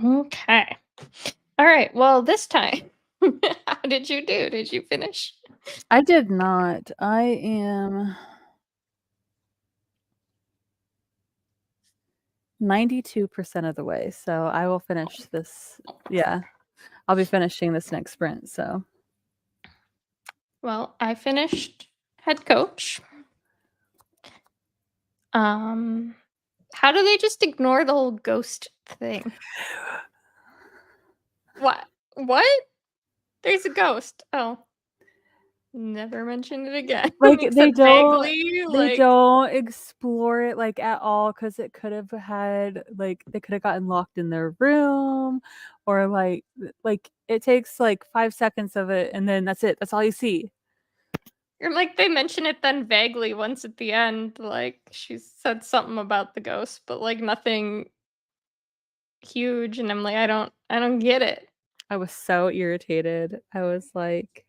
Okay. All right. Well, this time, how did you do? Did you finish? I did not. I am 92% of the way, so I will finish this. Yeah, I'll be finishing this next sprint. So Well, I finished head coach. How do they just ignore the whole ghost thing? What? What? There's a ghost. Oh, never mention it again. like Except vaguely, they don't explore it like at all because it could have had like they could have gotten locked in their room or like it takes like 5 seconds of it and then that's it. That's all you see. or like they mention it then vaguely once at the end. Like she said something about the ghost, but like nothing huge. And I'm like, I don't get it. I was so irritated. I was like,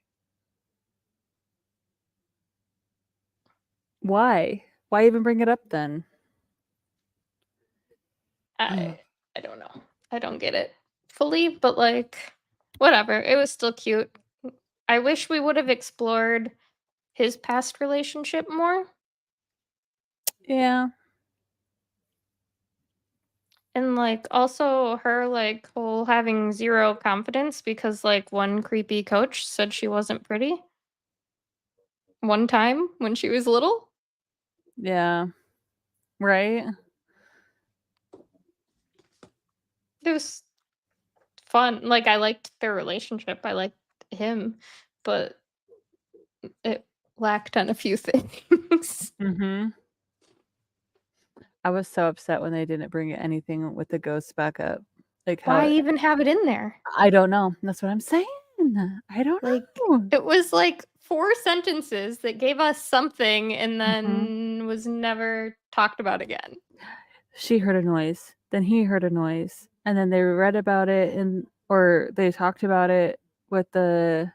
why? Why even bring it up then? I don't know. I don't get it fully, but like whatever. It was still cute. I wish we would have explored his past relationship more. Yeah. And like also her like whole having zero confidence because like one creepy coach said she wasn't pretty one time when she was little. Yeah. Right? It was fun. Like I liked their relationship. I liked him, but it lacked on a few things. Mhm. I was so upset when they didn't bring anything with the ghost back up. Like Why how even have it in there? I don't know. That's what I'm saying. I don't Like know. it was like 4 sentences that gave us something and Mhm. then was never talked about again. She heard a noise, then he heard a noise, and then they read about it or they talked about it with the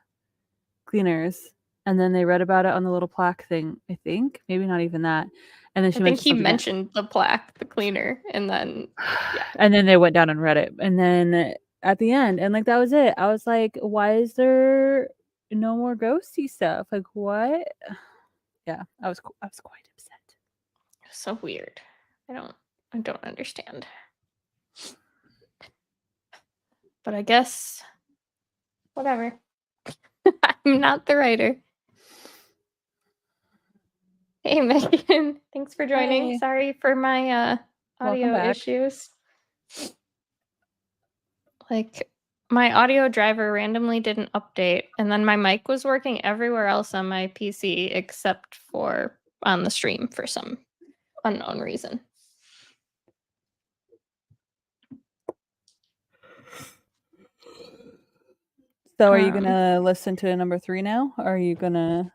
cleaners, and then they read about it on the little plaque thing, I think. Maybe not even that. And then I she think mentioned he something mentioned the plaque, the cleaner, and then yeah. and then they went down and read it. And then at the end, and like that was it. I was like, why is there no more ghosty stuff? Like what? Yeah, I was quite upset. So weird. I don't understand. But I guess whatever. I'm not the writer. Hey Megan, thanks for joining. Hey, Sorry for my welcome audio back. issues. Like my audio driver randomly didn't update and then my mic was working everywhere else on my PC except for on the stream for some unknown reason. So are you gonna listen to number 3 now? Or are you gonna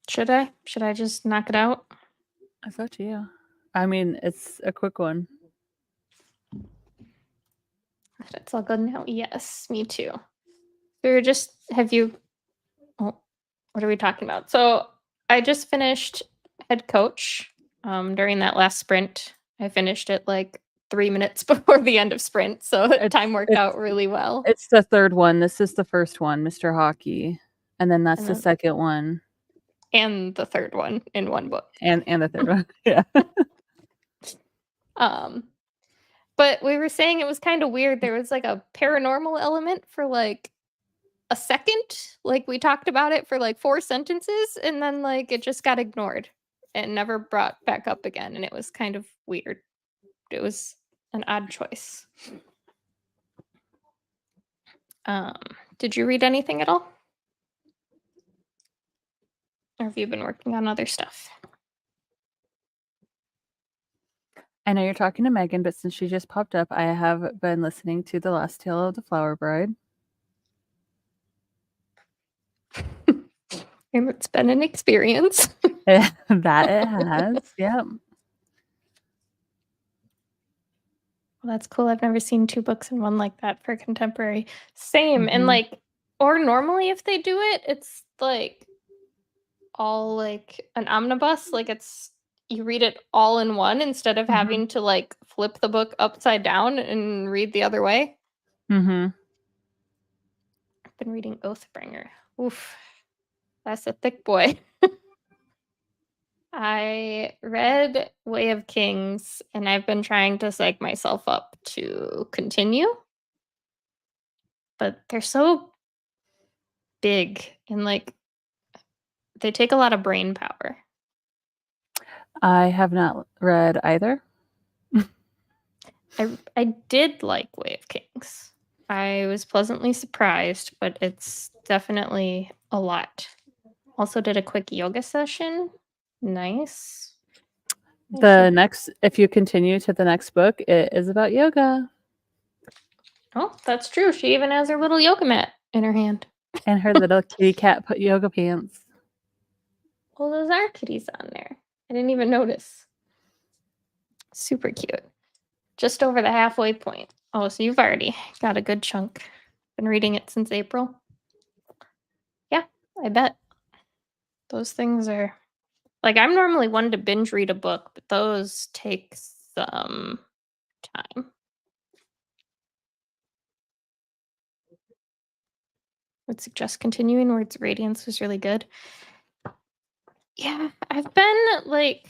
Should I? Should I just knock it out? It's up to you. I mean, it's a quick one. It's all good now. Yes, me too. Have you, oh, what are we talking about? So I just finished head coach during that last sprint. I finished it like 3 minutes before the end of sprint. So time worked out really well. It's the third one. This is the first one, Mr. Hockey. And then that's And the then, second one. and the third one in one book. And the third one. Yeah. But we were saying it was kind of weird. There was like a paranormal element for like a second. Like we talked about it for like 4 sentences and then like it just got ignored and never brought back up again. And it was kind of weird. It was an odd choice. Did you read anything at all? Or have you been working on other stuff? I know you're talking to Megan, but since she just popped up, I have been listening to The Last Tale of the Flower Bride. And it's been an experience. That it has. Yep. Well, that's cool. I've never seen 2 books in one like that for contemporary. Same. And Mhm. like, or normally if they do it, it's like all like an omnibus. Like it's you read it all in one instead of Mhm. having to like flip the book upside down and read the other way. Mhm. I've been reading Oathbringer. Oof. That's a thick boy. I read Way of Kings and I've been trying to psych myself up to continue. But they're so big and like they take a lot of brain power. I have not read either. I did like Way of Kings. I was pleasantly surprised, but it's definitely a lot. Also did a quick yoga session. Nice. If you continue to the next book, it is about yoga Oh, that's true. She even has her little yoga mat in her hand. and her little kitty cat put yoga pants. Well, those are kitties on there. I didn't even notice. Super cute. Just over the halfway point. Oh, so you've already got a good chunk. Been reading it since April. Yeah, I bet. Those things are like I'm normally one to binge read a book, but those take some time. Would suggest continuing. Words Radiance was really good. Yeah, I've been like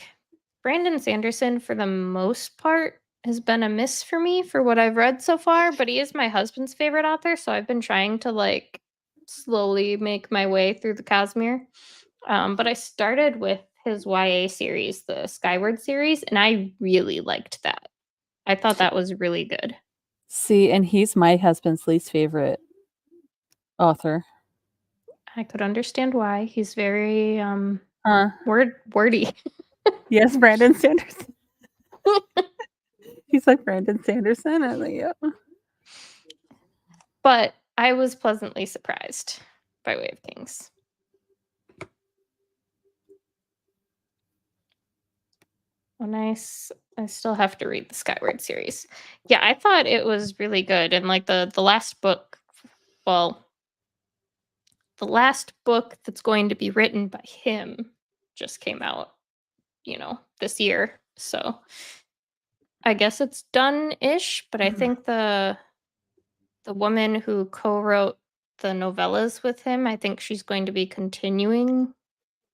Brandon Sanderson for the most part has been a miss for me for what I've read so far, but he is my husband's favorite author, so I've been trying to like slowly make my way through the Cosmere. But I started with his YA series, the Skyward series, and I really liked that. I thought that was really good. See, and he's my husband's least favorite author. I could understand why. He's very wordy. Yes, Brandon Sanderson. He's like Brandon Sanderson. I'm like, yeah. But I was pleasantly surprised by Way of Kings. Oh, nice. I still have to read the Skyward series. Yeah, I thought it was really good. And like the last book, well, the last book that's going to be written by him just came out, this year. So I guess it's done-ish, but I think the woman who co-wrote the novellas with him, I think she's going to be continuing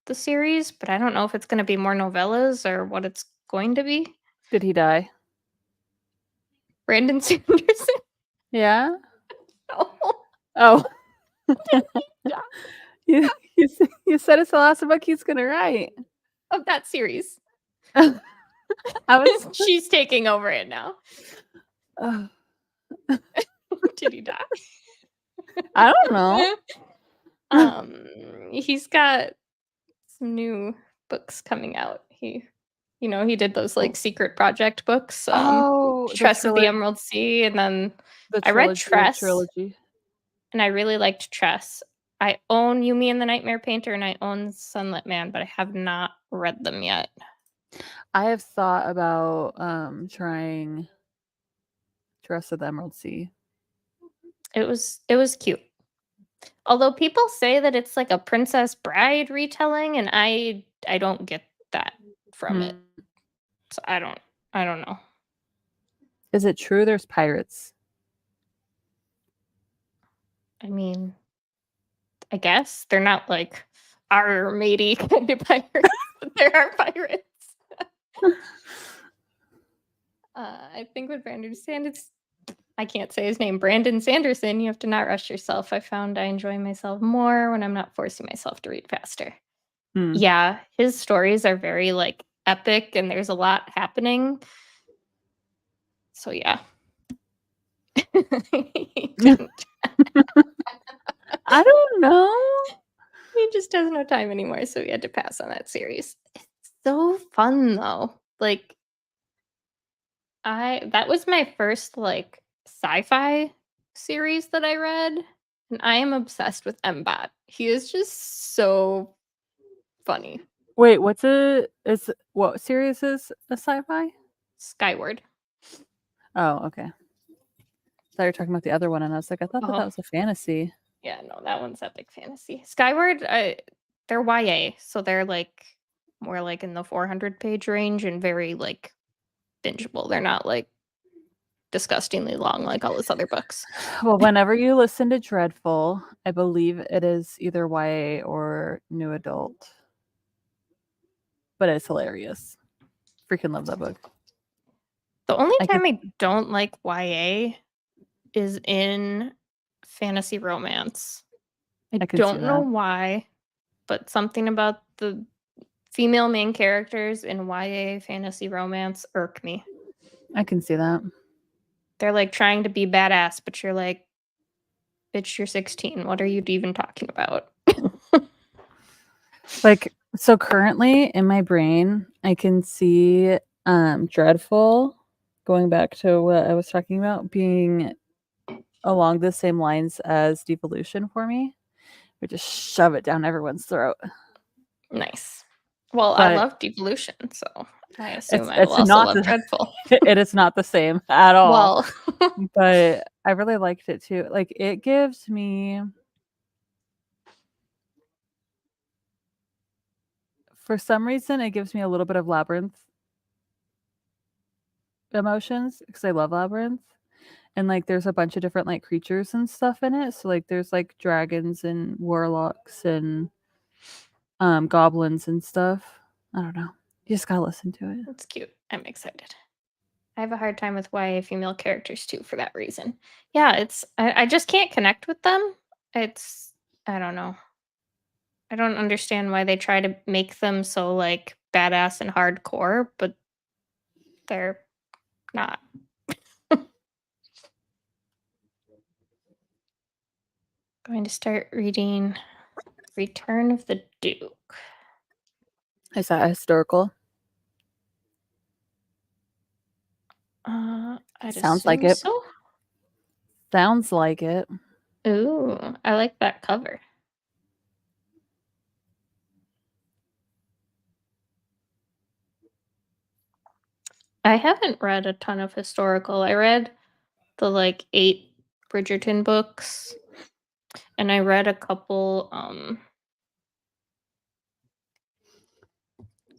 the series, but I don't know if it's going to be more novellas or what it's going to be. Did he die? Brandon Sanderson? Yeah. No. Oh. Yeah. You said it's the last book he's gonna write. Of that series. I was. She's taking over it now. Oh. Did he die? I don't know. He's got some new books coming out. He did those like secret project books. Tress of the Emerald Sea, and then I read Tress, and I really liked Tress. I own Yumi and the Nightmare Painter, and I own Sunlit Man, but I have not read them yet. I have thought about trying Tress of the Emerald Sea. It was cute. Although people say that it's like a Princess Bride retelling, and I don't get that from it. So I don't know. Is it true there's pirates? I mean, I guess they're not like our matey kind of pirates. But there are pirates. I think with Brandon Sanderson, I can't say his name, Brandon Sanderson, you have to not rush yourself. I found I enjoy myself more when I'm not forcing myself to read faster. Yeah, his stories are very like epic and there's a lot happening. So yeah. He didn't. I don't know. He just has no time anymore, so we had to pass on that series. It's so fun though. Like that was my first like sci-fi series that I read, and I am obsessed with Mbot. He is just so funny. Wait, what series is a sci-fi? Skyward. Oh, okay. I thought you were talking about the other one, and I was like, I thought that was a fantasy. Yeah, no, that one's epic fantasy. Skyward, they're YA, so they're like more like in the 400-page range and very like bingeable. They're not like disgustingly long like all his other books. Well, whenever you listen to Dreadful, I believe it is either YA or new adult. But it's hilarious. Freaking love that book. The only I time could I don't like YA is in fantasy romance. I I can see don't know that. why, but something about the female main characters in YA fantasy romance irk me. I can see that. They're like trying to be badass, but you're like, bitch, you're 16. What are you even talking about? Like, so currently in my brain, I can see Dreadful, going back to what I was talking about, being along the same lines as Devolution for me. We just shove it down everyone's throat. Nice. Well, I But love Devolution, so I assume I will it's also not love the Dreadful. it is not the same at all. Well, But I really liked it too. Like, it gives me, for some reason, it gives me a little bit of Labyrinth emotions because I love Labyrinth. And like there's a bunch of different like creatures and stuff in it. So like there's like dragons and warlocks and goblins and stuff. I don't know. You just gotta listen to it. that's cute. I'm excited. I have a hard time with YA female characters too for that reason. Yeah, I just can't connect with them. It's I don't know. I don't understand why they try to make them so like badass and hardcore, but they're not. Going to start reading Return of the Duke. Is that historical? I'd Sounds like assume it. so. Sounds like it. Ooh, I like that cover. I haven't read a ton of historical. I read the like 8 Bridgerton books and I read a couple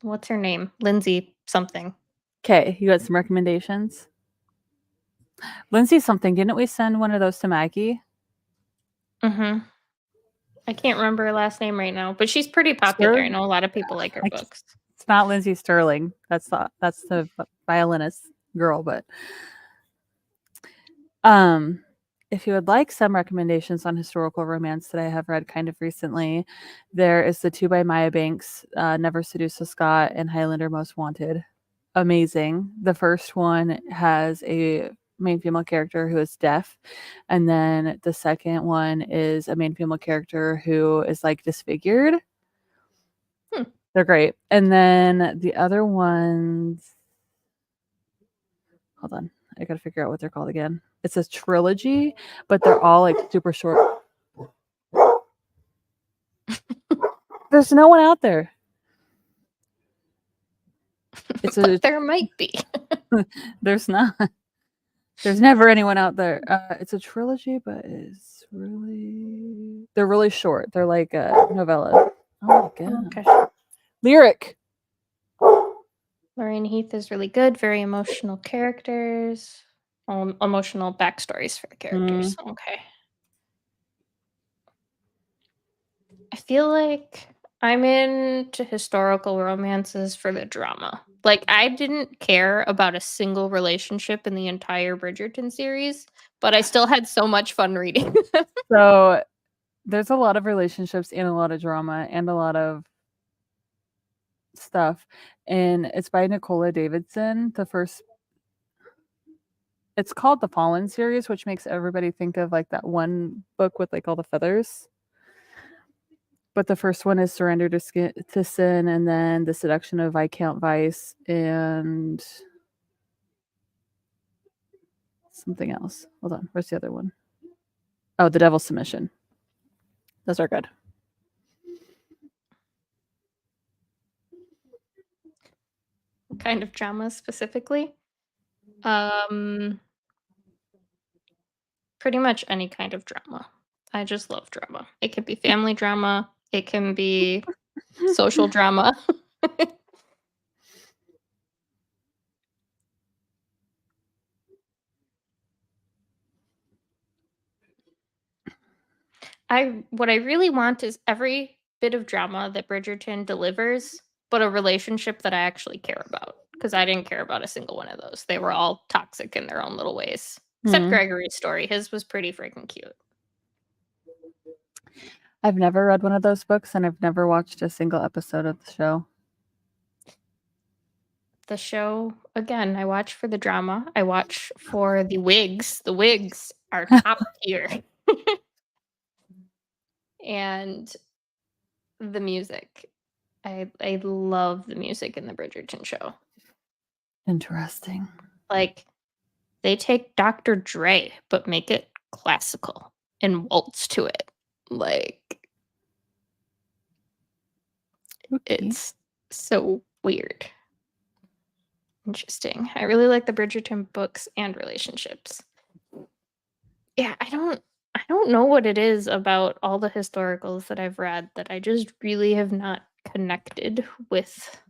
what's her name? Lindsay something. Okay, you got some recommendations? Lindsay something, didn't we send one of those to Maggie? Mhm. I can't remember her last name right now, but she's pretty popular. I know a lot of people like her books. It's not Lindsay Sterling. That's the violinist girl, but if you would like some recommendations on historical romance that I have read kind of recently, there is the two by Maya Banks, Never Seduce a Scot and Highlander Most Wanted. Amazing. The first one has a main female character who is deaf, and then the second one is a main female character who is like disfigured. They're great. And then the other ones, hold on, I gotta figure out what they're called again. It's a trilogy, but they're all like super short. There's no one out there. But there might be. There's not. There's never anyone out there. It's a trilogy, but they're really short. They're like a novella. Oh my god. Okay. Lyric. Lorraine Heath is really good. Very emotional characters. Emotional backstories for the characters. Okay. I feel like I'm into historical romances for the drama. Like, I didn't care about a single relationship in the entire Bridgerton series, but I still had so much fun reading them. So there's a lot of relationships and a lot of drama and a lot of stuff. And it's by Nicola Davidson. It's called the Fallen series, which makes everybody think of like that one book with like all the feathers. But the first one is Surrender to Sin, and then The Seduction of Viscount Vice, and something else. Hold on, where's the other one? Oh, The Devil's Submission. Those are good. Kind of drama specifically. Pretty much any kind of drama. I just love drama. It could be family drama, it can be social drama. What I really want is every bit of drama that Bridgerton delivers, but a relationship that I actually care about. Because I didn't care about a single one of those. They were all toxic in their own little ways. Except Gregory's story. His was pretty freaking cute. I've never read one of those books, and I've never watched a single episode of the show. The show, again, I watch for the drama. I watch for the wigs. The wigs are top tier. And the music. I love the music in the Bridgerton show. Interesting. Like, they take Dr. Dre, but make it classical and waltz to it. Like, it's so weird. Interesting. I really like the Bridgerton books and relationships. Yeah, I don't know what it is about all the historicals that I've read that I just really have not connected with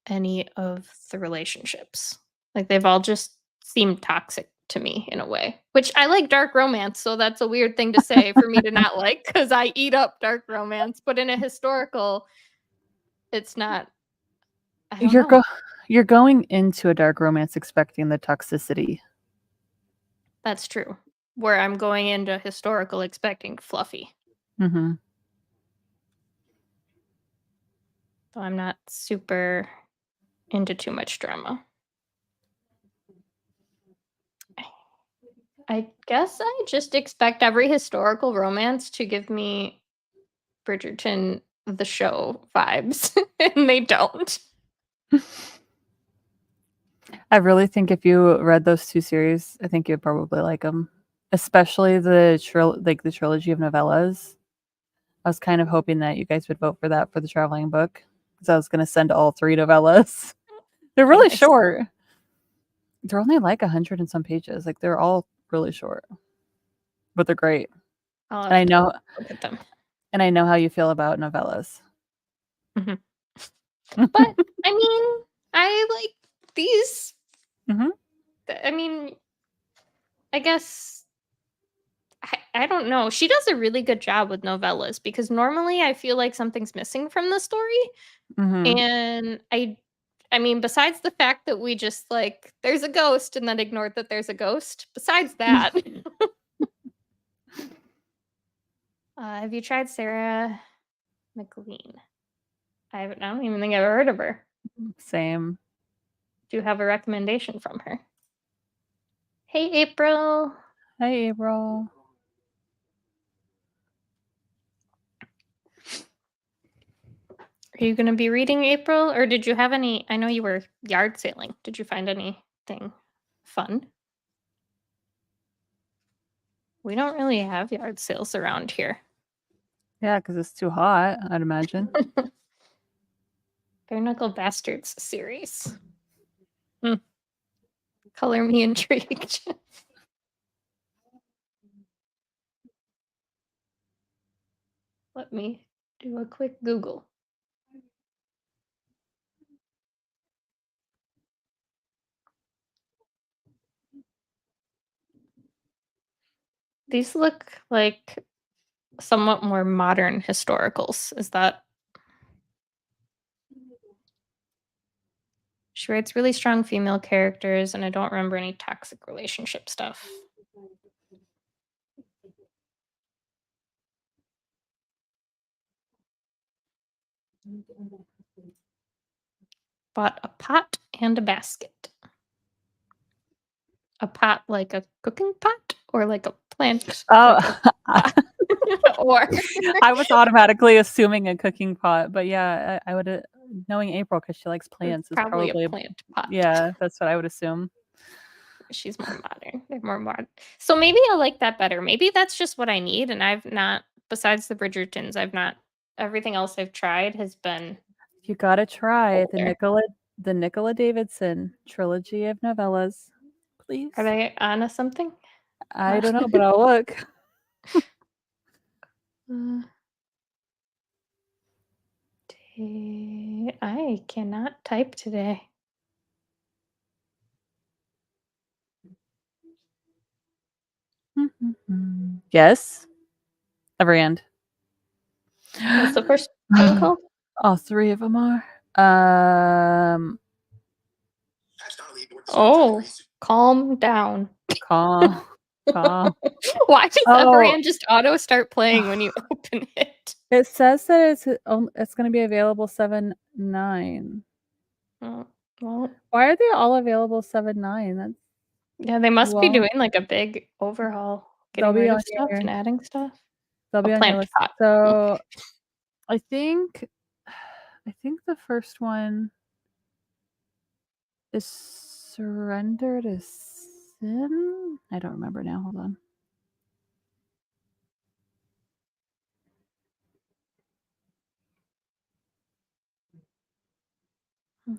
any of the relationships. Like, they've all just seemed toxic to me in a way, which I like dark romance, so that's a weird thing to say for me to not like because I eat up dark romance, but in a historical, it's not. I don't know. You're going into a dark romance expecting the toxicity. That's true. Where I'm going into historical expecting fluffy. Mm-hmm. So I'm not super into too much drama. I guess I just expect every historical romance to give me Bridgerton the show vibes, and they don't. I really think if you read those two series, I think you'd probably like them, especially the trilogy of novellas. I was kind of hoping that you guys would vote for that for the traveling book because I was going to send all 3 novellas. They're really Nice. short. They're only like 100 and some pages. Like they're all really short, but they're great. And I know look at them. And I know how you feel about novellas. Mm-hmm. But I mean, I like these. Mm-hmm. I mean, I guess I don't know. She does a really good job with novellas because normally I feel like something's missing from the story. Mm-hmm. And I mean, besides the fact that we just like there's a ghost and then ignored that there's a ghost. Besides that, have you tried Sarah McLean? I don't even think I've ever heard of her. Same. Do you have a recommendation from her? Hey, April. Hi, April. Are you going to be reading April, or did you have any? I know you were yard sailing. Did you find anything fun? We don't really have yard sales around here. Yeah, because it's too hot, I'd imagine. Bare Knuckle Bastards series. Color me intrigued. Let me do a quick Google. These look like somewhat more modern historicals. Is that? She writes really strong female characters, and I don't remember any toxic relationship stuff. Bought a pot and a basket. A pot like a cooking pot or like a plant? Oh, Or I was automatically assuming a cooking pot, but yeah, I would, knowing April because she likes plants, is probably probably a plant pot. Yeah, that's what I would assume. She's more modern. They're more modern. So maybe I like that better. Maybe that's just what I need, and I've not. Besides the Bridgertons, I've not. Everything else I've tried has been. You gotta try older. the Nicola Davidson trilogy of novellas, please. Are they on a something? I don't know, but I'll look. I cannot type today. Yes. Everand. What's the first one called? All three of them are. Oh, calm down. Calm. Calm. Why does Oh. Everand just auto start playing when you open it? It says that it's going to be available 7/9. Oh, well, Why are they all available 7/9? That's yeah, they must be well, doing like a big overhaul, they'll getting be rid on of stuff and adding stuff. they'll A be on your plant list. pot. So I think the first one is Surrender to Sin. I don't remember now. Hold on.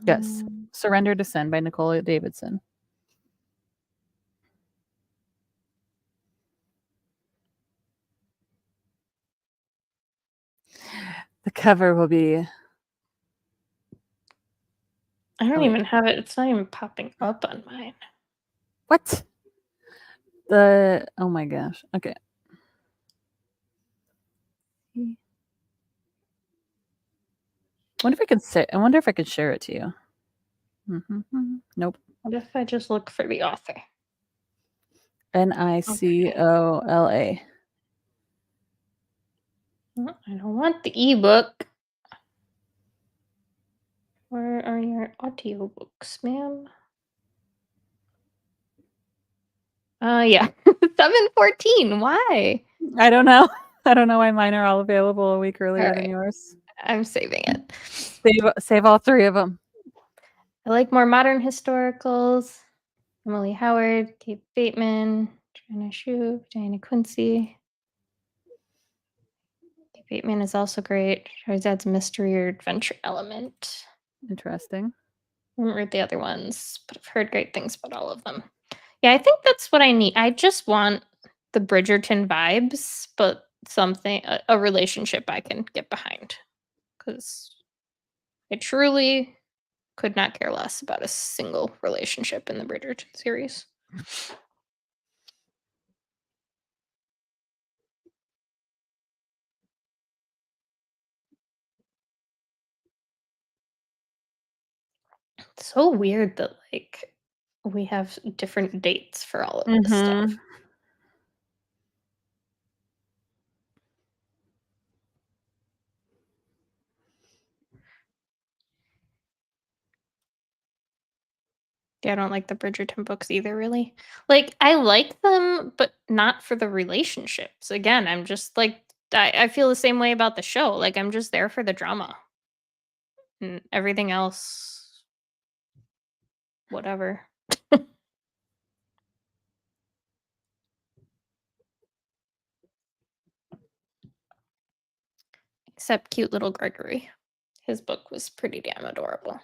Yes, Surrender to Sin by Nicole Davidson. The cover will be. I don't even have it. It's not even popping up on mine. What? Oh my gosh. Okay. I wonder if I could share it to you. Nope. What if I just look for the author? Nicola. Oh, I don't want the ebook. Where are your audiobooks, ma'am? Yeah. 7/14. Why? I don't know. I don't know why mine are all available a week earlier than yours. I'm saving it. Save all three of them. I like more modern historicals. Emily Howard, Kate Bateman, Joanna Shu, Diana Quincy. Kate Bateman is also great. She always adds a mystery or adventure element. Interesting. I haven't read the other ones, but I've heard great things about all of them. Yeah, I think that's what I need. I just want the Bridgerton vibes, but a relationship I can get behind. Because I truly could not care less about a single relationship in the Bridgerton series. It's so weird that like we have different dates for all of this stuff. Yeah, I don't like the Bridgerton books either, really. Like, I like them, but not for the relationships. Again, I'm just like, I feel the same way about the show. Like, I'm just there for the drama. And everything else, whatever. Except cute little Gregory. His book was pretty damn adorable.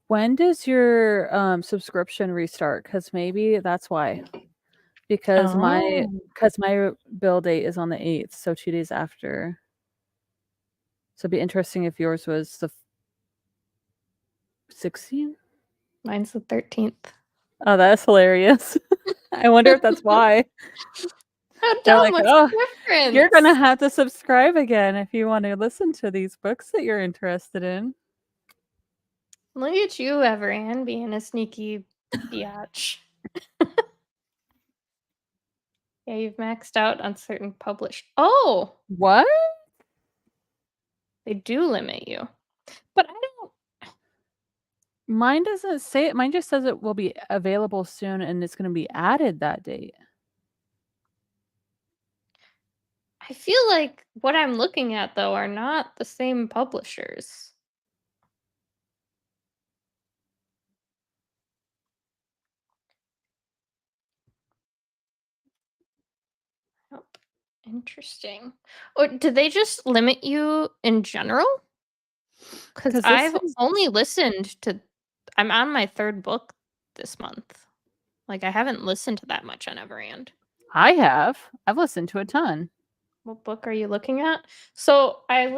When does your subscription restart? Because maybe that's why. Because my bill date is on the 8th, so 2 days after. So it'd be interesting if yours was the 16th. Mine's the 13th. Oh, that's hilarious. I wonder if that's why. How They're dumb, like, what's "Oh, the difference? you're gonna have to subscribe again if you want to listen to these books that you're interested in." Look at you, Everann, being a sneaky biatch. Yeah, you've maxed out on certain published. Oh! What? They do limit you. But I don't. Mine doesn't say it. Mine just says it will be available soon and it's gonna be added that date. I feel like what I'm looking at, though, are not the same publishers. Oh, interesting. Or do they just limit you in general? Because 'Cause this I've is only listened to. I'm on my 3rd book this month. Like, I haven't listened to that much on Everand. I have. I've listened to a ton. What book are you looking at? So I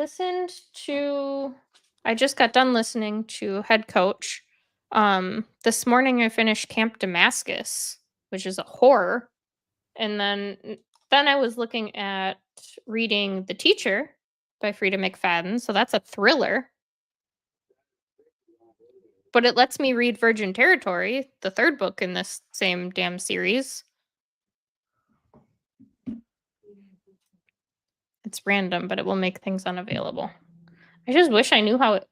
just got done listening to Head Coach. This morning I finished Camp Damascus, which is a horror. And then I was looking at reading The Teacher by Frida McFadden. So that's a thriller. But it lets me read Virgin Territory, the third book in this same damn series. It's random, but it will make things unavailable. I just wish I knew how it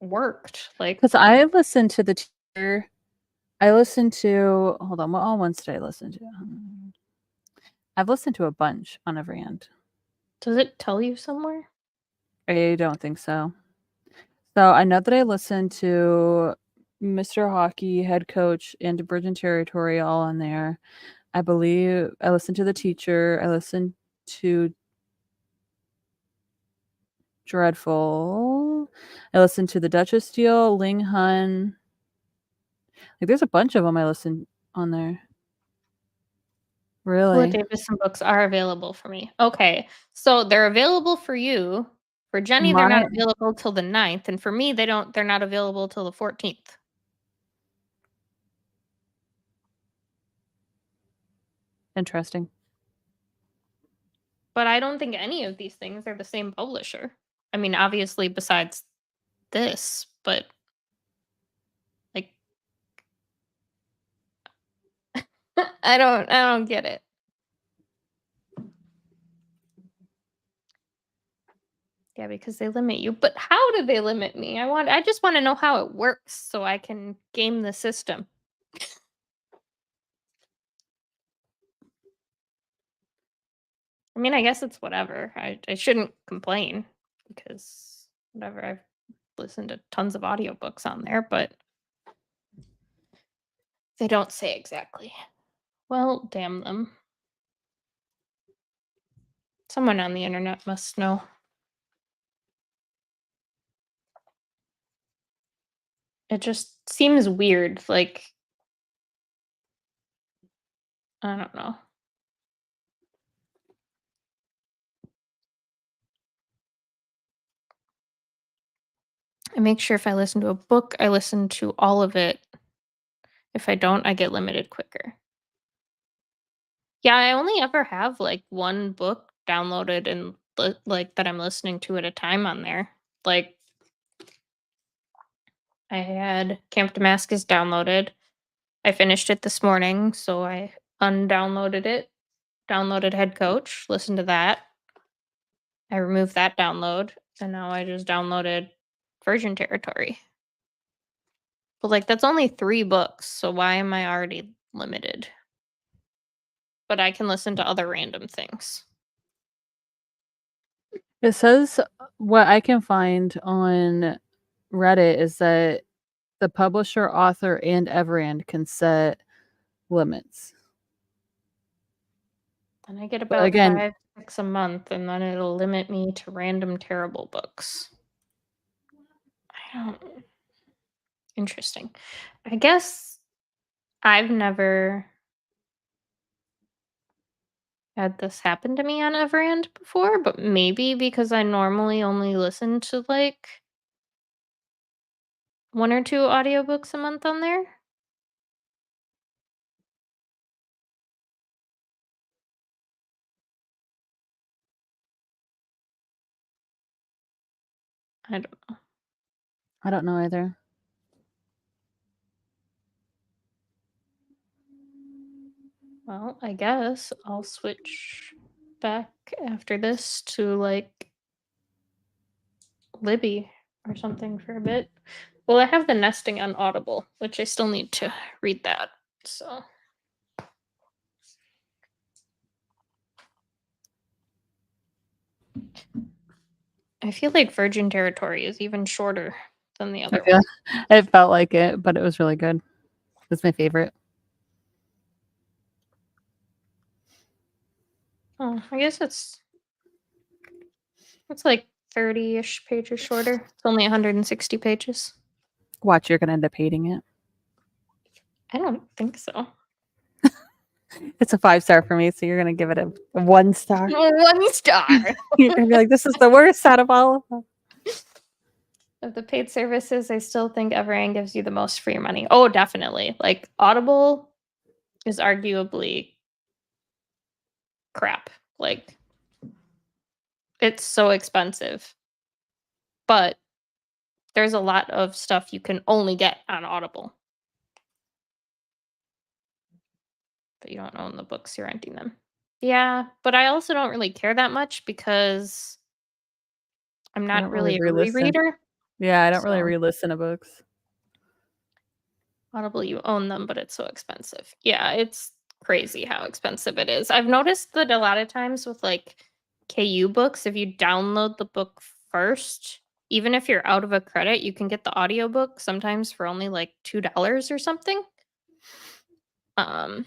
worked. Like, Because I listened to the teacher. I listened to, hold on, what all ones did I listen to? I've listened to a bunch on Everand. does it tell you somewhere? I don't think so. So I know that I listened to Mr. Hockey, Head Coach, and Virgin Territory all on there. I believe I listened to the teacher. I listened to Dreadful. I listened to the Duchess Steel, Ling Hun. Like, there's a bunch of them I listened on there. Paula Really? Davison books are available for me. Okay, so they're available for you. For Jenny, they're not available till the 9th, and for me, they're not available till the 14th. Interesting. But I don't think any of these things are the same publisher. I mean, obviously besides this, but like I don't get it. Yeah, because they limit you. But how do they limit me? I just want to know how it works so I can game the system. I mean, I guess it's whatever. I shouldn't complain because whatever. I've listened to tons of audiobooks on there, but they don't say exactly. Well, damn them. Someone on the internet must know. It just seems weird. Like, I don't know. I make sure if I listen to a book, I listen to all of it. If I don't, I get limited quicker. Yeah, I only ever have like one book downloaded and like that I'm listening to at a time on there. Like I had Camp Damascus downloaded. I finished it this morning, so I undownloaded it, downloaded Head Coach, listened to that. I removed that download, and now I just downloaded Virgin Territory. But like that's only 3 books, so why am I already limited? But I can listen to other random things. It says what I can find on Reddit is that the publisher, author, and Everand can set limits. Then I get But about again, 5, 6 a month, and then it'll limit me to random terrible books. I don't. Interesting. I guess I've never had this happen to me on Everand before, but maybe because I normally only listen to like 1 or 2 audiobooks a month on there. I don't know. I don't know either. Well, I guess I'll switch back after this to like Libby or something for a bit. Well, I have the nesting on Audible, which I still need to read that. So I feel like Virgin Territory is even shorter than the other Yeah, one. it felt like it, but it was really good. It's my favorite. Oh, I guess it's like 30-ish pages shorter. It's only 160 pages. Watch, you're gonna end up hating it. I don't think so. It's a 5-star for me, so you're gonna give it a 1 star. 1 star. You're gonna be like, "This is the worst out of all of them." Of the paid services, I still think Everand gives you the most for your money. Oh, definitely. Like, Audible is arguably crap. Like, it's so expensive, but there's a lot of stuff you can only get on Audible. But you don't own the books, you're renting them. Yeah, but I also don't really care that much because I'm I not don't really really a re-listen. rereader. Yeah, I don't really So re-listen to books. Audible, you own them, but it's so expensive. Yeah, it's crazy how expensive it is. I've noticed that a lot of times with like KU books, if you download the book first, even if you're out of a credit, you can get the audiobook sometimes for only like $2 or something. Um,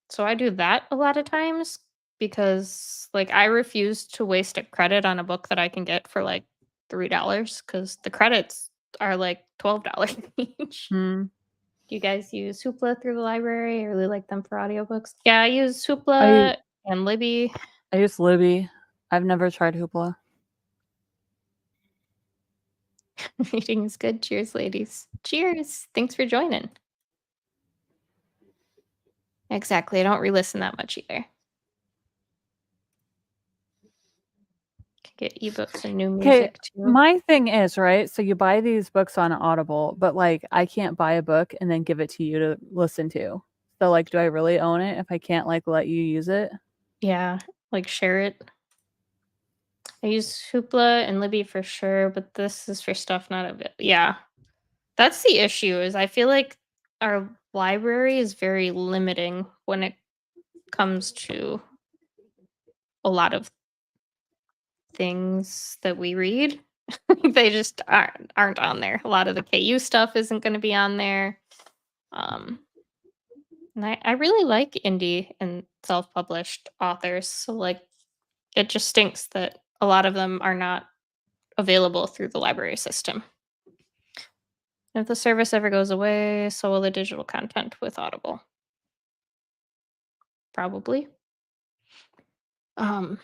so I do that a lot of times because like I refuse to waste a credit on a book that I can get for like $3 because the credits are like $12 each. Hmm. Do you guys use Hoopla through the library? I really like them for audiobooks. Yeah, I use I Hoopla and Libby. I use Libby. I've never tried Hoopla. Reading is good. Cheers, ladies. Cheers. Thanks for joining. Exactly. I don't re-listen that much either. Can get ebooks and new Okay, music too. my thing is, right, so you buy these books on Audible, but, like, I can't buy a book and then give it to you to listen to. So, like, do I really own it if I can't, like, let you use it? Yeah, like share it. I use Hoopla and Libby for sure, but this is for stuff not available. Yeah, that's the issue. Is I feel like our library is very limiting when it comes to a lot of things that we read. They just aren't on there. A lot of the KU stuff isn't going to be on there. Um, and I really like indie and self-published authors. So like it just stinks that a lot of them are not available through the library system. If the service ever goes away, so will the digital content with Audible. Probably. Um,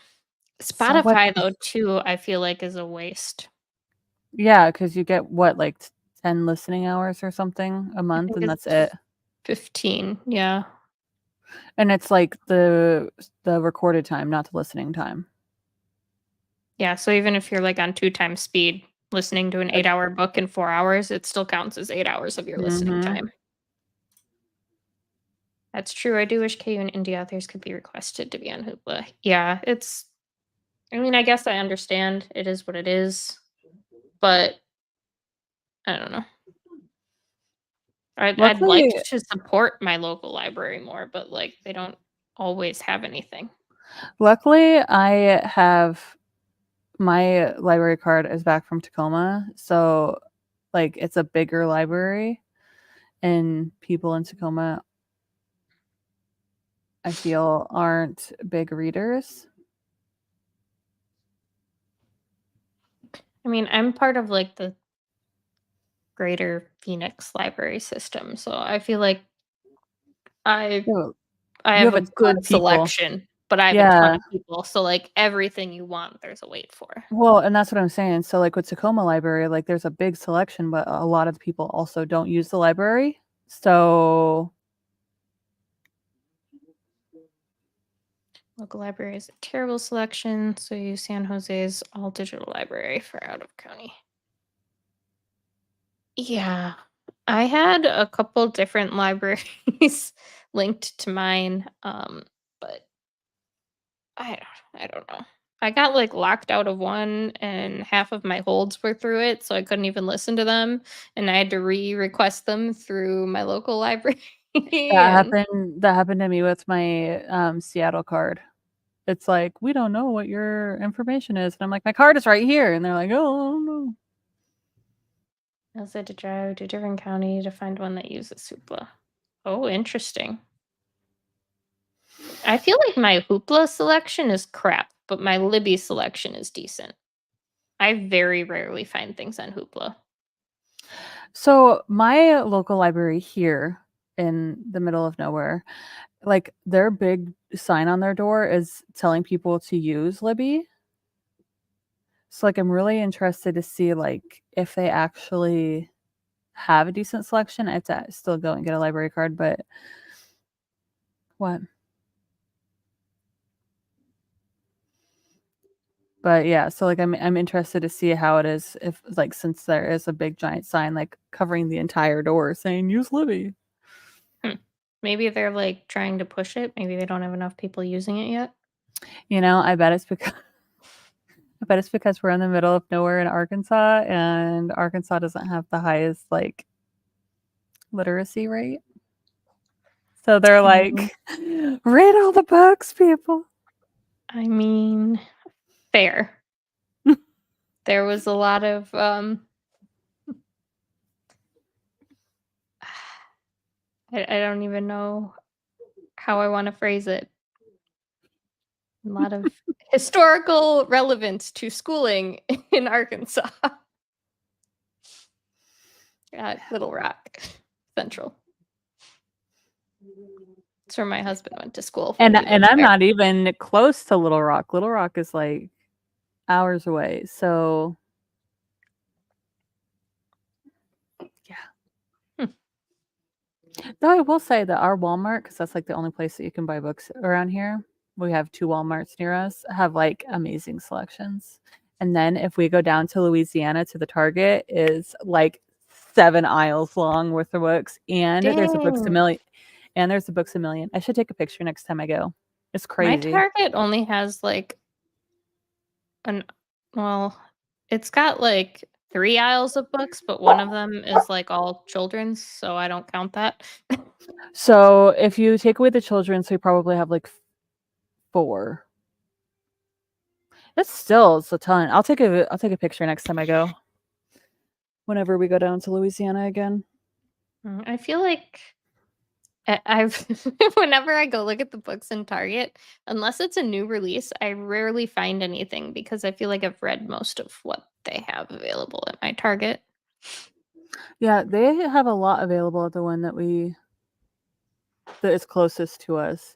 So what Spotify is though too, I feel like is a waste. Yeah, because you get what, like, 10 listening hours or something a I month, think and that's it's it? 15. Yeah. And it's, like, the recorded time, not the listening time. Yeah, so even if you're like on 2 times speed, listening to an Like 8-hour book in 4 hours, it still counts as 8 hours of your listening Mhm. time. That's true. I do wish KU and indie authors could be requested to be on Hoopla. Yeah, it's I mean, I guess I understand it is what it is, but I don't know. I'd like Luckily to support my local library more, but like they don't always have anything. luckily, I have my library card is back from Tacoma, so, like, it's a bigger library, and people in Tacoma, I feel, aren't big readers. I mean, I'm part of like the greater Phoenix library system, so I feel like I So, I you have have a a ton good of people. selection, but I have a ton Yeah. of people, so, like, everything you want, there's a wait for. Well, and that's what I'm saying. So, like, with Tacoma Library, like, there's a big selection, but a lot of people also don't use the library. So Local library is a terrible selection, so use San Jose's all digital library for out of county. Yeah. I had a couple different libraries linked to mine, but I don't know. I got, like, locked out of one, and half of my holds were through it, so I couldn't even listen to them, and I had to re-request them through my local library, and that happened to me with my, Seattle card. It's like, "We don't know what your information is." And I'm like, "My card is right here." And they're like, "Oh, no." I also had to drive to a different county to find one that uses Hoopla. Oh, interesting. I feel like my Hoopla selection is crap, but my Libby selection is decent. I very rarely find things on Hoopla. So, my local library here in the middle of nowhere. Like, their big sign on their door is telling people to use Libby. So, like, I'm really interested to see, like, if they actually have a decent selection. I have to still go and get a library card, but what? But yeah, so like I'm interested to see how it is if like since there is a big giant sign like covering the entire door saying use Libby. Maybe they're like trying to push it. Maybe they don't have enough people using it yet. You know, I bet it's because we're in the middle of nowhere in Arkansas and Arkansas doesn't have the highest like literacy rate. So they're like, read all the books, people. I mean, fair. There was a lot of I don't even know how I want to phrase it. A lot of historical relevance to schooling in Arkansas at Little Rock Central. That's where my husband went to school. And I'm not even close to Little Rock. Little Rock is like hours away. So yeah. Though I will say that our Walmart, because that's like the only place that you can buy books around here, we have 2 Walmarts near us, have like amazing selections. And then if we go down to Louisiana to the Target, is like 7 aisles long worth of books, and there's a Books a Dang. Million. And there's a Books a Million. I should take a picture next time I go. It's My crazy. Target only has like it's got like 3 aisles of books, but one of them is like all children's, so I don't count that. So if you take away the children's, we probably have like 4. It's a ton. I'll take a picture next time I go. Whenever we go down to Louisiana again. I feel like I've whenever I go look at the books in Target, unless it's a new release, I rarely find anything because I feel like I've read most of what they have available at my Target. Yeah, they have a lot available at the one that is closest to us.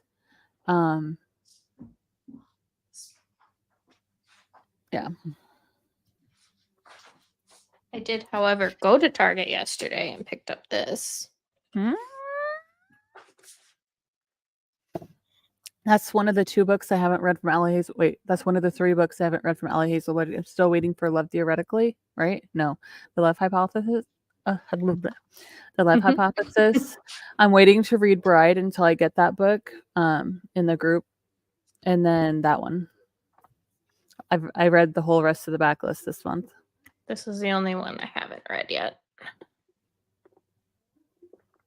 Yeah. I did, however, go to Target yesterday and picked up this. That's one of the 2 books I haven't read from Allie Hazel. Wait, that's one of the 3 books I haven't read from Allie Hazelwood. I'm still waiting for Love Theoretically, right? No, The Love Hypothesis. The Love Hypothesis. I'm waiting to read Bride until I get that book in the group, and then that one. I read the whole rest of the backlist this month. This is the only one I haven't read yet.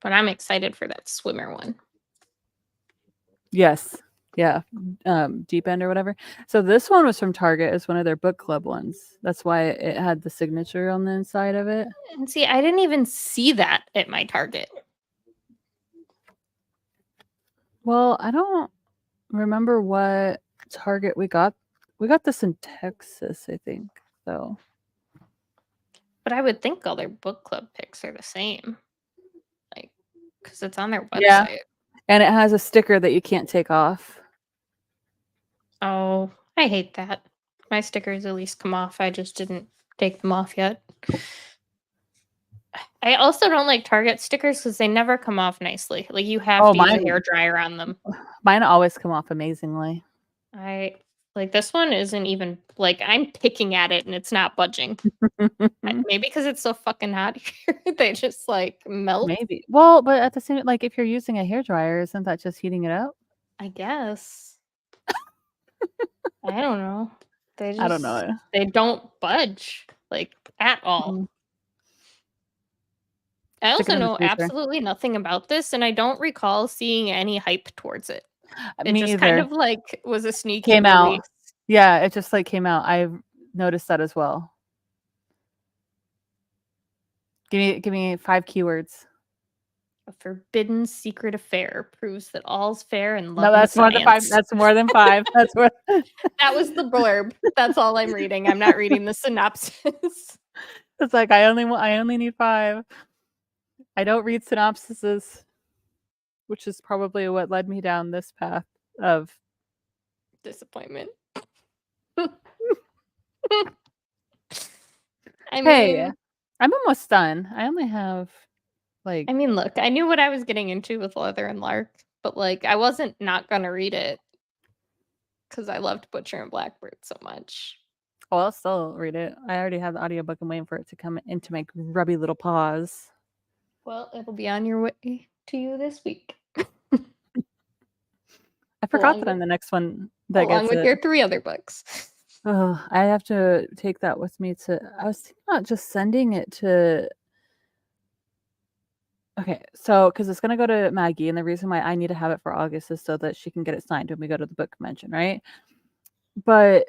But I'm excited for that swimmer one. Yes. Yeah. Deep End or whatever. So this one was from Target. It's one of their book club ones. That's why it had the signature on the inside of it. And see, I didn't even see that at my Target. Well, I don't remember what Target we got. We got this in Texas, I think. So. But I would think all their book club picks are the same. Like, because it's on their website. Yeah. And it has a sticker that you can't take off. Oh, I hate that. My stickers at least come off. I just didn't take them off yet. I also don't like Target stickers because they never come off nicely. Like, you have to use a hairdryer on them. Mine always come off amazingly. Like, this one isn't even, like, I'm picking at it and it's not budging. Maybe because it's so fucking hot here, they just, like, melt. Maybe. Well, but at the same, like, if you're using a hairdryer, isn't that just heating it up? I guess. I don't know. I don't know. They don't budge, like, at all. I also know absolutely nothing about this, and I don't recall seeing any hype towards it. It just kind of, like, was a sneaky release. Out. Yeah, it just, like, came out. I've noticed that as well. Give me 5 keywords. A forbidden secret affair proves that all's fair in love. No, that's more than 5. That's more than 5. That's more. That was the blurb. That's all I'm reading. I'm not reading the synopsis. It's like I only need 5. I don't read synopsises. which is probably what led me down this path of Disappointment. Hey, I'm almost done. I only have like I mean, look, I knew what I was getting into with Leather and Lark, but like I wasn't not gonna read it because I loved Butcher and Blackbird so much. oh, I'll still read it. I already have the audiobook. I'm waiting for it to come into my grubby little paws. Well, it'll be on your way to you this week. I forgot that I'm the next one that along gets with it. your 3 other books. Oh, I have to take that with me to. I was thinking about just sending it to. Okay, so because it's gonna go to Maggie, and the reason why I need to have it for August is so that she can get it signed when we go to the book convention, right? But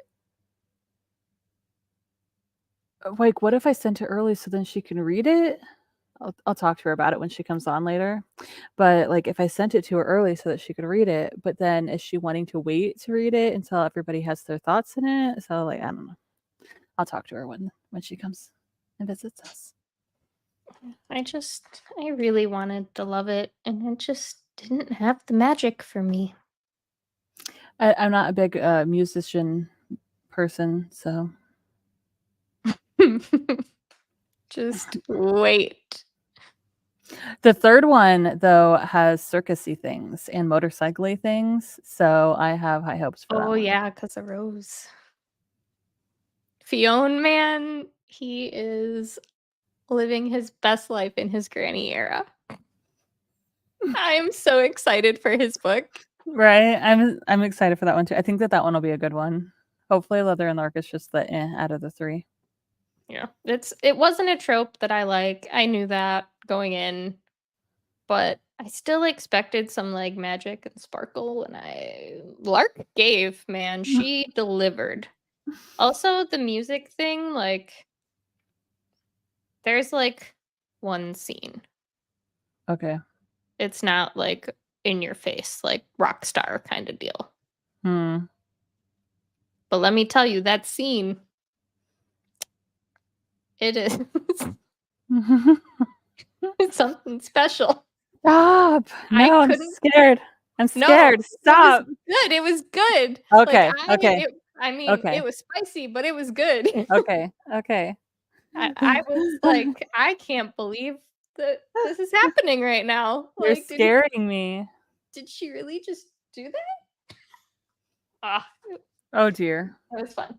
like, what if I sent it early so then she can read it? I'll talk to her about it when she comes on later. But like, if I sent it to her early so that she could read it, but then is she wanting to wait to read it until everybody has their thoughts in it? So like, I don't know. I'll talk to her when she comes and visits us. I really wanted to love it, and it just didn't have the magic for me. I'm not a big musician person, so Just wait. the third one though has circusy things and motorcycly things, so I have high hopes for that Oh one. yeah, because of Rose. Fionn, man, he is living his best life in his granny era. I am so excited for his book. Right? I'm excited for that one too. I think that one will be a good one. Hopefully, Leather and Lark is just the out of the 3. Yeah, it wasn't a trope that I like. I knew that going in, but I still expected some like magic and sparkle, and Lark gave, man. She delivered. Also, the music thing, like there's like one scene. Okay. It's not like in your face, like rock star kind of deal. Hmm. But let me tell you, that scene, it is it's something special. Stop! I No, I'm couldn't. scared. I'm No, scared. Stop. it was good. It was good. Okay. Okay. I mean, Okay. it was spicy, but it was good. Okay. Okay. I was like, I can't believe that this is happening right now. You're Like, scaring me. did she really just do that? Ah, Oh dear. that was fun.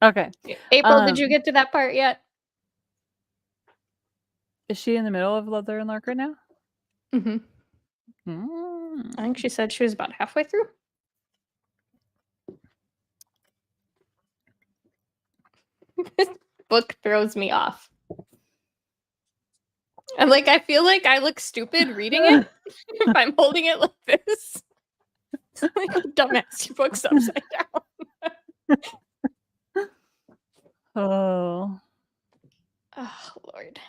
Okay. April, did you get to that part yet? Is she in the middle of Leather and Lark right now? Mm-hmm. Mm. I think she said she was about halfway through. This book throws me off. And like I feel like I look stupid reading it if I'm holding it like this. Like dumbass books upside down. Oh. Oh Lord.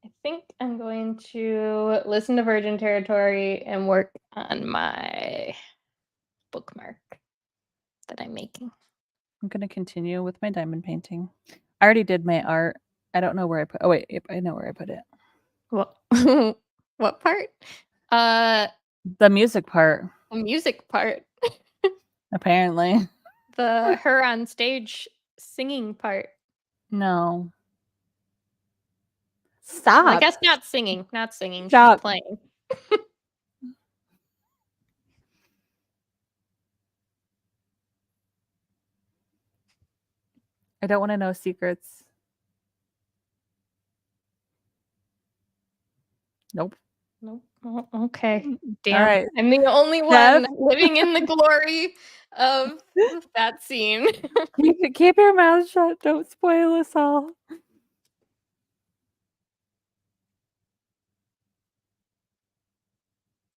I think I'm going to listen to Virgin Territory and work on my bookmark that I'm making. I'm gonna continue with my diamond painting. I already did my art. I don't know where I put. Oh wait, I know where I put it. What? What part? The music part. The music part. Apparently. The her on stage singing part. No. Well, I Stop. guess not singing. Not singing. Stop. She's playing. I don't want to know secrets. Nope. Nope. Oh, okay. Damn. All right. I'm the only Steph? one living in the glory of that scene. Keep your mouth shut. Don't spoil us all.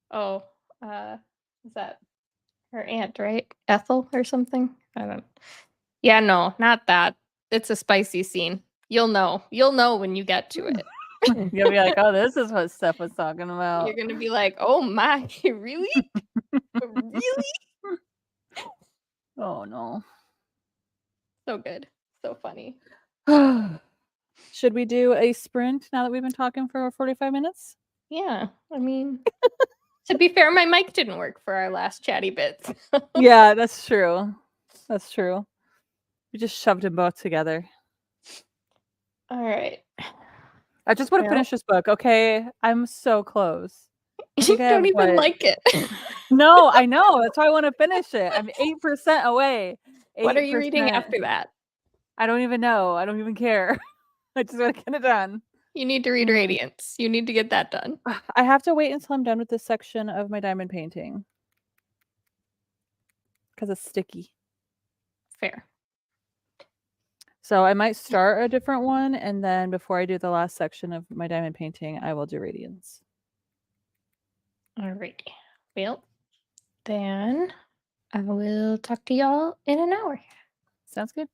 Oh, is that her aunt, right? Ethel or something? I don't. Yeah, no, not that. It's a spicy scene. You'll know. You'll know when you get to it. You'll be like, oh, this is what Steph was talking about. You're gonna be like, oh my, really? Really? Oh no. So good. So funny. Should we do a sprint now that we've been talking for 45 minutes? Yeah, I mean, To be fair, my mic didn't work for our last chatty bits. Yeah, that's true. That's true. We just shoved them both together. All right. I just want to Well, finish this book, okay? I'm so close. I think you I don't have even what? like it. No, I know. That's why I want to finish it. I'm 8% away. What are you reading 8%. after that? I don't even know. I don't even care. I just want to get it done. You need to read Radiance. You need to get that done. I have to wait until I'm done with this section of my diamond painting because it's sticky. Fair. So I might start a different one, and then before I do the last section of my diamond painting, I will do Radiance. Alrighty. Well, then I will talk to y'all in an hour. Sounds good.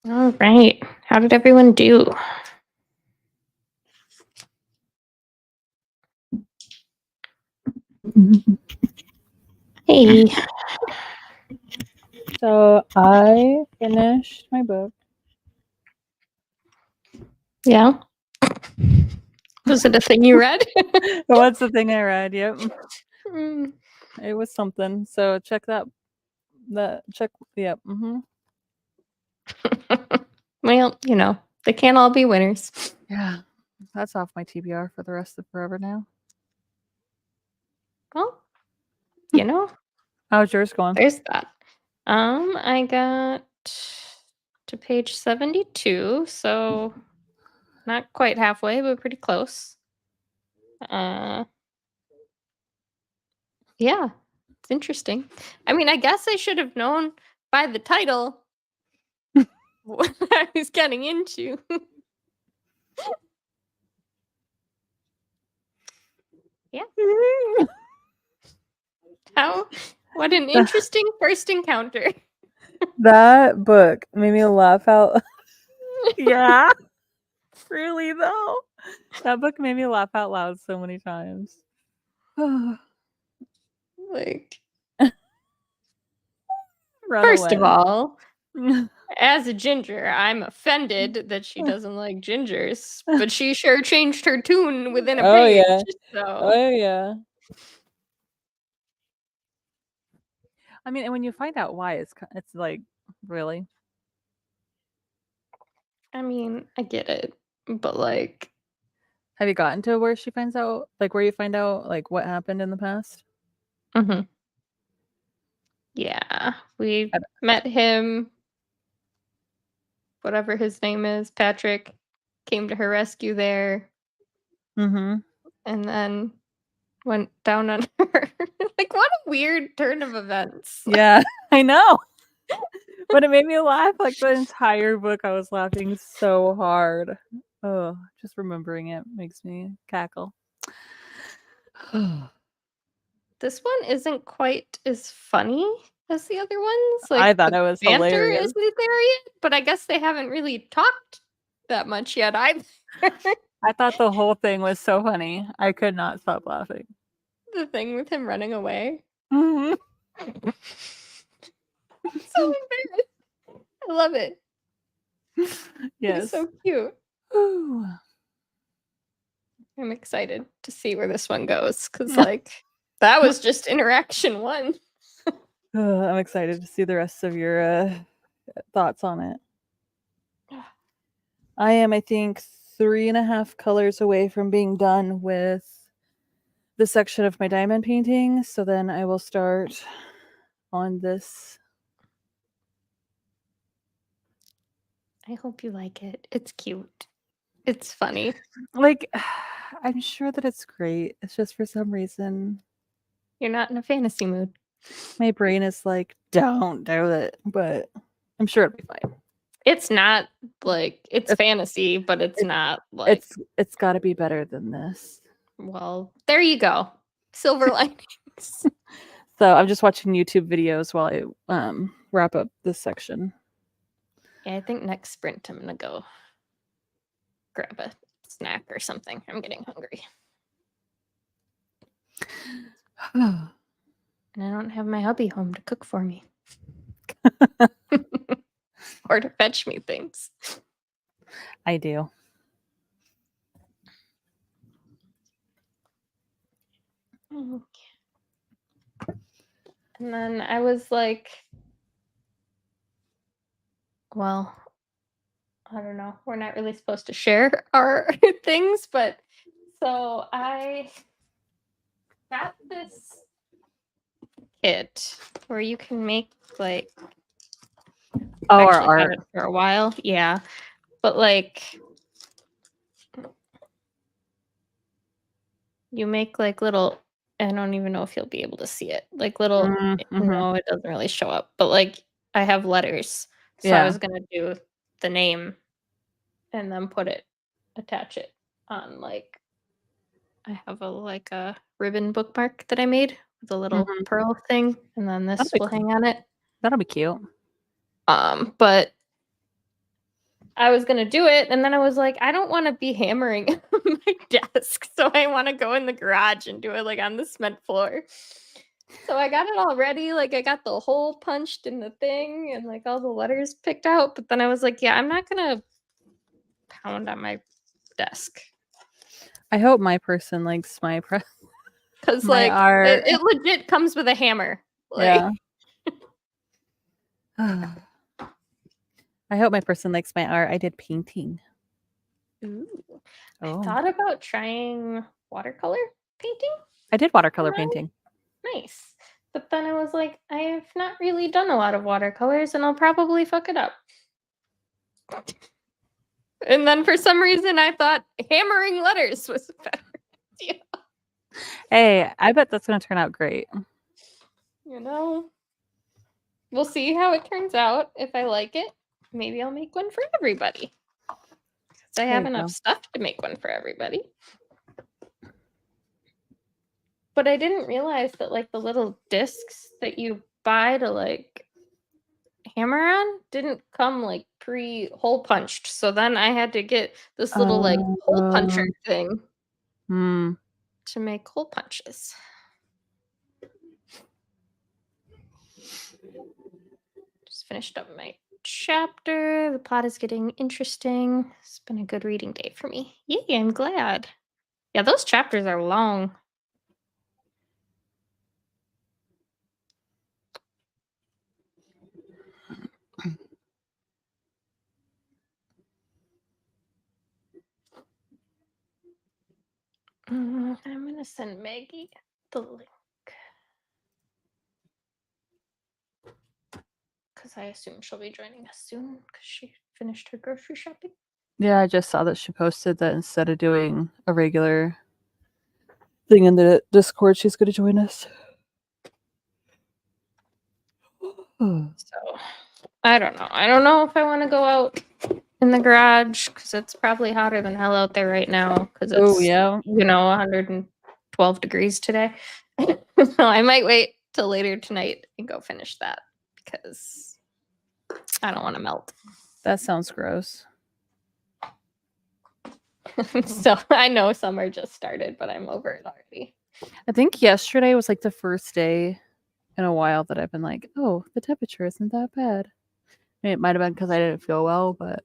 All right. How did everyone do? Hey. So I finished my book. Yeah. Was it a thing you read? What's the thing I read? Yep. Mm. It was something. So check that. Check. Yep. Well, they can't all be winners. Yeah. That's off my TBR for the rest of forever now. Well, How's yours going? there's that. I got to page 72, so not quite halfway, but pretty close. Yeah, it's interesting. I mean, I guess I should have known by the title what I was getting into. Yeah. What an interesting first encounter. That book made me laugh out. Yeah. Really though. That book made me laugh out loud so many times. Like, Run first away. of all, as a ginger, I'm offended that she doesn't like gingers, but she sure changed her tune within a Oh page. yeah. So Oh yeah. I mean, and when you find out why, it's like, really? I mean, I get it, but like, Have you gotten to where she finds out, like where you find out like what happened in the past? yeah, we I- met him, whatever his name is, Patrick, came to her rescue there, Mhm. and then went down on her. Like, what a weird turn of events. Yeah, I know. But it made me laugh like the entire book. I was laughing so hard. Oh, just remembering it makes me cackle. This one isn't quite as funny as the other ones. I Like, thought the it was banter hilarious. isn't there yet, but I guess they haven't really talked that much yet either. I thought the whole thing was so funny. I could not stop laughing. The thing with him running away. Mhm. I'm so embarrassed. I love it. He's Yes. so cute. Ooh. I'm excited to see where this one goes because, like, that was just interaction one. I'm excited to see the rest of your thoughts on it. I am, I think, 3.5 colors away from being done with the section of my diamond painting. So then I will start on this. I hope you like it. It's cute. It's funny. Like, I'm sure that it's great. It's just for some reason You're not in a fantasy mood. my brain is like, don't do it. But I'm sure it'll be fine. It's not like it's It's fantasy, but it's it, not like, it's got to be better than this. well, there you go. Silver linings. So I'm just watching YouTube videos while I wrap up this section. Yeah, I think next sprint I'm gonna go grab a snack or something. I'm getting hungry. And I don't have my hubby home to cook for me. Or to fetch me things. I do. And then I was like, well, I don't know. We're not really supposed to share our things, but so I got this kit where you can make like, Oh, I've our actually had art. it for a while. Yeah. But like, you make like little, I don't even know if you'll be able to see it. Like little, Mm-hmm. no, it doesn't really show up. But like, I have letters. So I Yeah. was gonna do the name and then attach it on like, I have a ribbon bookmark that I made with a little Mm-hmm. pearl thing, and then That'll this be will cool. hang on it. That'll be cute. But I was gonna do it, and then I was like, I don't want to be hammering on my desk, so I want to go in the garage and do it like on the cement floor. So I got it all ready, like I got the hole punched in the thing and like all the letters picked out, but then I was like, yeah, I'm not gonna pound on my desk I hope my person likes my because my like art. it legit comes with a hammer. Like, Yeah. I hope my person likes my art. I did painting. ooh. I Oh. thought about trying watercolor painting. I did watercolor Right. painting. Nice. But then I was like, I have not really done a lot of watercolors and I'll probably fuck it up. And then for some reason I thought hammering letters was a better idea. Hey, I bet that's going to turn out great. You know? We'll see how it turns out. If I like it, maybe I'll make one for everybody. Because I have enough stuff to make one for everybody. But I didn't realize that like the little discs that you buy to like hammer on didn't come like pre-hole punched. So then I had to get this little like hole puncher thing to make hole punches. Just finished up my chapter. The plot is getting interesting. It's been a good reading day for me. Yay, I'm glad. Yeah, those chapters are long. I'm gonna send Maggie the link because I assume she'll be joining us soon because she finished her grocery shopping. Yeah, I just saw that she posted that instead of doing a regular thing in the Discord, she's going to join us. So I don't know. I don't know if I want to go out in the garage because it's probably hotter than hell out there right now because it's, yeah. 112 degrees today. So I might wait till later tonight and go finish that because I don't want to melt. That sounds gross. So I know summer just started, but I'm over it already. I think yesterday was like the first day in a while that I've been like, oh, the temperature isn't that bad. It might have been because I didn't feel well, but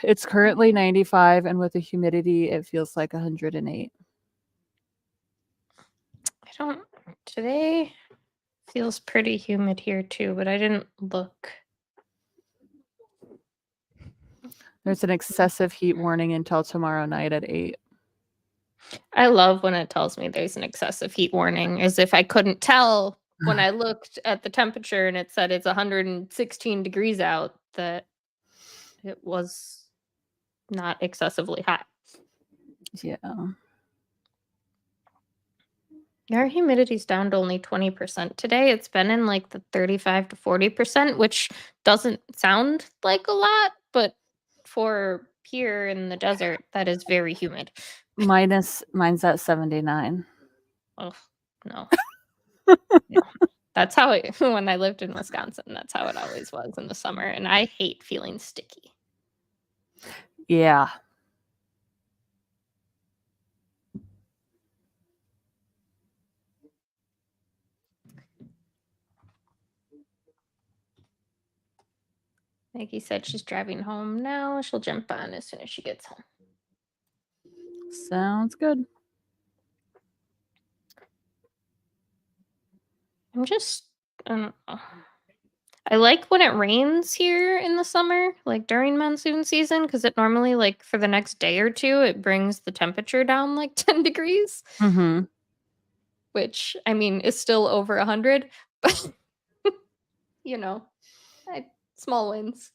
it's currently 95, and with the humidity, it feels like 108. Today feels pretty humid here too, but I didn't look. There's an excessive heat warning until tomorrow night at 8. I love when it tells me there's an excessive heat warning, as if I couldn't tell when I looked at the temperature and it said it's 116 degrees out that it was not excessively hot. Yeah. Our humidity's down to only 20% today. It's been in like the 35 to 40%, which doesn't sound like a lot, but for here in the desert, that is very humid. Mine's at 79. Oh, no. No. That's how it, when I lived in Wisconsin, that's how it always was in the summer. And I hate feeling sticky. Yeah. Maggie said she's driving home now. She'll jump on as soon as she gets home. Sounds good. I don't know. I like when it rains here in the summer, like during monsoon season, because it normally, like for the next day or two, it brings the temperature down like 10 degrees, which I mean is still over 100, but small wins.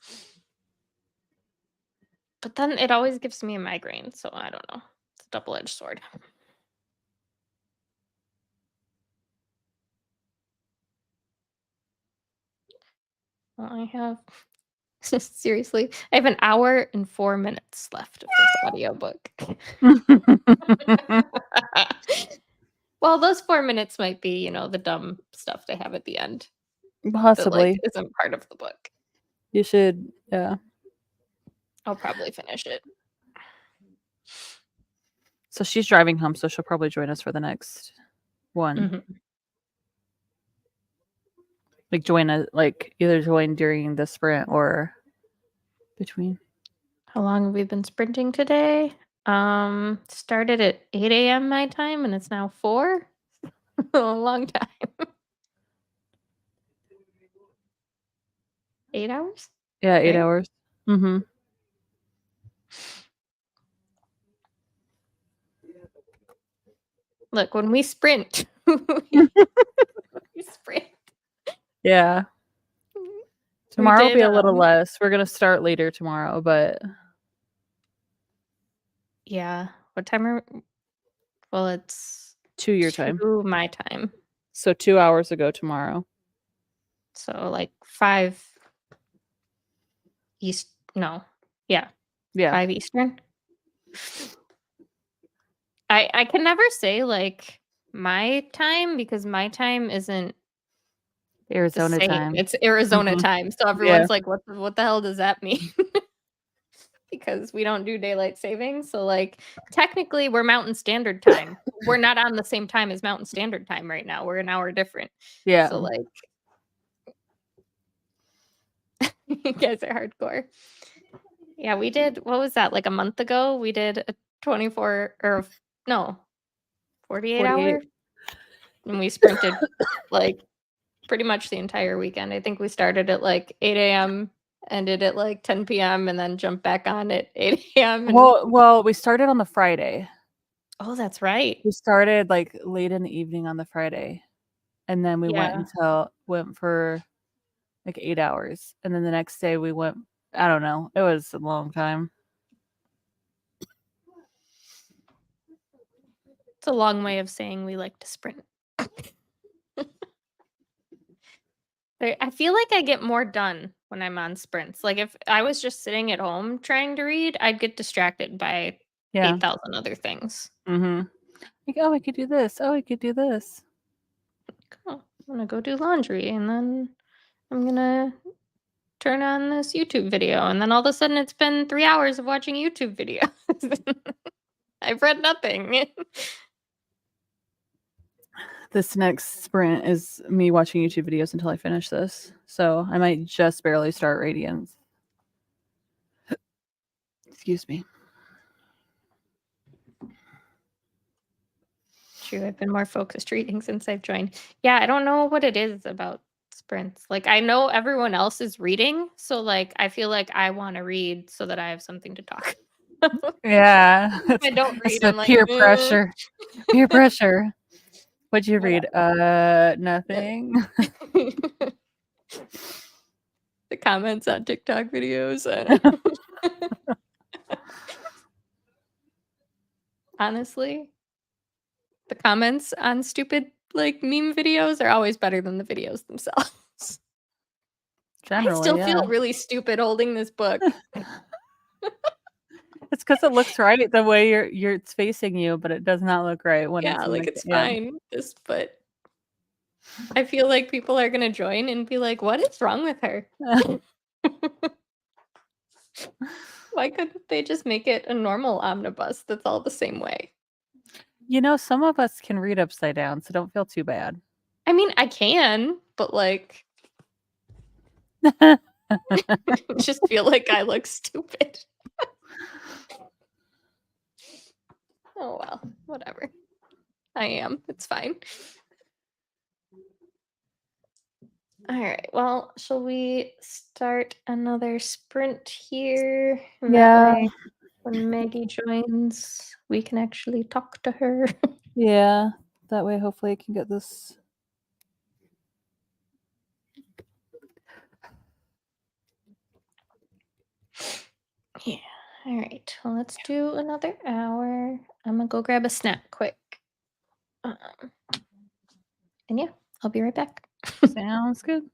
But then it always gives me a migraine, so I don't know. It's a double-edged sword. Well, I have seriously, I have an hour and 4 minutes left of this audiobook. Well, those 4 minutes might be, the dumb stuff they have at the end that, like, Possibly. isn't part of the book. You should, yeah. I'll probably finish it. So she's driving home, so she'll probably join us for the next one. Mm-hmm. Like either join during the sprint or between. How long have we been sprinting today? Started at 8 a.m. my time, and it's now 4. A long time. 8 hours? Yeah, 8 Right? hours. Mm-hmm. Look, when we sprint, we sprint. Yeah. We Tomorrow will did, be a little less. We're gonna start later tomorrow, but yeah. What time are well, it's 2 your time. 2 my time. So 2 hours ago tomorrow. So, like, 5 East no. Yeah, Yeah. 5 Eastern. I can never say, like, my time because my time isn't the Arizona same. time. It's Arizona Mhm. time, so Yeah. everyone's like, "What the hell does that mean?" Because we don't do daylight savings, so, like, technically, we're Mountain Standard Time. We're not on the same time as Mountain Standard Time right now, we're an hour different. Yeah. So, like you guys are hardcore. Yeah, we did what was that, like, a month ago? We did a 24 or no, 48 48. hour, and we sprinted, like, pretty much the entire weekend. I think we started at, like, 8 AM, ended at, like, 10 PM, and then jumped back on at 8 AM and Well, we started on the Friday. oh, that's right. We started, like, late in the evening on the Friday, and then we Yeah. went for, like, 8 hours, and then the next day we went I don't know. It was a long time. It's a long way of saying we like to sprint. I feel like I get more done when I'm on sprints. Like, if I was just sitting at home trying to read, I'd get distracted by Yeah. 8,000 other things. Mhm. Like, "Oh, I could do this. Oh, I could do this." Oh, I'm gonna go do laundry, and then I'm gonna turn on this YouTube video, and then all of a sudden it's been 3 hours of watching YouTube videos. I've read nothing. This next sprint is me watching YouTube videos until I finish this, so I might just barely start Radiance. Excuse me. True, I've been more focused reading since I've joined. Yeah, I don't know what it is about sprints. Like, I know everyone else is reading, so, like, I feel like I wanna read so that I have something to talk about. Yeah, If I don't it's read, the I'm like, peer pressure. Peer pressure. What'd you read? Nothing. The comments on TikTok videos, honestly, the comments on stupid, like, meme videos are always better than the videos themselves. I Generally, still feel yeah. really stupid holding this book. It's 'cause it looks right the way it's facing you, but it does not look right when Yeah, it's in like, the it's yeah. fine, but I feel like people are gonna join and be like, "What is wrong with her?" Why couldn't they just make it a normal omnibus that's all the same way? You know, some of us can read upside down, so don't feel too bad. I mean, I can, but, like, just feel like I look stupid. Oh, well, whatever. I am. It's fine. Alright, well, shall we start another sprint here? And that Yeah, way, when Maggie joins, we can actually talk to her. yeah. That way, hopefully, I can get this. Yeah. Alright, well, let's do another hour. I'm gonna go grab a snack quick. Um, and yeah, I'll be right back. Sounds good.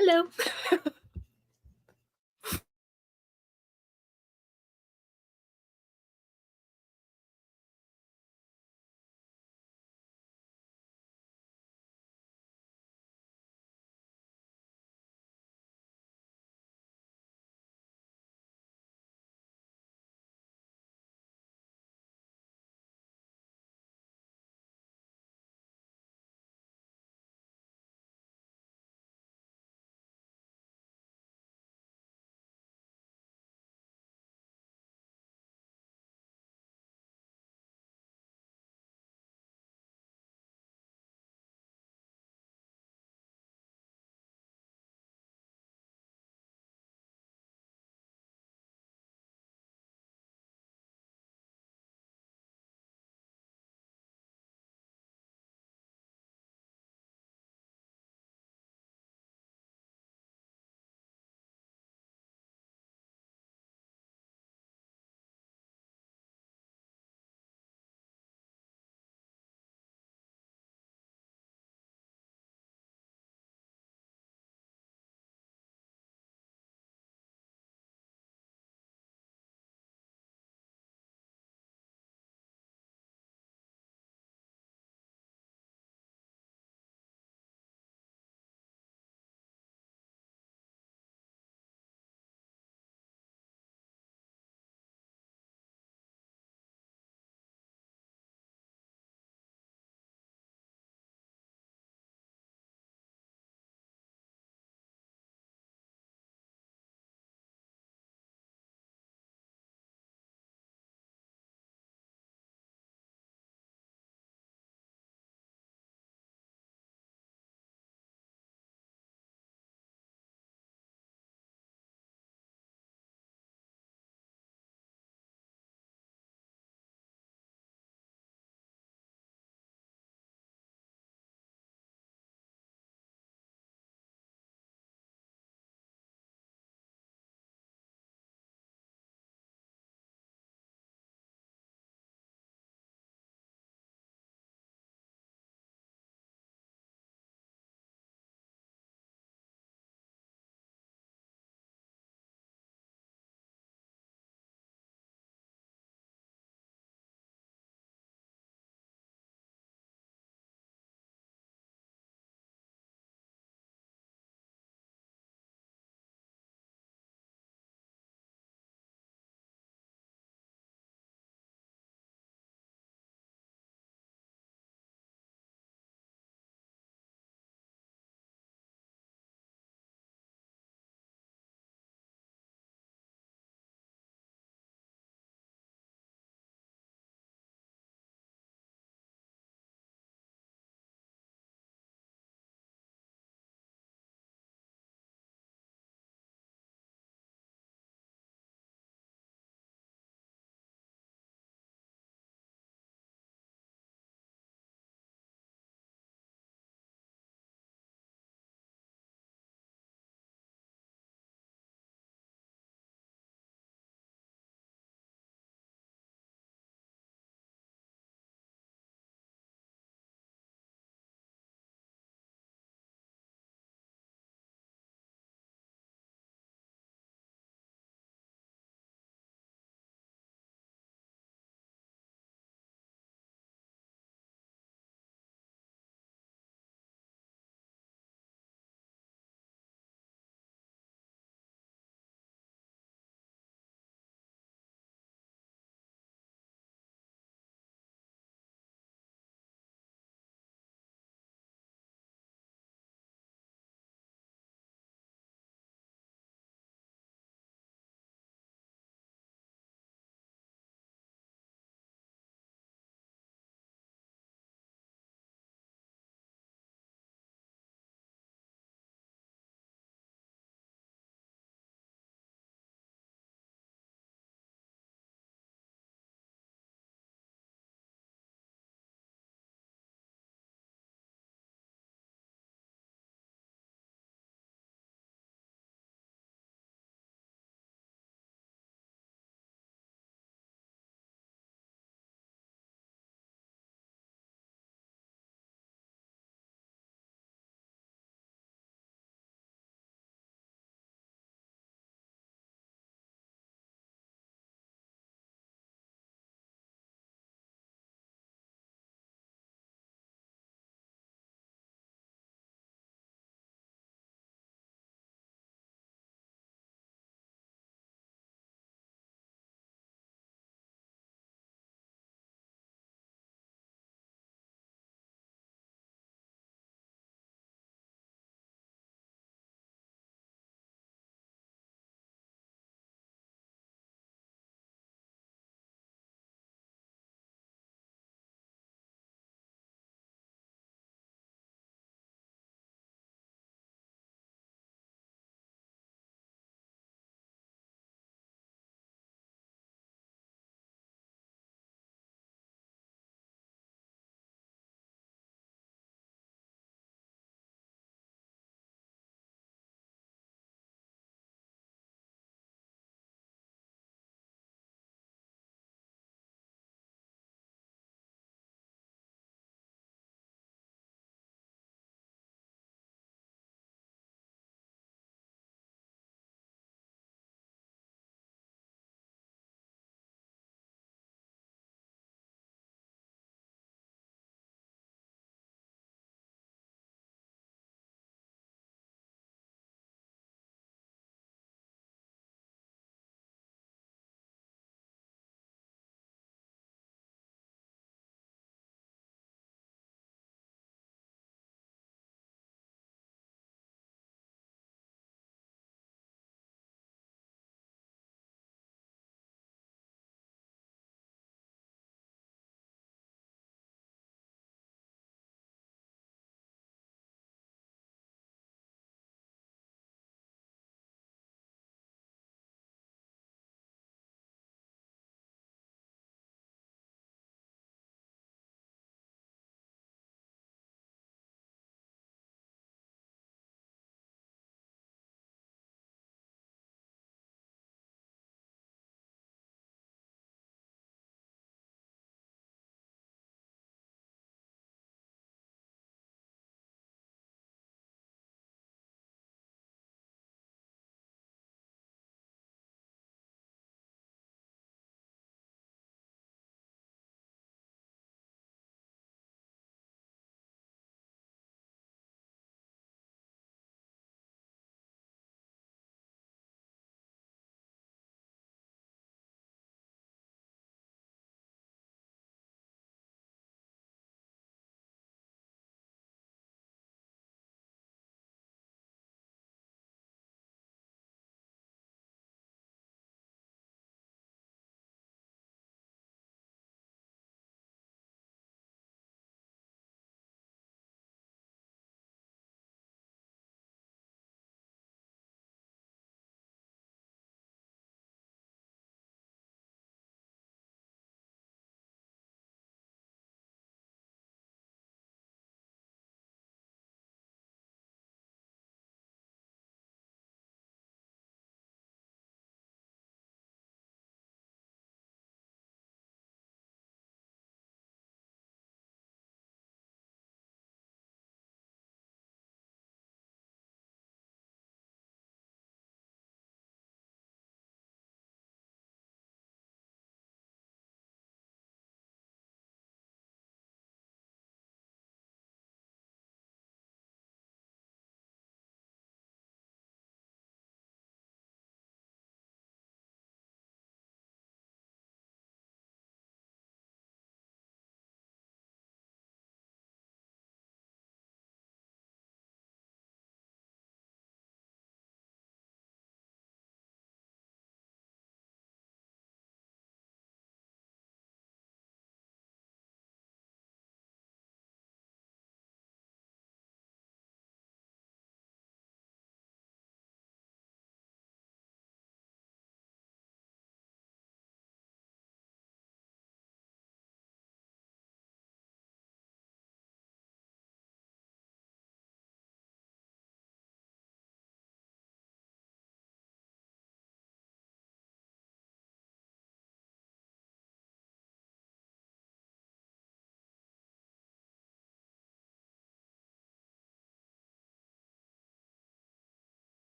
Hello.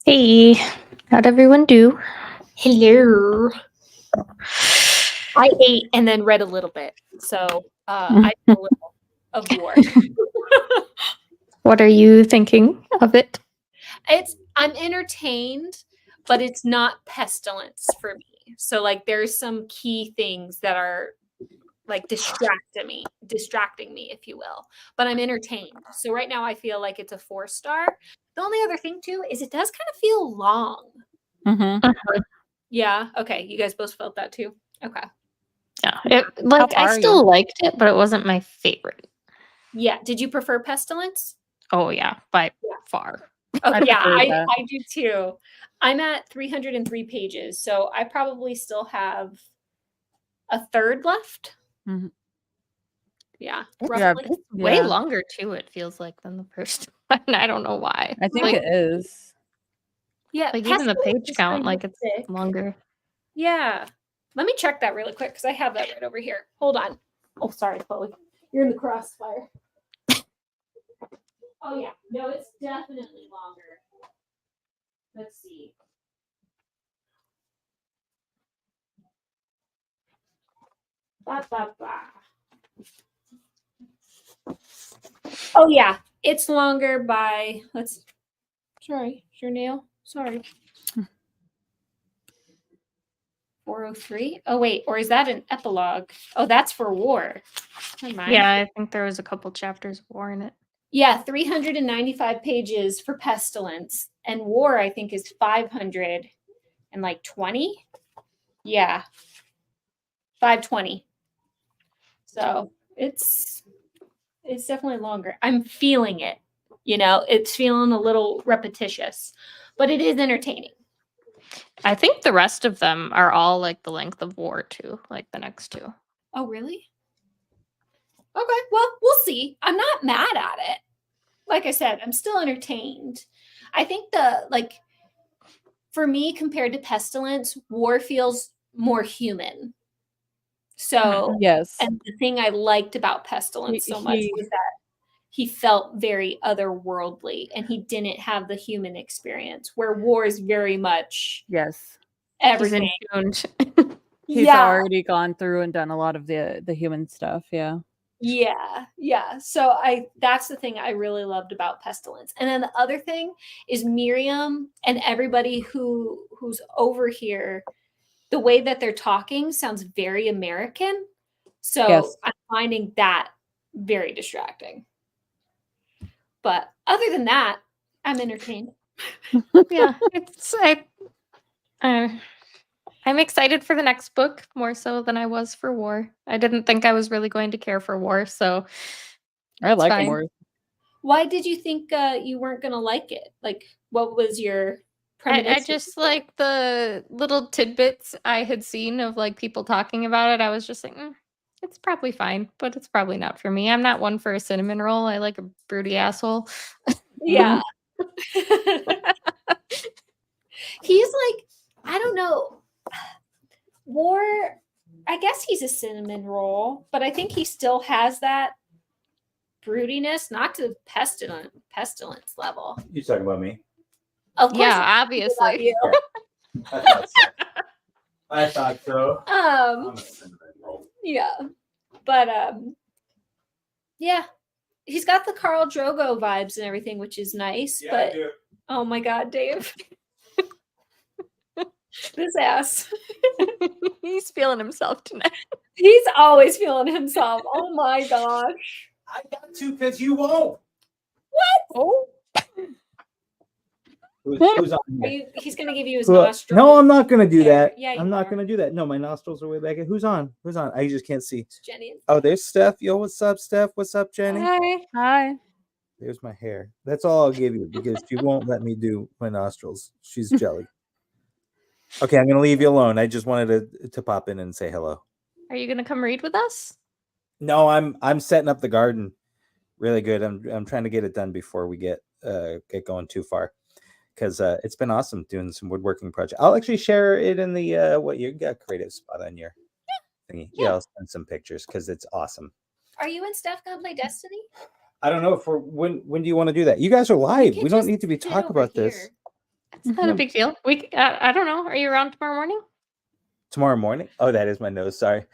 Hey, how'd everyone do? Hello. I ate and then read a little bit, so I did a little of war. What are you thinking of it? I'm entertained, but it's not pestilence for me. So like there's some key things that are like distracting me, if you will. But I'm entertained. So right now I feel like it's a 4-star. The only other thing too is it does kind of feel long. Mm-hmm. Yeah. Okay. You guys both felt that too. Okay. Yeah, I far are still you? liked it, but it wasn't my favorite. Yeah. Did you prefer pestilence? Oh yeah, by Yeah. far. Oh, I yeah, preferred that. I do too. I'm at 303 pages, so I probably still have a third left. Mhm. Yeah, It's, roughly. it's way Yeah. longer too, it feels like, than the first one. I don't know why. I think Like, it is. Yeah, like even the pestilence page is count, kind of like it's thick. longer. Yeah. Let me check that really quick because I have that right over here. Hold on. Oh, sorry, Chloe. You're in the crossfire. Oh, yeah. No, it's definitely longer. Let's see. Ba, ba, ba. Oh, yeah. It's longer by, sorry, your nail. Sorry. 403. Oh, wait. Or is that an epilogue? Oh, that's for war. Never mind. Yeah, I think there was a couple chapters of war in it. Yeah, 395 pages for pestilence. And war, I think, is 520. Yeah. 520. So it's definitely longer. I'm feeling it. It's feeling a little repetitious, but it is entertaining. I think the rest of them are all like the length of war too, like the next two. Oh, really? Okay, well, we'll see. I'm not mad at it. Like I said, I'm still entertained. I think for me, compared to pestilence, war feels more human. So, Yes. and the thing I liked about pestilence so much was that he felt very otherworldly and he didn't have the human experience, where war is very much Yes. everything. He's in tuned. He's Yeah. already gone through and done a lot of the human stuff. Yeah. Yeah. So that's the thing I really loved about pestilence. And then the other thing is Miriam and everybody who's over here, the way that they're talking sounds very American. So Yes. I'm finding that very distracting. But other than that, I'm entertained. Yeah, I'm excited for the next book more so than I was for war. I didn't think I was really going to care for war, so I it's like fine. war. Why did you think you weren't going to like it? Like, what was your premonition? I just like the little tidbits I had seen of like people talking about it. I was just like, it's probably fine, but it's probably not for me. I'm not one for a cinnamon roll. I like a broody asshole. Yeah. He's like, I don't know. War, I guess he's a cinnamon roll, but I think he still has that broodiness, not to pestilence level. You talking about me? Of course, Yeah, about obviously. you. I thought so. I thought so. I'm a cinnamon roll. Yeah, but yeah, he's got the Carl Drogo vibes and everything, which is nice. Yeah, but I do. oh my god, Dave, this ass. He's feeling himself tonight. He's always feeling himself. Oh my gosh. I got to because you won't. Oh. Who's on here? He's gonna give you his nostrils. No, I'm not gonna do that. Yeah, I'm not gonna do that. No, my nostrils are way back. Who's on? Who's on? I just can't see. It's Jenny. Oh, there's Steph. Yo, what's up, Steph? What's up, Jenny? Hi. There's my hair. That's all I'll give you because she won't let me do my nostrils. She's jelly. Okay, I'm gonna leave you alone. I just wanted to pop in and say hello. Are you gonna come read with us? No, I'm setting up the garden really good. I'm trying to get it done before we get going too far. Because it's been awesome doing some woodworking project. I'll actually share it in the what you got creative spot on your thingy. Yeah, I'll send some pictures because it's awesome. Are you and Steph gonna play Destiny? I don't know when do you want to do that? You guys are live. We don't need to be talking about this. It's not a big deal. I don't know. Are you around tomorrow morning? Tomorrow morning? Oh, that is my nose. Sorry.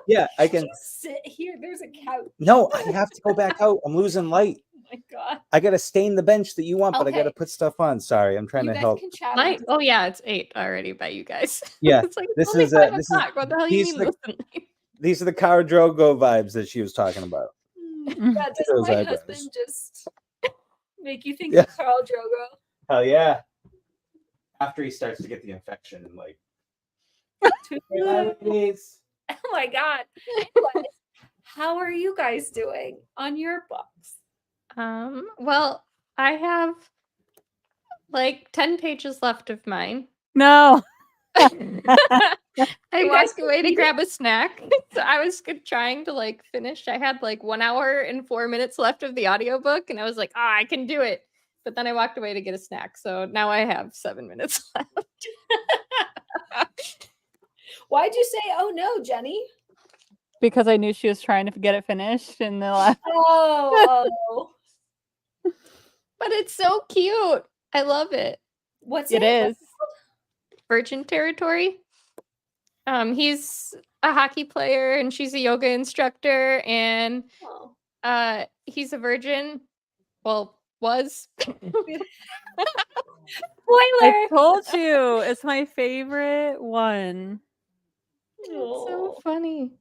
Yeah, I can. Just sit here. There's a couch. No, I have to go back out. I'm losing light. Oh my god. I gotta stain the bench that you want, but I gotta Okay. put stuff on. Sorry, I'm trying You to guys help. can chat. Night? Oh yeah, it's 8 already by you guys. Yeah, It's like it's this only is 5 this is o'clock. What the hell you these mean are the- listen late? these are the Khal Drogo vibes that she was talking about. Yeah, does Those my eyebrows. husband just make you think Yeah. of Carl Drogo? Hell yeah! After he starts to get the infection, and like, Oh my god. Anyways, how are you guys doing on your books? Well, I have like 10 pages left of mine. No. I You guys walked away to read it? grab a snack. So I was trying to like finish. I had like 1 hour and 4 minutes left of the audiobook, and I was like, I can do it. But then I walked away to get a snack. So now I have 7 minutes left. Why'd you say, oh no, Jenny? Because I knew she was trying to get it finished in the last. Oh. But it's so cute. I love it. What's It is. Virgin Territory. He's a hockey player and she's a yoga instructor, and Oh. he's a virgin. Well, was. Spoiler. I told you, it's my favorite one. It's so funny.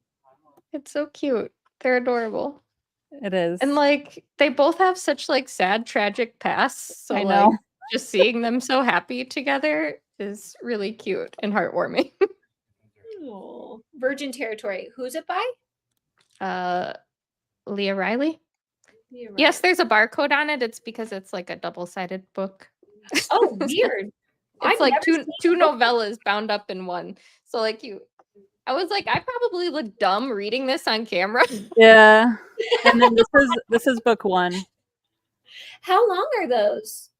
It's so cute. They're adorable. It is. And like they both have such like sad, tragic pasts. So I like know. just seeing them so happy together is really cute and heartwarming. Oh. Virgin Territory. Who's it by? Leah Riley. You're right. Yes, there's a barcode on it. It's because it's like a double-sided book. Oh, weird. It's like two novellas bound up in one. So like I was like, I probably look dumb reading this on camera. Yeah. And then this is book 1. How long are those?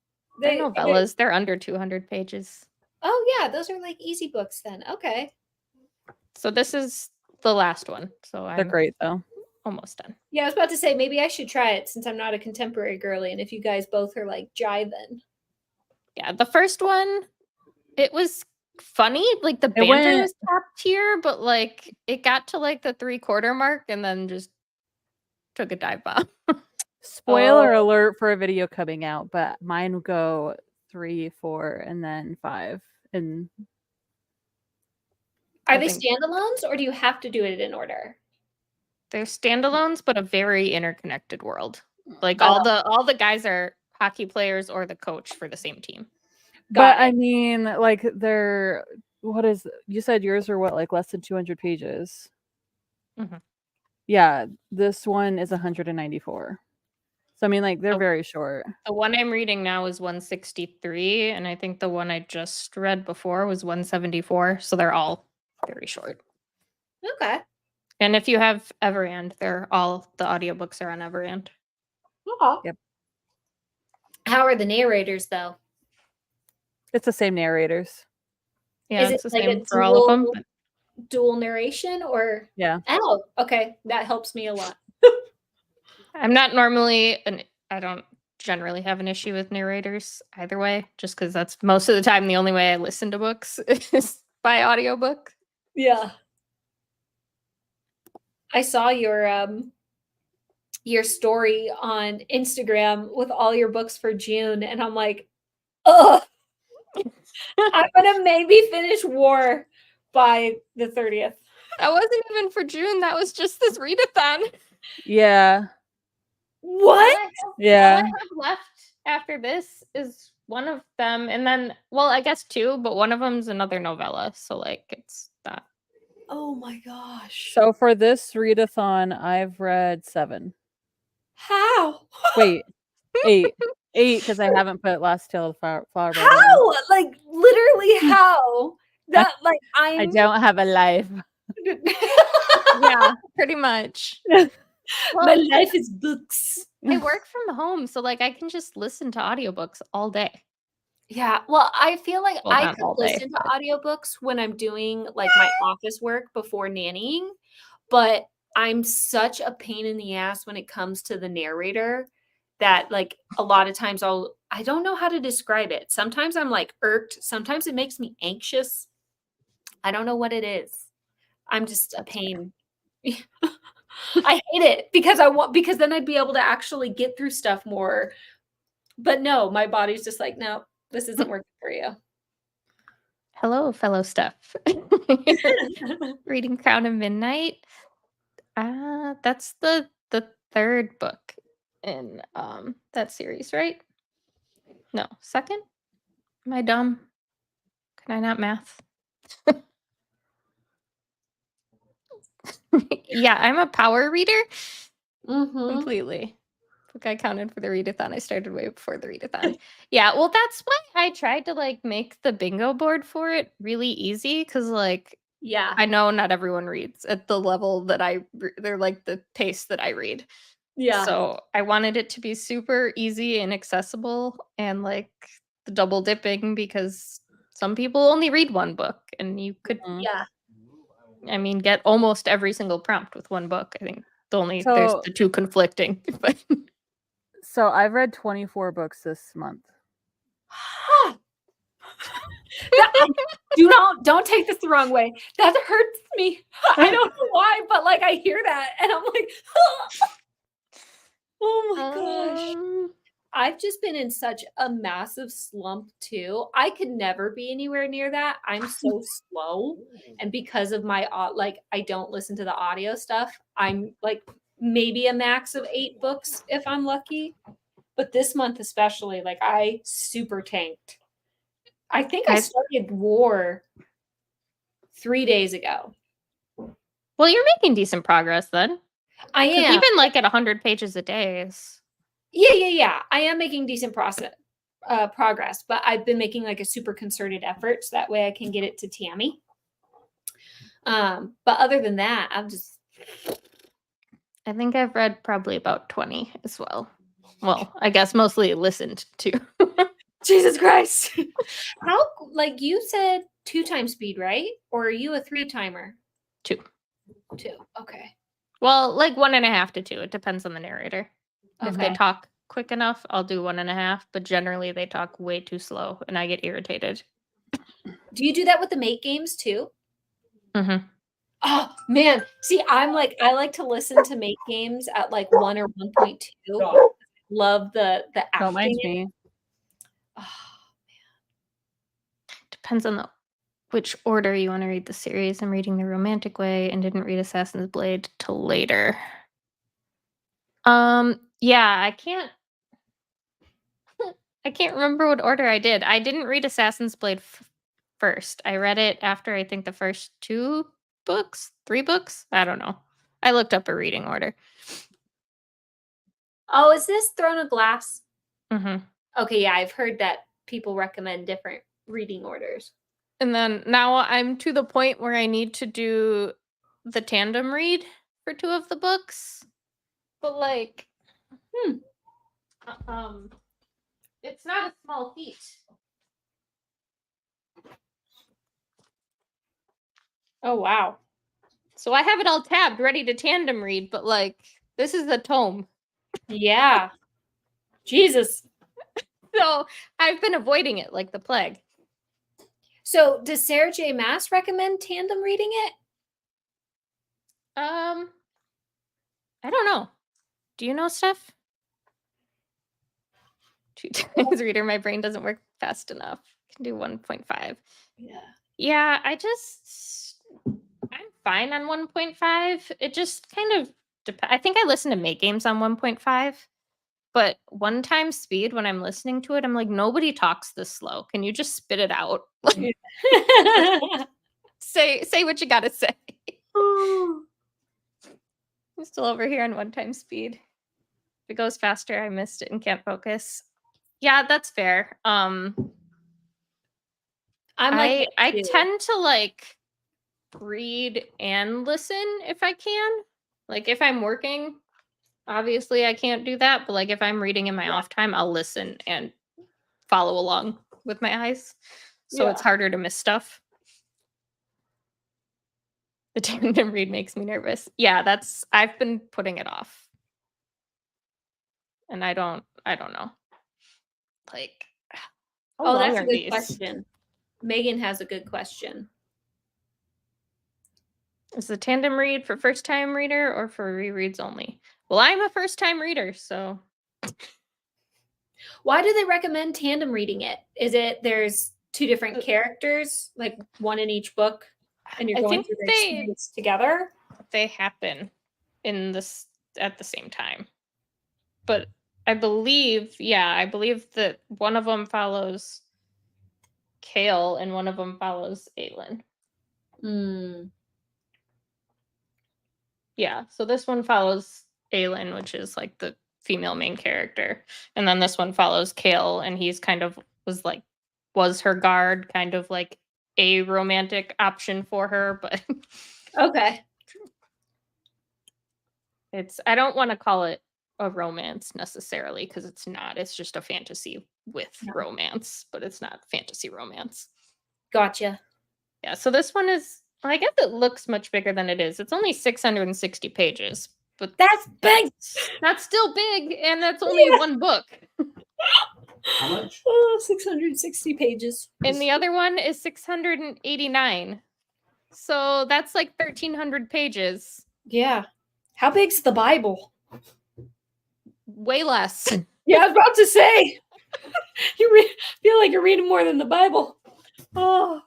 They're novellas. They're under 200 pages. Oh yeah, those are like easy books then. Okay. So this is the last one. So They're I'm great though. almost done. Yeah, I was about to say maybe I should try it since I'm not a contemporary girly, and if you guys both are like jiving. Yeah, the first one, it was funny. Like the It banter went- was top tier, but like it got to like the 3/4 mark and then just took a dive bomb. Spoiler alert for a video coming out, but mine will go 3, 4, and then 5. And Are I they think- standalones or do you have to do it in order? They're standalones, but a very interconnected world. Like all the guys are hockey players or the coach for the same team. but Got I it. mean, like they're you said yours are what, like less than 200 pages? Mhm. Yeah, this one is 194. So I mean, like they're Oh. very short. The one I'm reading now is 163, and I think the one I just read before was 174. So they're all very short. Okay. And if you have Everand, the audiobooks are on Everand. Okay. Yep. How are the narrators though? It's the same narrators. Yeah, Is it's it the like same a for all of them. dual- Dual narration or Yeah. Oh, okay. That helps me a lot. I'm not normally I don't generally have an issue with narrators either way, just because that's most of the time the only way I listen to books is by audiobook. Yeah. I saw your story on Instagram with all your books for June, and I'm like, ugh. I'm gonna maybe finish War by the 30th. That wasn't even for June. That was just this readathon. Yeah. What? Yeah. All I have left after this is one of them, and then I guess 2, but one of them's another novella. So like it's not. Oh my gosh. So for this readathon, I've read 7. How? Wait, 8. 8 because I haven't put Last Tale of the Flower Bird in. How? Like literally how? That like I don't have a life. Yeah, pretty much. My life is books. I work from home, so like I can just listen to audiobooks all day. Yeah, well, I feel like Well, I not could all day, listen to audiobooks when I'm doing like my office work before nannying, but I'm such a pain in the ass when it comes to the narrator that like a lot of times I don't know how to describe it. Sometimes I'm like irked. Sometimes it makes me anxious. I don't know what it is. I'm just a pain. I hate it because then I'd be able to actually get through stuff more. But no, my body's just like, no, this isn't working for you. Hello, fellow stuff. Reading Crown of Midnight. That's the third book in that series, right? No, second? Am I dumb? Can I not math? Yeah, I'm a power reader completely. Book I counted for the readathon. I started way before the readathon. Yeah, well, that's why I tried to like make the bingo board for it really easy because like Yeah. I know not everyone reads at the level that they're like the pace that I read. Yeah. So I wanted it to be super easy and accessible and like the double dipping because some people only read one book and you could, Yeah. I mean, get almost every single prompt with one book. I think there's So- the two conflicting. But So I've read 24 books this month. Don't take this the wrong way. That hurts me. I don't know why, but like I hear that and I'm like, oh my gosh. I've just been in such a massive slump too. I could never be anywhere near that. I'm so slow. And because of my like I don't listen to the audio stuff, I'm like maybe a max of 8 books if I'm lucky. But this month especially, like I super tanked. I think I started War 3 days ago. Well, you're making decent progress then. I am. Even like at 100 pages a day is... Yeah. I am making decent progress, but I've been making like a super concerted effort so that way I can get it to Tammy. But other than that, I think I've read probably about 20 as well. Well, I guess mostly listened to. Jesus Christ. How, like you said 2 times speed, right? Or are you a 3 timer? 2. Okay. Well, like 1.5 to 2. It depends on the narrator. If they Okay. talk quick enough, I'll do 1.5, but generally they talk way too slow and I get irritated. Do you do that with the mate games too? Mm-hmm. Oh man. See, I like to listen to mate games at like 1 or 1.2. Love the acting. Don't mind me. Oh, Depends on which order you want to read the series. I'm reading The Romantic Way and didn't read Assassin's Blade till later. Yeah, I can't remember what order I did. I didn't read Assassin's Blade first. I read it after I think the first 2 books, 3 books. I don't know. I looked up a reading order. Oh, is this Throne of Glass? Mm-hmm. Okay, yeah, I've heard that people recommend different reading orders. And then now I'm to the point where I need to do the tandem read for 2 of the books. But like, it's not a small feat. Oh, wow. So I have it all tabbed, ready to tandem read, but like, this is a tome. Yeah. Jesus. So I've been avoiding it like the plague. So does Sarah J. Maas recommend tandem reading it? I don't know. Do you know stuff? 2 times reader, my brain doesn't work fast enough. Can do 1.5. Yeah, I'm fine on 1.5. It just kind of depends. I think I listen to Make Games on 1.5, but 1 time speed when I'm listening to it, I'm like, nobody talks this slow. Can you just spit it out? Say what you gotta say. I'm still over here on 1 time speed. If it goes faster, I missed it and can't focus. Yeah, that's fair. I tend to like read and listen if I can. Like if I'm working, obviously I can't do that, but like if I'm reading in my off time, I'll listen and follow along with my eyes. So it's harder to miss stuff. The tandem read makes me nervous. Yeah, I've been putting it off. And I don't don't know. Like, how Oh, long that's are a good these? question. Megan has a good question. Is the tandem read for first time reader or for rereads only? Well, I'm a first time reader, so Why do they recommend tandem reading it? Is it there's two different characters, like one in each book, and you're I going think through their experience together? they happen in this at the same time. But I believe that one of them follows Kale and one of them follows Aelin. Hmm. Yeah, so this one follows Aelin, which is like the female main character, and then this one follows Kale, and he's kind of was her guard, kind of like a romantic option for her, but Okay. I don't want to call it a romance necessarily because it's not. It's just a fantasy with romance, but it's not fantasy romance. Gotcha. Yeah, so this one is, I guess it looks much bigger than it is. It's only 660 pages, but That's big. that's still big, and that's only one book. How much? Oh, 660 pages. And the other one is 689. So that's like 1,300 pages. Yeah. How big's the Bible? Way less. Yeah, I was about to say. Feel like you're reading more than the Bible. Oh.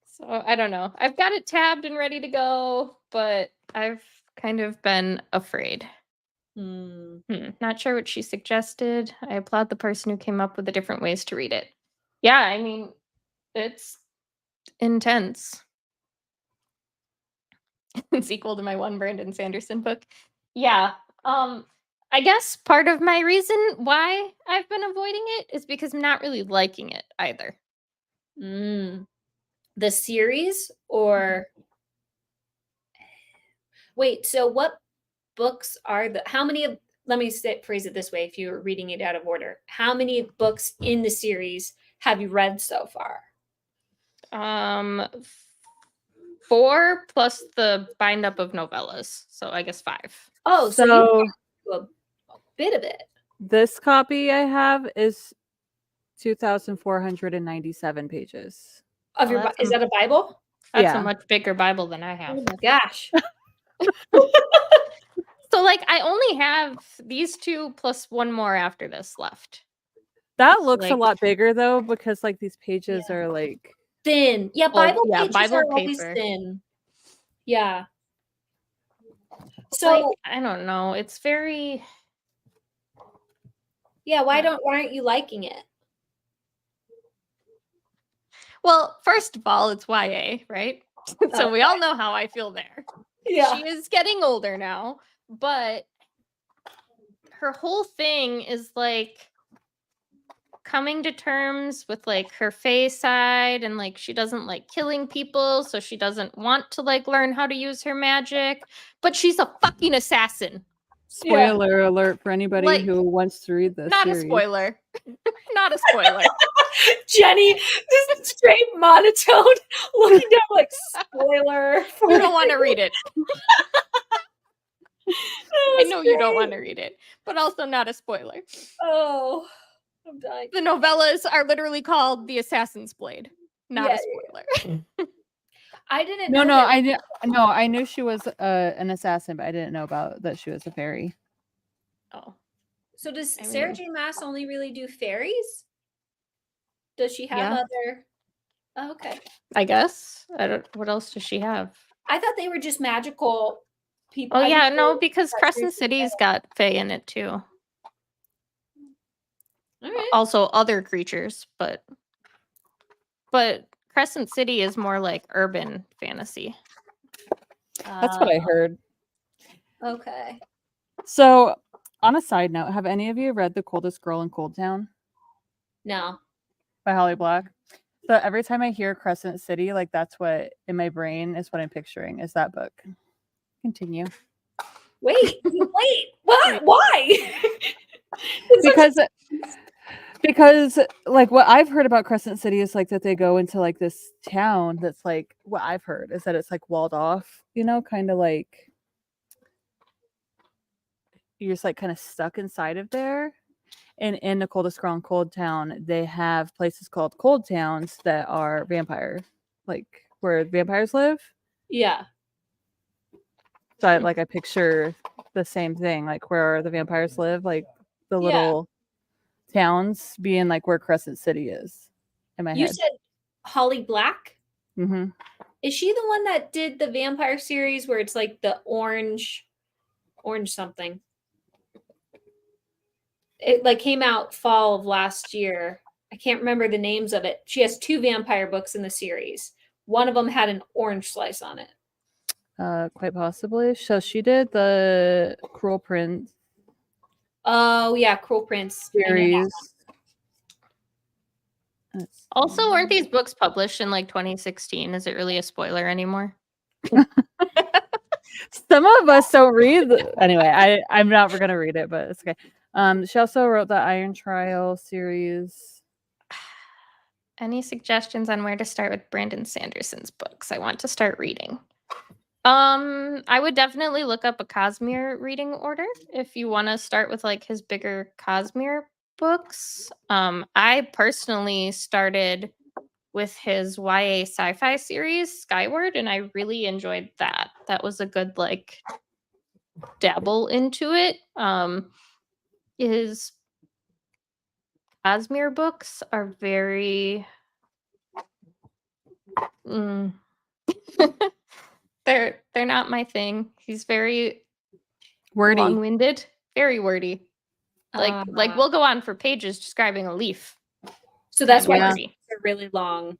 So I don't know. I've got it tabbed and ready to go, but I've kind of been afraid. Not sure what she suggested. I applaud the person who came up with the different ways to read it. Yeah, I mean, it's intense. It's equal to my one Brandon Sanderson book. Yeah. I guess part of my reason why I've been avoiding it is because I'm not really liking it either. The series or wait, so what books are how many of, let me phrase it this way if you're reading it out of order. How many books in the series have you read so far? 4 plus the bind up of novellas. So I guess 5. Oh, so you got a bit of it. This copy I have is 2,497 pages. Of your is that a Bible? That's a much bigger Bible than I have. Oh my gosh. So like I only have these 2 plus 1 more after this left. That looks like, a lot bigger though, because like these pages are like thin. Yeah, Bible pages Bible are always paper. thin. Yeah. So like, I don't know. It's very why aren't you liking it? Well, first of all, it's YA, right? So we all know how I feel there. Yeah. She is getting older now, but her whole thing is like coming to terms with like her Fae side, and like she doesn't like killing people, so she doesn't want to like learn how to use her magic, but she's a fucking assassin. Spoiler alert for anybody Like, who wants to read this. Not series. a spoiler. Not a spoiler. Jenny, this is straight monotone, looking down like spoiler. You don't want to read it. I know you don't want to read it, but also not a spoiler. Oh, I'm dying. The novellas are literally called The Assassin's Blade. Not a spoiler. I didn't No, know. I knew she was an assassin, but I didn't know about that she was a fairy. Oh. So does Sarah J. Maas only really do fairies? Does she have other? Oh, okay. I guess. What else does she have? I thought they were just magical people. Oh yeah, no, because Crescent City's got Fae in it too. All right. Also other creatures, but Crescent City is more like urban fantasy. That's what I heard. Okay. So, on a side note, have any of you read The Coldest Girl in Cold Town? No. By Holly Black. So every time I hear Crescent City, like that's what in my brain is what I'm picturing is that book. Continue. Wait. What? Why? because like what I've heard about Crescent City is like that they go into like this town that's like what I've heard is that it's like walled off, kind of like you're just like kind of stuck inside of there. And in the coldest ground cold town, they have places called cold towns that are vampire, like where vampires live. Yeah. So I picture the same thing, like where the vampires live, like the Yeah. little towns being like where Crescent City is in my You head. said Holly Black? Mm-hmm. Is she the one that did the vampire series where it's like the orange something? It like came out fall of last year. I can't remember the names of it. She has 2 vampire books in the series. One of them had an orange slice on it. Quite possibly. So she did the Cruel Prince Oh yeah, Cruel Prince. I know that. series. Also, weren't these books published in like 2016? Is it really a spoiler anymore? Some of us don't read. Anyway, I'm not going to read it, but it's okay. She also wrote the Iron Trial series. Any suggestions on where to start with Brandon Sanderson's books? I want to start reading. I would definitely look up a Cosmere reading order if you want to start with like his bigger Cosmere books. I personally started with his YA sci-fi series Skyward, and I really enjoyed that. That was a good like dabble into it. His Cosmere books are very they're not my thing. He's very Wordy. long-winded, very wordy. Like we'll go on for pages describing a leaf. So that's why Yeah. they're really long.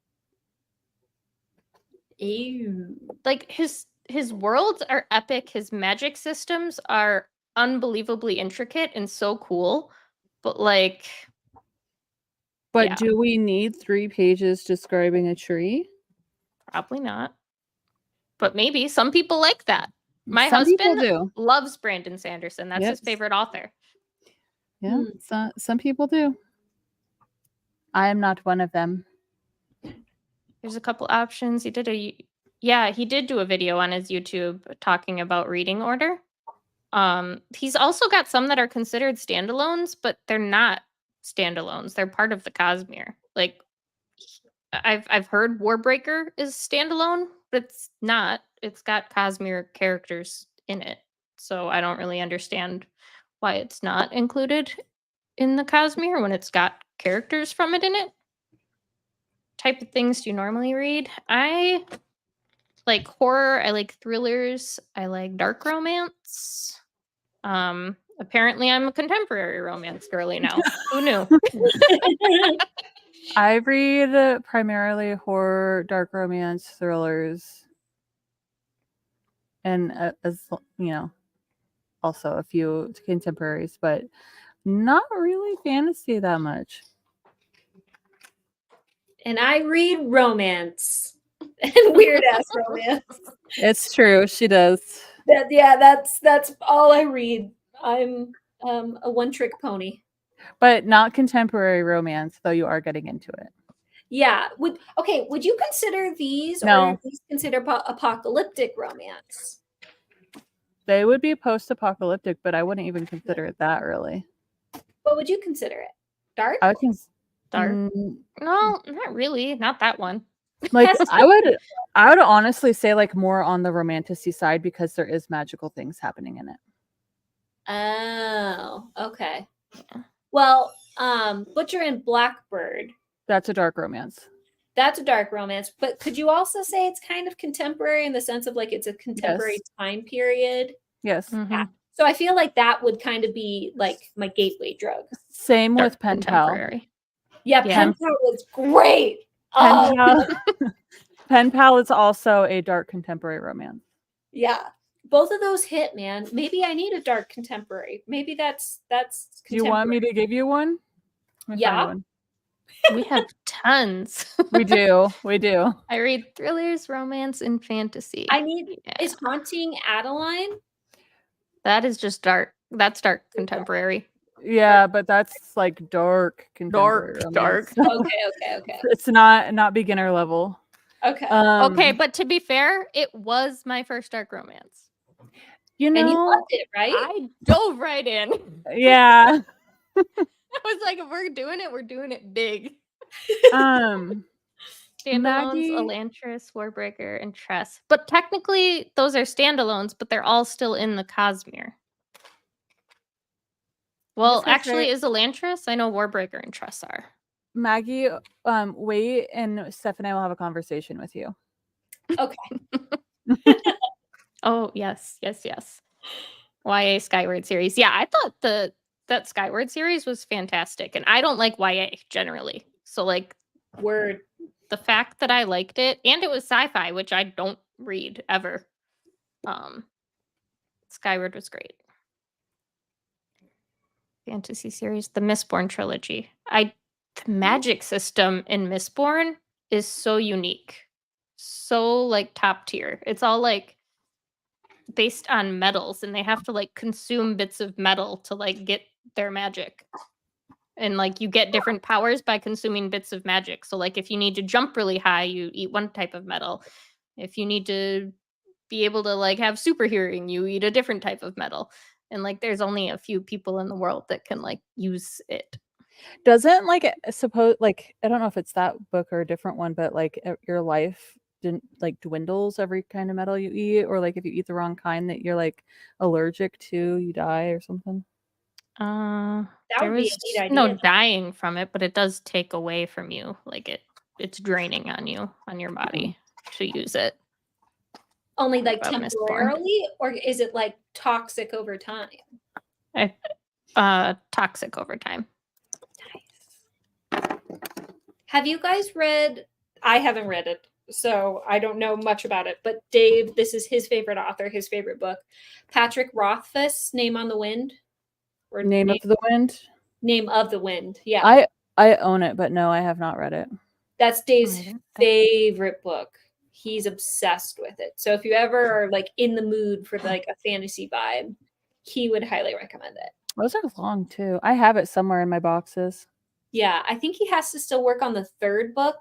Ew. Like his worlds are epic. His magic systems are unbelievably intricate and so cool. But like, But yeah. do we need 3 pages describing a tree? Probably not. But maybe some people like that. My Some people husband do. loves Brandon Sanderson. That's his Yes. favorite author. Yeah, some people do. I am not one of them. There's a couple options. He did do a video on his YouTube talking about reading order. He's also got some that are considered standalones, but they're not standalones. They're part of the Cosmere. Like I've heard Warbreaker is standalone, but it's not. It's got Cosmere characters in it. So I don't really understand why it's not included in the Cosmere when it's got characters from it in it. Type of things do you normally read? I like horror, I like thrillers, I like dark romance. Apparently I'm a contemporary romance girly now. Who knew? I read primarily horror, dark romance, thrillers, and as you know, also a few contemporaries, but not really fantasy that much. And I read romance and weird ass romance. It's true, she does. That's all I read. I'm a one-trick pony. But not contemporary romance, though you are getting into it. Yeah. Would you consider these No. or at least consider apocalyptic romance? They would be post-apocalyptic, but I wouldn't even consider it that really. What would you consider it? Dark? I would Dark? No, not really. Not that one. Like I would honestly say like more on the romantic-y side because there is magical things happening in it. Oh, okay. Well, Butcher and Blackbird. That's a dark romance. That's a dark romance, but could you also say it's kind of contemporary in the sense of like it's a contemporary time period? Yes. Mm-hmm. Yeah. So I feel like that would kind of be like my gateway drug. Same with Pen Pal. Yeah, Pen Pal was great. Pen Pal is also a dark contemporary romance. Yeah. Both of those hit, man. Maybe I need a dark contemporary. Maybe that's Do you want me to give you one? Yeah. We have tons. We do. I read thrillers, romance, and fantasy. Is Haunting Adeline? That is just dark. That's dark contemporary. Yeah, but that's like dark contemporary. Dark. Okay. It's not beginner level. Okay. Okay, but to be fair, it was my first dark romance. You And you know, loved it, right? I dove right in. yeah. I was like, if we're doing it big. Maggie, Standalones, Elantris, Warbreaker, and Tress. But technically, those are standalones, but they're all still in the Cosmere. Well, gonna actually, say- is Elantris? I know Warbreaker and Tress are. Maggie, wait, and Steph and I will have a conversation with you. Okay. Oh, yes. YA Skyward series. Yeah, I thought that Skyward series was fantastic. And I don't like YA generally. So like Word. the fact that I liked it, and it was sci-fi, which I don't read ever. Skyward was great. Fantasy series, the Mistborn trilogy. The magic system in Mistborn is so unique. So like top tier. It's all like based on metals, and they have to like consume bits of metal to like get their magic. And like you get different powers by consuming bits of magic. So like if you need to jump really high, you eat one type of metal. If you need to be able to like have super hearing, you eat a different type of metal. And like there's only a few people in the world that can like use it. Doesn't like suppose like I don't know if it's that book or a different one, but like your life didn't like dwindles every kind of metal you eat, or like if you eat the wrong kind that you're like allergic to, you die or something. That There would be was a neat no idea. dying from it, but it does take away from you. Like it's draining on you, on your body to use it. Only like About Mistborn. temporarily, or is it like toxic over time? Toxic over time. Have you guys read? I haven't read it, so I don't know much about it. But Dave, this is his favorite author, his favorite book, Patrick Rothfuss, Name on the Wind, or Name of the Wind. Name of the Wind. Yeah, I own it, but no, I have not read it. that's Dave's favorite book. He's obsessed with it. So if you ever are like in the mood for like a fantasy vibe, he would highly recommend it. Those are long too. I have it somewhere in my boxes. Yeah, I think he has to still work on the third book,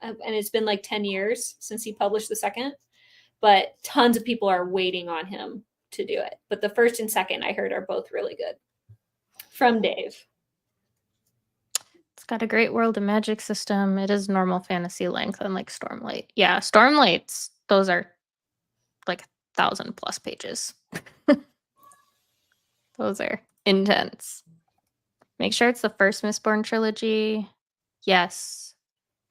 and it's been like 10 years since he published the second, but tons of people are waiting on him to do it. But the first and second I heard are both really good. From Dave. It's got a great world and magic system. It is normal fantasy length, unlike Stormlight. Yeah, Stormlights, those are like 1,000+ pages. Those are intense. Make sure it's the first Mistborn trilogy. Yes.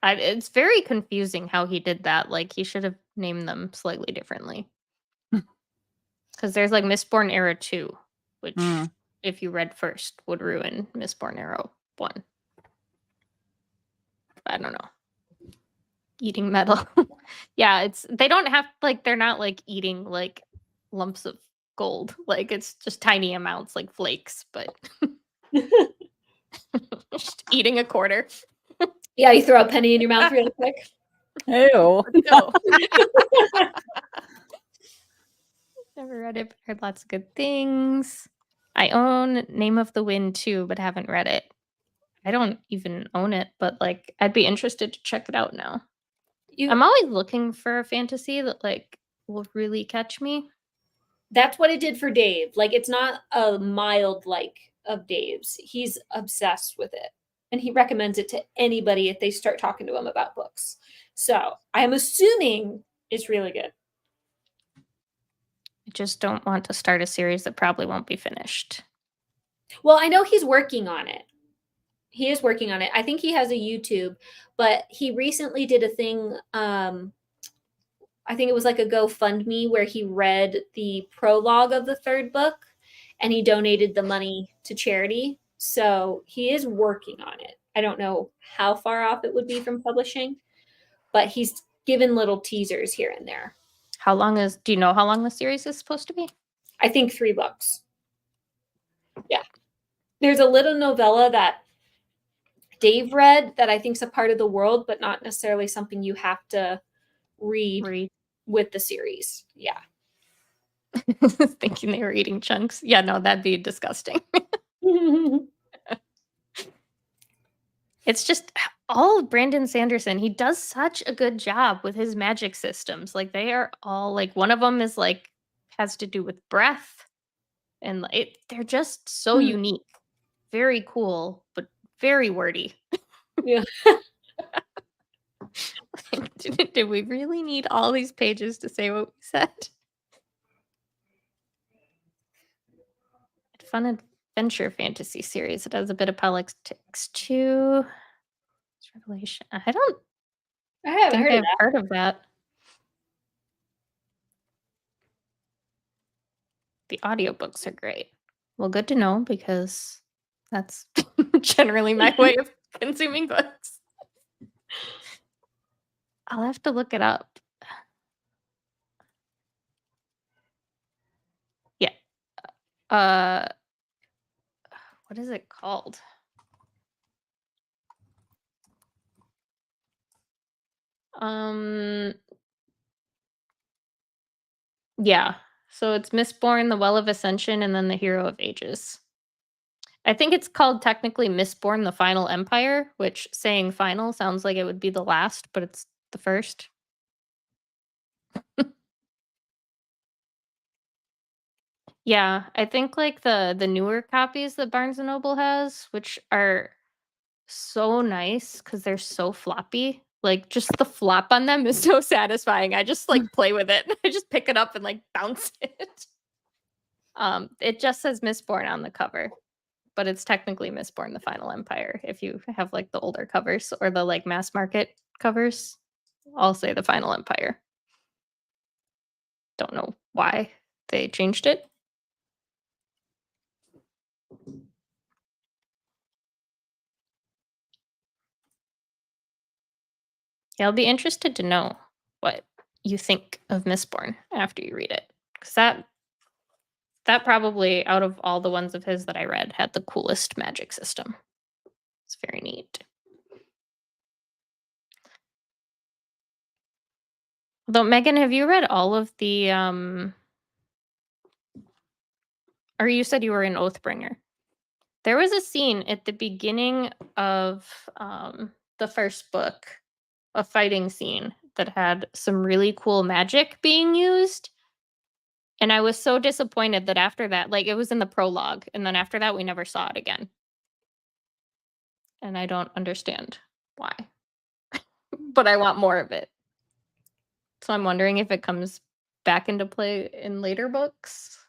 It's very confusing how he did that. Like, he should have named them slightly differently. Because there's like Mistborn Era 2, which, if you read first, would ruin Mistborn Era 1. I don't know. Eating metal. Yeah, they don't have, like, they're not like eating like lumps of gold. Like, it's just tiny amounts, like flakes, but just eating a quarter. Yeah, you throw a penny in your mouth really quick. Ew. No. Never read it, but heard lots of good things. I own Name of the Wind too, but haven't read it. I don't even own it, but like I'd be interested to check it out now. I'm always looking for a fantasy that like will really catch me. That's what it did for Dave. Like, it's not a mild like of Dave's. He's obsessed with it. And he recommends it to anybody if they start talking to him about books. So I'm assuming it's really good. I just don't want to start a series that probably won't be finished. Well, I know he's working on it. He is working on it. I think he has a YouTube, but he recently did a thing. I think it was like a GoFundMe where he read the prologue of the third book and he donated the money to charity. So he is working on it. I don't know how far off it would be from publishing, but he's given little teasers here and there. Do you know how long the series is supposed to be? I think 3 books. Yeah. There's a little novella that Dave read that I think is a part of the world, but not necessarily something you have to read with the series. Yeah. Thinking they were eating chunks. Yeah, no, that'd be disgusting. It's just all of Brandon Sanderson. He does such a good job with his magic systems. Like, they are all like, one of them is like has to do with breath, and they're just so unique, very cool, but very wordy. Yeah. Did we really need all these pages to say what we said? Fun adventure fantasy series. It has a bit of politics too. It's Revelation. I don't I haven't think heard of I've that. heard of that. The audiobooks are great. Well, good to know because that's generally my way of consuming books. I'll have to look it up. Yeah. What is it called? Yeah. So it's Mistborn, The Well of Ascension, and then The Hero of Ages. I think it's called technically Mistborn, The Final Empire, which saying final sounds like it would be the last, but it's the first. Yeah, I think like the newer copies that Barnes and Noble has, which are so nice because they're so floppy. Like just the flop on them is so satisfying. I just like play with it. I just pick it up and like bounce it. It just says Mistborn on the cover, but it's technically Mistborn: The Final Empire. If you have like the older covers or the like mass market covers, I'll say The Final Empire. Don't know why they changed it. Yeah, I'll be interested to know what you think of Mistborn after you read it, because that probably out of all the ones of his that I read had the coolest magic system. It's very neat. Although, Megan, have you read all of the or you said you were in Oathbringer? There was a scene at the beginning of the first book, a fighting scene that had some really cool magic being used. And I was so disappointed that after that, like it was in the prologue, and then after that we never saw it again. And I don't understand why. But I want more of it. So I'm wondering if it comes back into play in later books.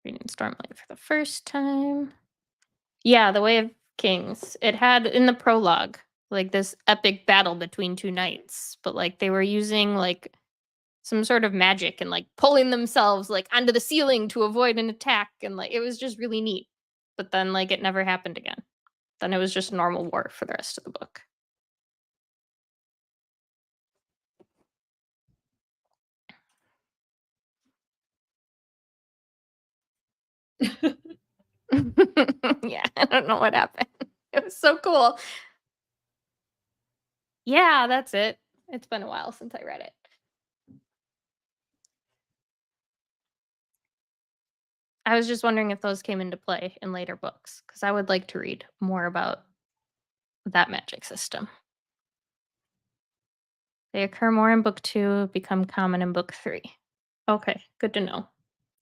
Reading Stormlight for the first time. Yeah, The Way of Kings. It had in the prologue like this epic battle between two knights, but like they were using like some sort of magic and like pulling themselves like onto the ceiling to avoid an attack, and like it was just really neat. But then like it never happened again. Then it was just normal war for the rest of the book. Yeah, I don't know what happened. It was so cool. Yeah, that's it. It's been a while since I read it. I was just wondering if those came into play in later books, because I would like to read more about that magic system. They occur more in book 2, become common in book 3. Okay, good to know.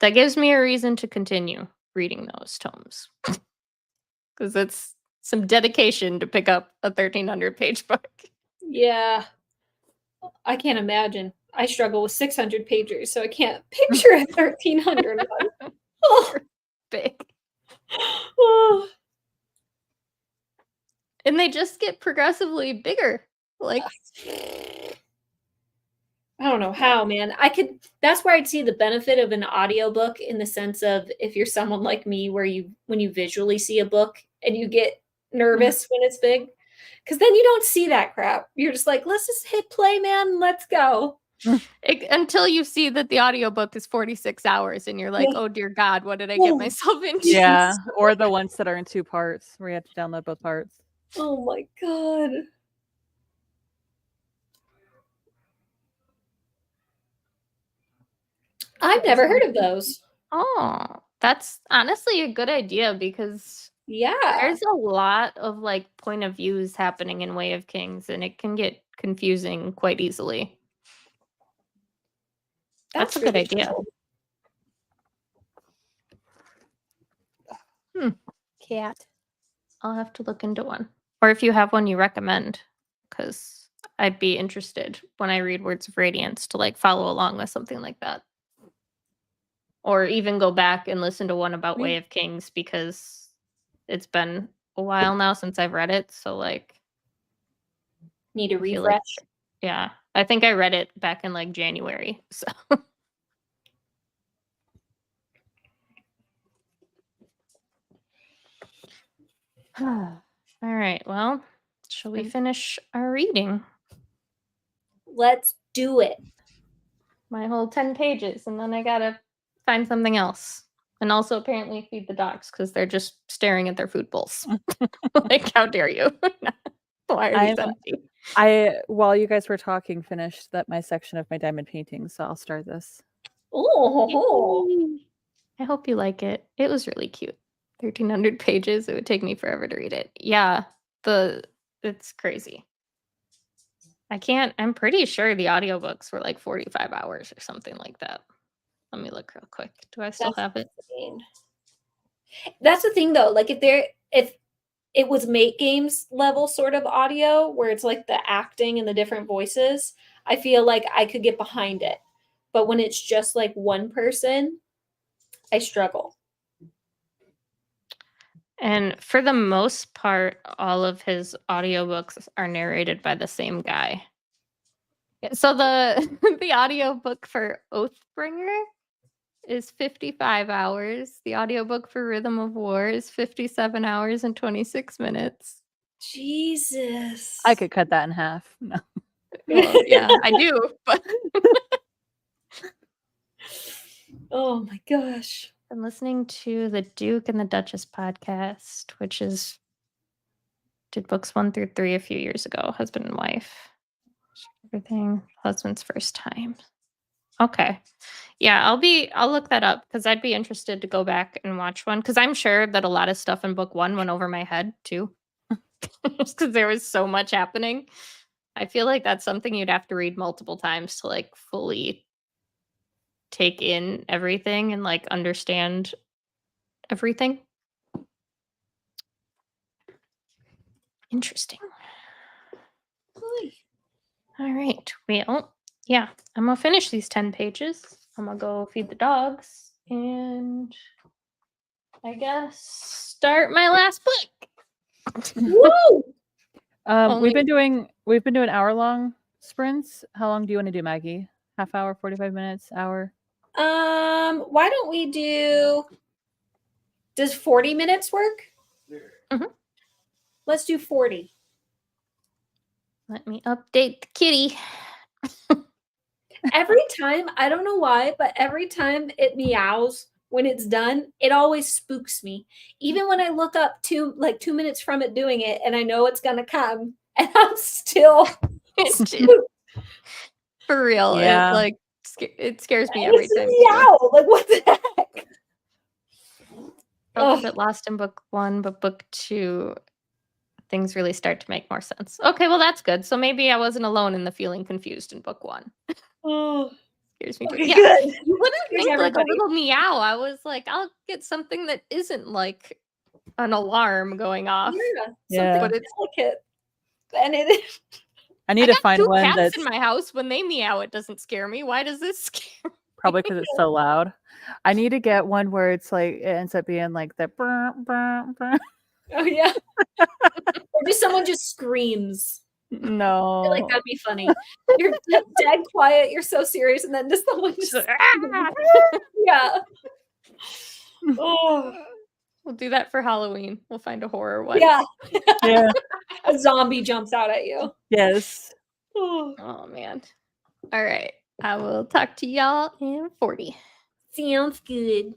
That gives me a reason to continue reading those tomes. Because it's some dedication to pick up a 1,300-page book. Yeah. I can't imagine. I struggle with 600 pagers, so I can't picture a 1,300 one. Oh. Big. Oh. And they just get progressively bigger. Like, I don't know how, man. That's where I'd see the benefit of an audiobook, in the sense of if you're someone like me where when you visually see a book and you get nervous when it's big, because then you don't see that crap. You're just like, let's just hit play, man. Let's go. until you see that the audiobook is 46 hours and you're like, Yeah. oh dear God, what did I get myself into? Yeah, or the ones that are in 2 parts where you have to download both parts. Oh my God. I've never heard of those. Oh, That's honestly a good idea because Yeah. there's a lot of like point of views happening in Way of Kings, and it can get confusing quite easily. That's a good really idea. cool. Cat. I'll have to look into one. Or if you have one you recommend, because I'd be interested when I read Words of Radiance to like follow along with something like that. Or even go back and listen to one about Way of Kings because it's been a while now since I've read it. So like Need a I feel like- refresh. yeah. I think I read it back in like January. So all right. Well, shall we finish our reading? Let's do it. My whole 10 pages, and then I gotta find something else. And also apparently feed the dogs because they're just staring at their food bowls. Like, how dare you? Why are these empty? While you guys were talking, finished my section of my diamond paintings, so I'll start this. Oh, Yay. I hope you like it. It was really cute. 1,300 pages. It would take me forever to read it. Yeah, it's crazy. I'm pretty sure the audiobooks were like 45 hours or something like that. Let me look real quick. Do I still have it? insane. That's the thing though. Like if it was Make Games level sort of audio where it's like the acting and the different voices, I feel like I could get behind it. But when it's just like one person, I struggle. And for the most part, all of his audiobooks are narrated by the same guy. So the audiobook for Oathbringer is 55 hours. The audiobook for Rhythm of War is 57 hours and 26 minutes. Jesus. I could cut that in half. No. Well, yeah, I do, but Oh my gosh. I'm listening to the Duke and the Duchess podcast, which did books 1 through 3 a few years ago, husband and wife. Everything, husband's first time. Okay. Yeah, I'll look that up because I'd be interested to go back and watch one because I'm sure that a lot of stuff in book 1 went over my head too. Just because there was so much happening. I feel like that's something you'd have to read multiple times to like fully take in everything and like understand everything. Interesting. All right. Well, yeah, I'm gonna finish these 10 pages. I'm gonna go feed the dogs and I guess start my last book. Woo! We've been doing hour-long sprints. How long do you want to do, Maggie? Half hour, 45 minutes, hour? Why don't we do does 40 minutes work? Mhm. Let's do 40. Let me update the kitty. Every time, I don't know why, but every time it meows when it's done, it always spooks me. Even when I look up 2 minutes from it doing it and I know it's gonna come, and I'm still spooked. For real. Yeah. It scares me every It's a time. meow. Like what the heck? Felt a bit lost in book 1, but book 2 things really start to make more sense. Okay, well that's good. So maybe I wasn't alone in the feeling confused in book 1. Oh, Scares me too. okay, Yeah. good. You wouldn't Scares think like a everybody. little meow. I was like, I'll get something that isn't like an alarm going off. Yeah, But something it's delicate. And it is. I need I to got find 2 one cats that's in my house. When they meow, it doesn't scare me. Why does this scare me? probably because it's so loud. I need to get one where it's like it ends up being like the brr, brr, brr. Oh yeah. Or just someone just screams. I feel No. like that'd be funny. You're dead quiet, you're so serious, and then just someone just yeah. Oh We'll do that for Halloween. We'll find a horror one. yeah. Yeah. A zombie jumps out at you. Yes. Oh, Oh man. All right. I will talk to y'all in 40. sounds good.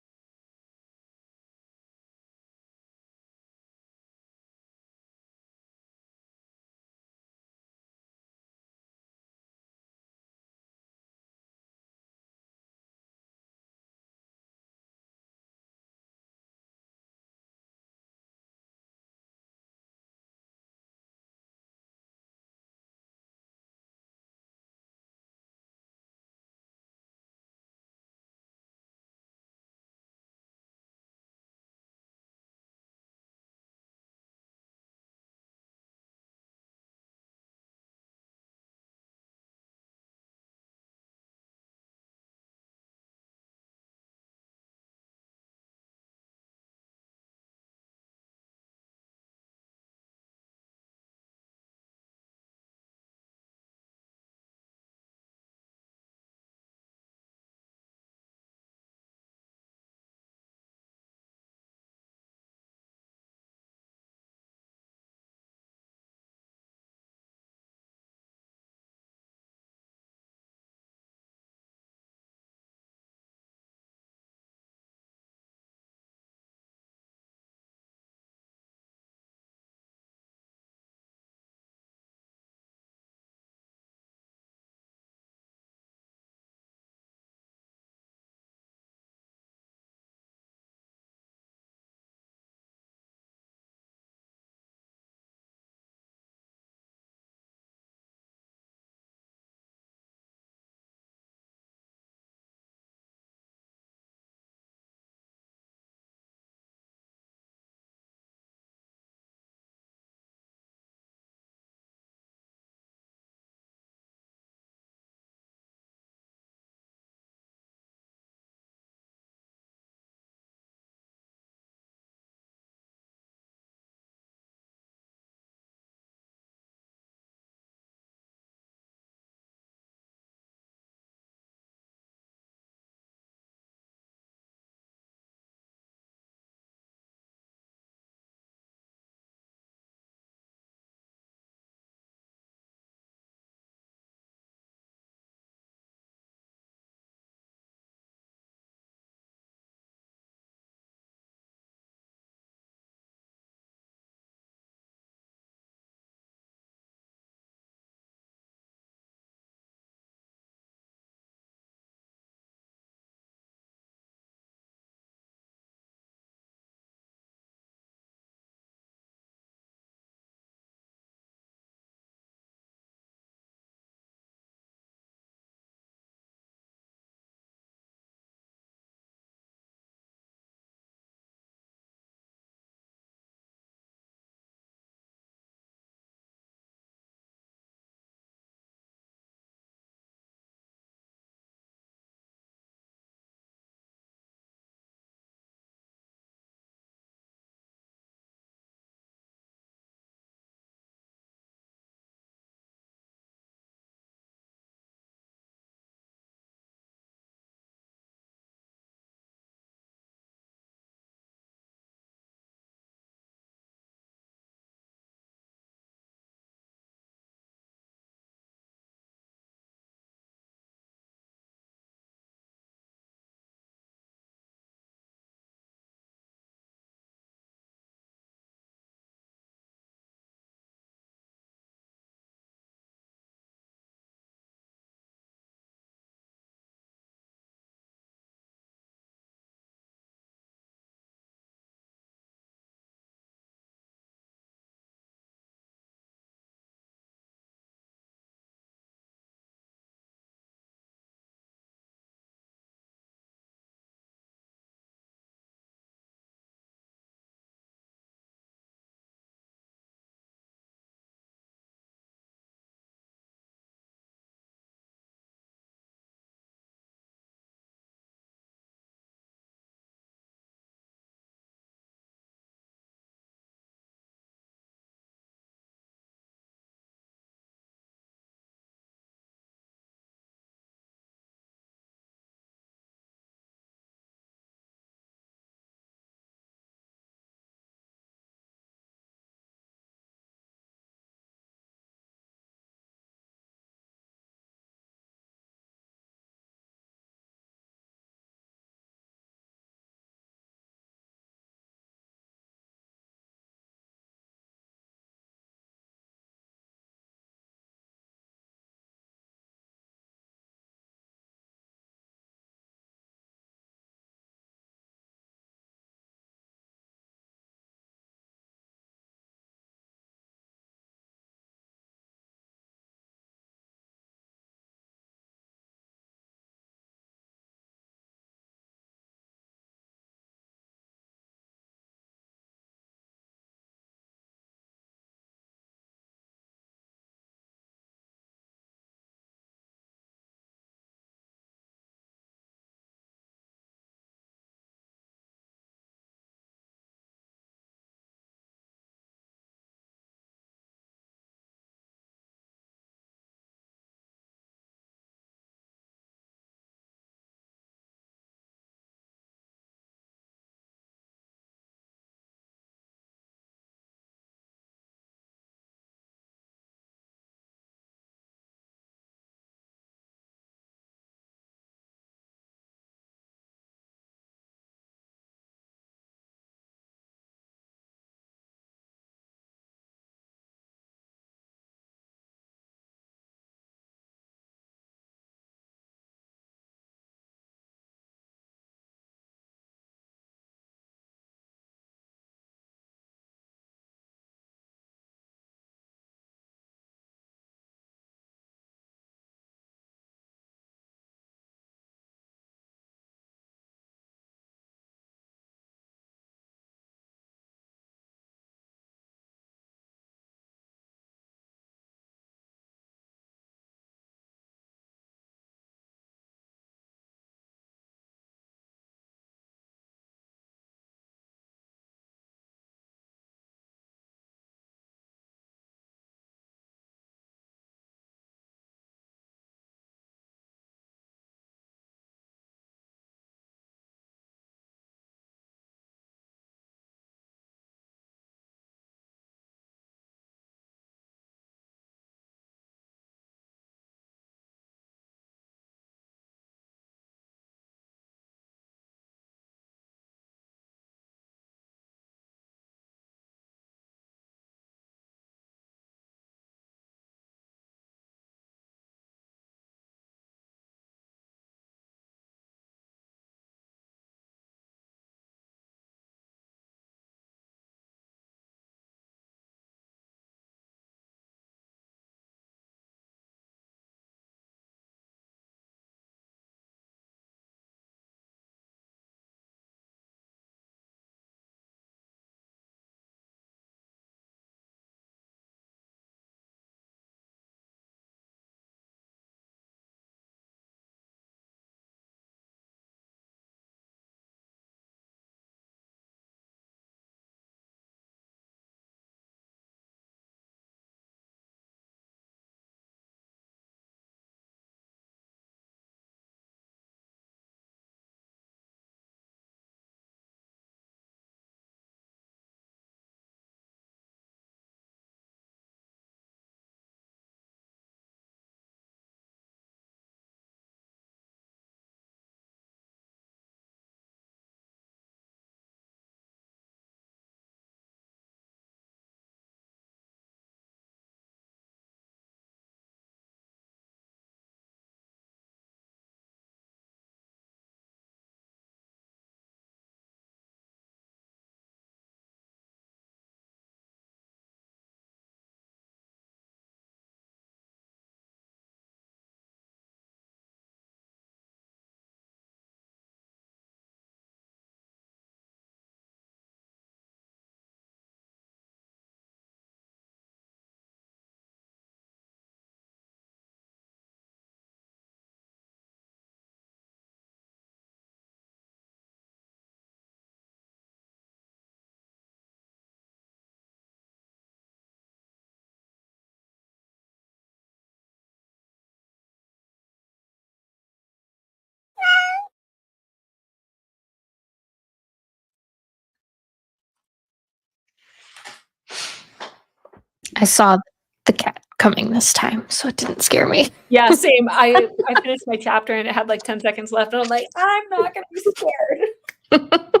I saw the cat coming this time, so it didn't scare me. Yeah, same. I finished my chapter and it had like 10 seconds left, and I'm like, I'm not gonna be scared.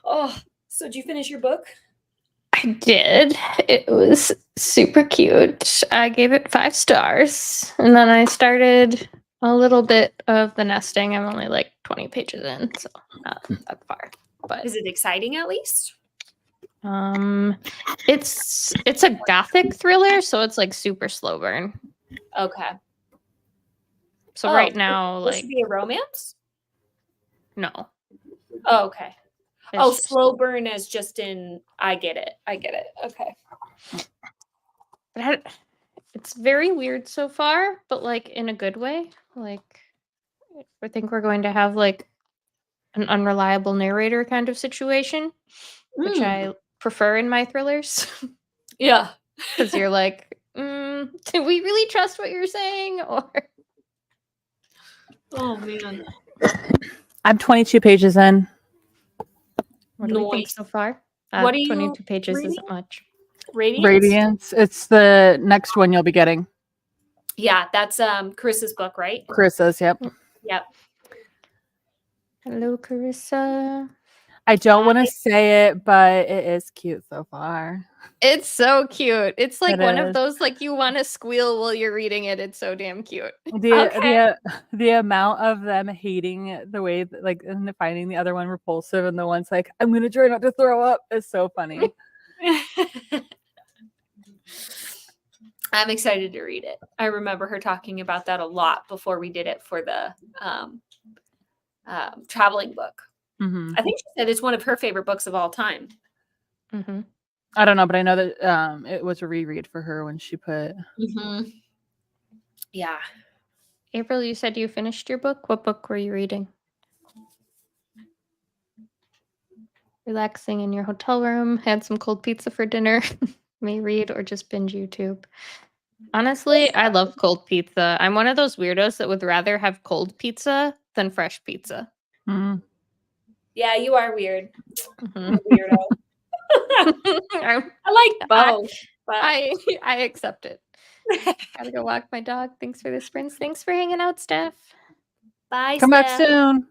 Oh, so did you finish your book? I did. It was super cute. I gave it 5 stars. And then I started a little bit of the nesting. I'm only like 20 pages in, so not that far. But Is it exciting at least? it's a gothic thriller, so it's like super slow burn. Okay. So right now, this like should be a romance? no. Oh, okay. It's just- slow burn as just in I get it. Okay. it's very weird so far, but like in a good way. Like I think we're going to have like an unreliable narrator kind of situation, which I prefer in my thrillers. Yeah. Because you're like, do we really trust what you're saying? Or Oh man. I'm 22 pages in. what do we think Nice. so far? What are you 22 pages reading? isn't much. Radiance? Radiance. It's the next one you'll be getting. Yeah, that's Carissa's book, right? Carissa's, yep. Yep. Hello, Carissa. I don't want to say it, but it is cute so far. It's so cute. It's like It one of is. those like you want to squeal while you're reading it. It's so damn cute. The amount of them hating the way that, like, and finding the other one repulsive, and the one's like, I'm gonna try not to throw up, is so funny. I'm excited to read it. I remember her talking about that a lot before we did it for the traveling book. Mm-hmm. I think she said it's one of her favorite books of all time. Mm-hmm. I don't know, but I know that it was a reread for her when she put. Mm-hmm. Yeah. April, you said you finished your book. What book were you reading? Relaxing in your hotel room, had some cold pizza for dinner, may read or just binge YouTube. Honestly, I love cold pizza. I'm one of those weirdos that would rather have cold pizza than fresh pizza. Mm. Yeah, you are weird. Mhm. Weirdo. I I like both. But I accept it. Gotta go walk my dog. Thanks for the sprints. Thanks for hanging out, Steph. bye. Come back Steph. soon.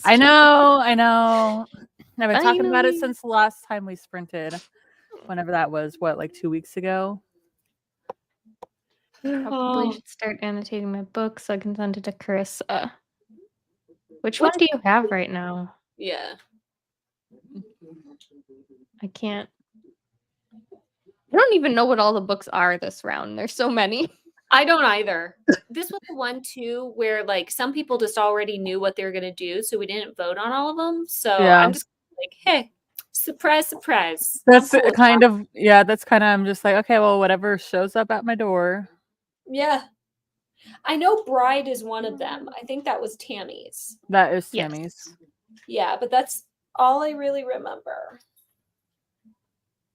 I know. I've been talking about it Finally. since the last time we sprinted. Whenever that was, what, like 2 weeks ago? Probably should start annotating my book so I can send it to Carissa. Which one do you have right now? Yeah. I can't. I don't even know what all the books are this round. There's so many. I don't either. This was the one too where like some people just already knew what they were gonna do, so we didn't vote on all of them. So Yeah. I'm just like, hey, surprise. That's I'm cool with kind of, yeah, that's kind of, I'm just like, okay, well, whatever shows up at my door. Yeah. I know Bride is one of them. I think that was Tammy's. That is Yes. Tammy's. Yeah, but that's all I really remember.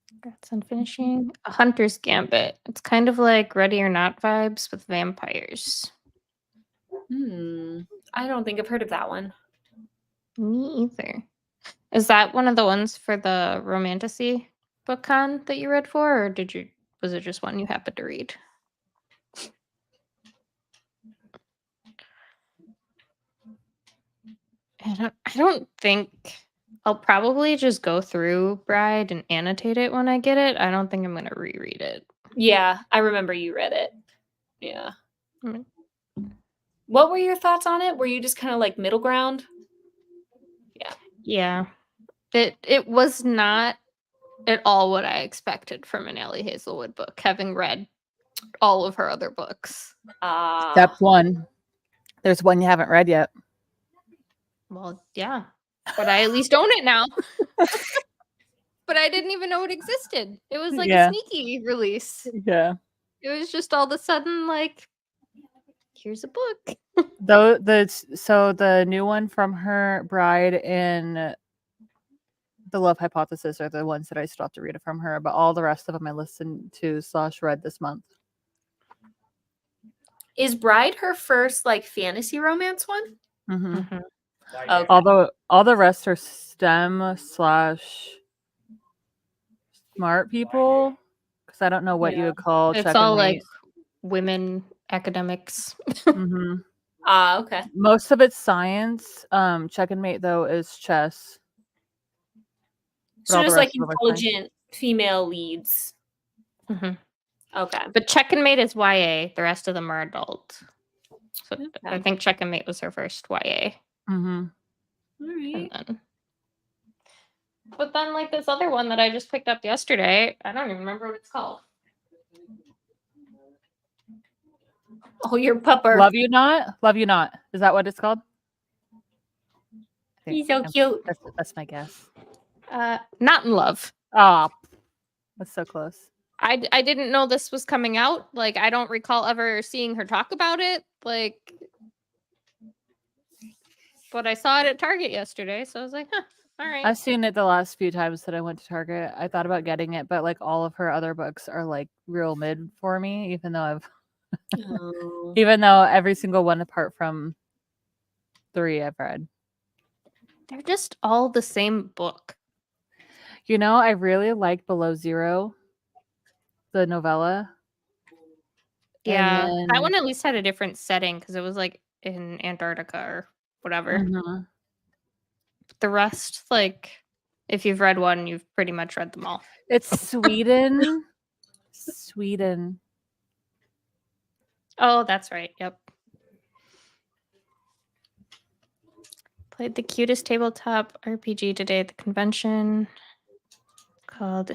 Congrats on finishing A Hunter's Gambit. It's kind of like Ready or Not vibes with vampires. I don't think I've heard of that one. Me either. Is that one of the ones for the Romantasy book con that you read for, or was it just one you happened to read? I don't think I'll probably just go through Bride and annotate it when I get it. I don't think I'm gonna reread it. Yeah, I remember you read it. Yeah. Mm. What were your thoughts on it? Were you just kind of like middle ground? Yeah. It was not at all what I expected from an Ellie Hazelwood book, having read all of her other books. Step 1. There's one you haven't read yet. Well, yeah. But I at least own it now. But I didn't even know it existed. It was like a sneaky release. Yeah. It was just all of a sudden like, here's a book. So the new one from her, Bride, and The Love Hypothesis are the ones that I still have to read it from her, but all the rest of them I listened to / read this month. Is Bride her first like fantasy romance one? Mm-hmm. Mm-hmm. Okay. All the rest are STEM / smart people, because I don't know what you Yeah. would call It's check all and like mate. women academics. Hmm. Okay. Most of it's science. Check and mate though is chess. But So all the just like rest of them are science. intelligent female leads. Mhm. Okay. But Check and Mate is YA. The rest of them are adult. So I Okay. think Check and Mate was her first YA. Mm-hmm. All And right. then, but then like this other one that I just picked up yesterday, I don't even remember what it's called. Oh, your pupper. Love you not. Love you not. Is that what it's called? I think- He's so yeah, cute. That's my guess. Not in Love. Oh, that's so close. I didn't know this was coming out. Like I don't recall ever seeing her talk about it. Like, but I saw it at Target yesterday, so I was like, huh, all right. I've seen it the last few times that I went to Target. I thought about getting it, but like all of her other books are like real mid for me, even though Oh. every single one apart from 3 I've read. They're just all the same book. You know, I really like Below Zero, the novella. Yeah, And that then, one at least had a different setting because it was like in Antarctica or whatever. Mhm. The rest, like, if you've read one, you've pretty much read them all. It's Sweden. Sweden. Oh, that's right. Yep. Played the cutest tabletop RPG today at the convention called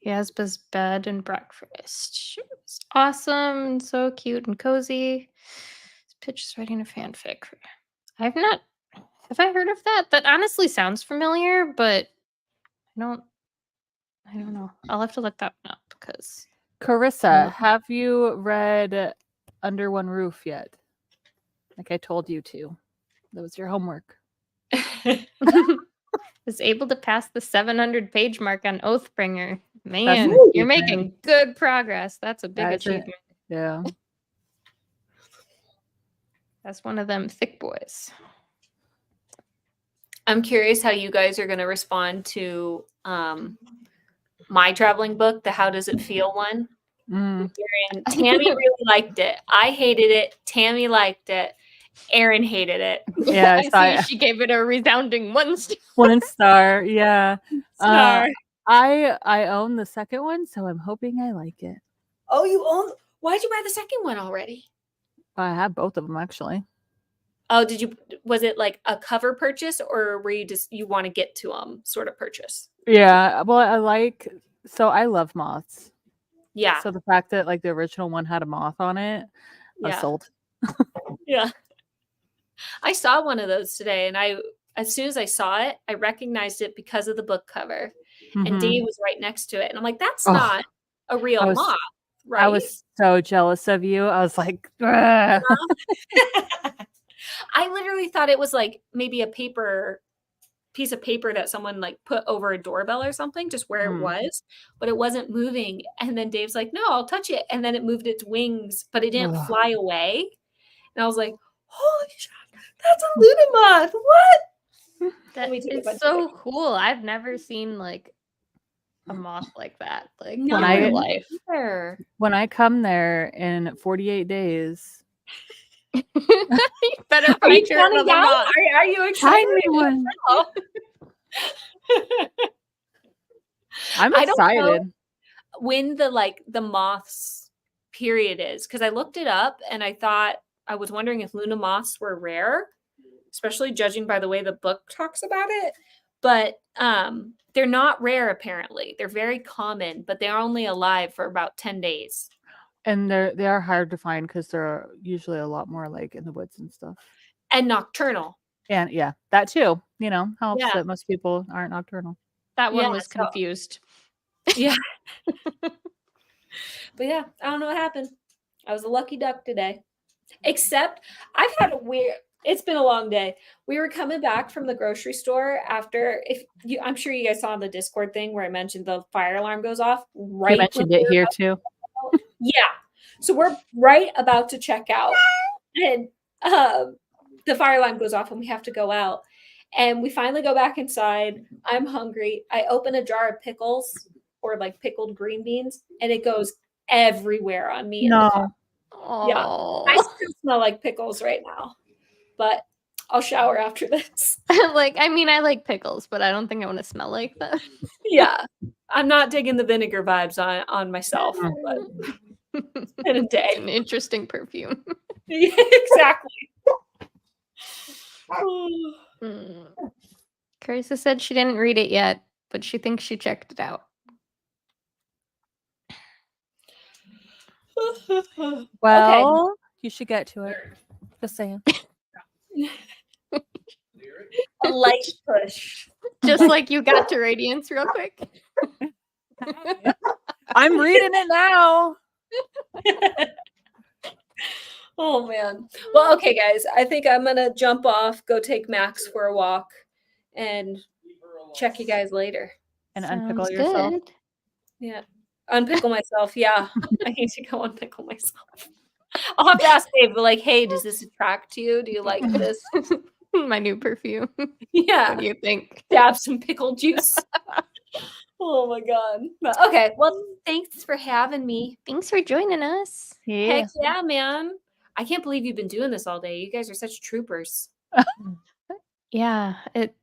Yasba's Bed and Breakfast. It was awesome and so cute and cozy. This pitch is writing a fanfic. Have I heard of that? That honestly sounds familiar, but I don't know. I'll have to look that one up because Carissa, have you read Under One Roof yet? Like I told you to. That was your homework. was able to pass the 700-page mark on Oathbringer. That's Man, an you're achievement. making good progress. That's a big That is achievement. Yeah. That's one of them thick boys. I'm curious how you guys are going to respond to my traveling book, the How Does It Feel one. Mm. And Tammy really liked it. I hated it. Tammy liked it. Erin hated it. Yeah, I see she gave it a resounding 1 star. 1 star. Yeah. Star. I own the second one, so I'm hoping I like it. Oh, you own? Why'd you buy the second one already? I have both of them actually. Oh, did you? Was it like a cover purchase, or were you want to get to them sort of purchase? Yeah. Well, I love moths. Yeah. So the fact that like the original one had a moth on it, I was Yeah. sold. Yeah. I saw one of those today, and as soon as I saw it, I recognized it because of the book cover. And Mhm. Dave was right next to it, and I'm like, "That's Oh, not a real moth, right?" I was so jealous of you. I was like, "Ugh." I literally thought it was like maybe a piece of paper that someone like put over a doorbell or something, just where it was, but it wasn't moving. And then Dave's like, "No, I'll touch it." And then it moved its wings, but it didn't Ugh. fly away. And I was like, "Holy shit, that's a Luna moth! What?" That me take a is bunch of so cool. I've never seen like a moth like that. Like No, in I- real life. Either. When I come there in 48 days, You better Are you find your counting another down? moth. Are you excited? find me one. I'm I don't know excited. when the moths period is, because I looked it up and I was wondering if Luna moths were rare, especially judging by the way the book talks about it. But they're not rare apparently. They're very common, but they're only alive for about 10 days. And they are hard to find because they're usually a lot more like in the woods and stuff. And nocturnal. And yeah, that too. You know, helps Yeah. that most people aren't nocturnal. That one Yeah, was so- confused. Yeah. But yeah, I don't know what happened. I was a lucky duck today. Except I've had it's been a long day. We were coming back from the grocery store after I'm sure you guys saw the Discord thing where I mentioned the fire alarm goes off right. You mentioned it here too. Yeah. So we're right about to check out and the fire alarm goes off and we have to go out. And we finally go back inside. I'm hungry. I open a jar of pickles or like pickled green beans, and it goes everywhere on me in the car. Yeah. I Oh. still smell like pickles right now, but I'll shower after this. Like, I mean, I like pickles, but I don't think I want to smell like them. Yeah. I'm not digging the vinegar vibes on myself, but in a It's day. an interesting perfume. Yeah, exactly. Mm. Carissa said she didn't read it yet, but she thinks she checked it out. Well, you should get to it. Just saying. A light push. Just like you got to Radiance real quick. I'm reading it now. Oh man. Well, okay, guys. I think I'm gonna jump off, go take Max for a walk, and check you guys later. And Sounds unpickle yourself. good. Yeah. Unpickle myself. Yeah. I need to go unpickle myself. I'll have to ask Dave, but like, hey, does this attract you? Do you like this? My new perfume. Yeah. What do you think? Dab some pickle juice. Oh my god. But, okay. Well, thanks for having me. Thanks for joining us. Yeah. Heck yeah, man. I can't believe you've been doing this all day. You guys are such troopers. Yeah, it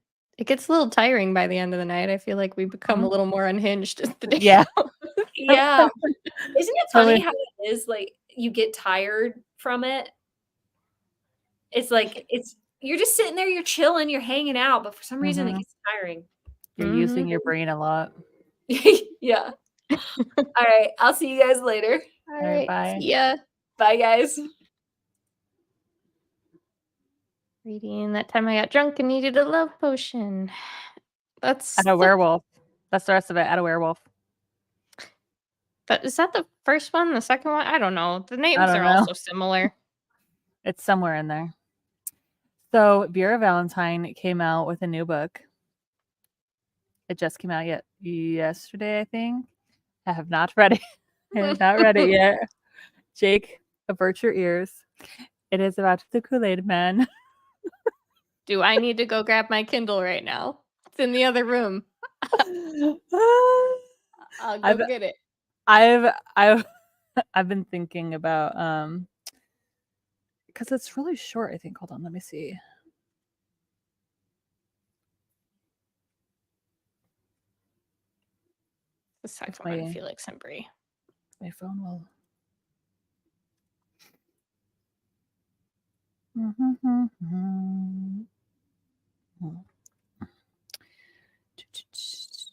gets a little tiring by the end of the night. I feel like we become a little more unhinged as the day. Yeah. Yeah. Isn't it funny Totally. how it is like you get tired from it? It's like you're just sitting there, you're chilling, you're hanging out, but for some reason it gets tiring. You're using your brain a lot. Yeah. All right. I'll see you guys later. All right, right. bye. See ya. Bye, guys. Reading that time I got drunk and needed a love potion. That's At a werewolf. That's the rest of it. At a werewolf. Is that the first one? The second one? I don't know. The names don't are know. also similar. It's somewhere in there. So Vera Valentine came out with a new book. It just came out yesterday, I think. I have not read it. I have not read it yet. Jake, avert your ears. It is about the Kool-Aid Man. Do I need to go grab my Kindle right now? It's in the other room. I'll go get it. I've been thinking about because it's really short, I think. Hold on, let me see. The second one, I feel like Sembry. My phone will.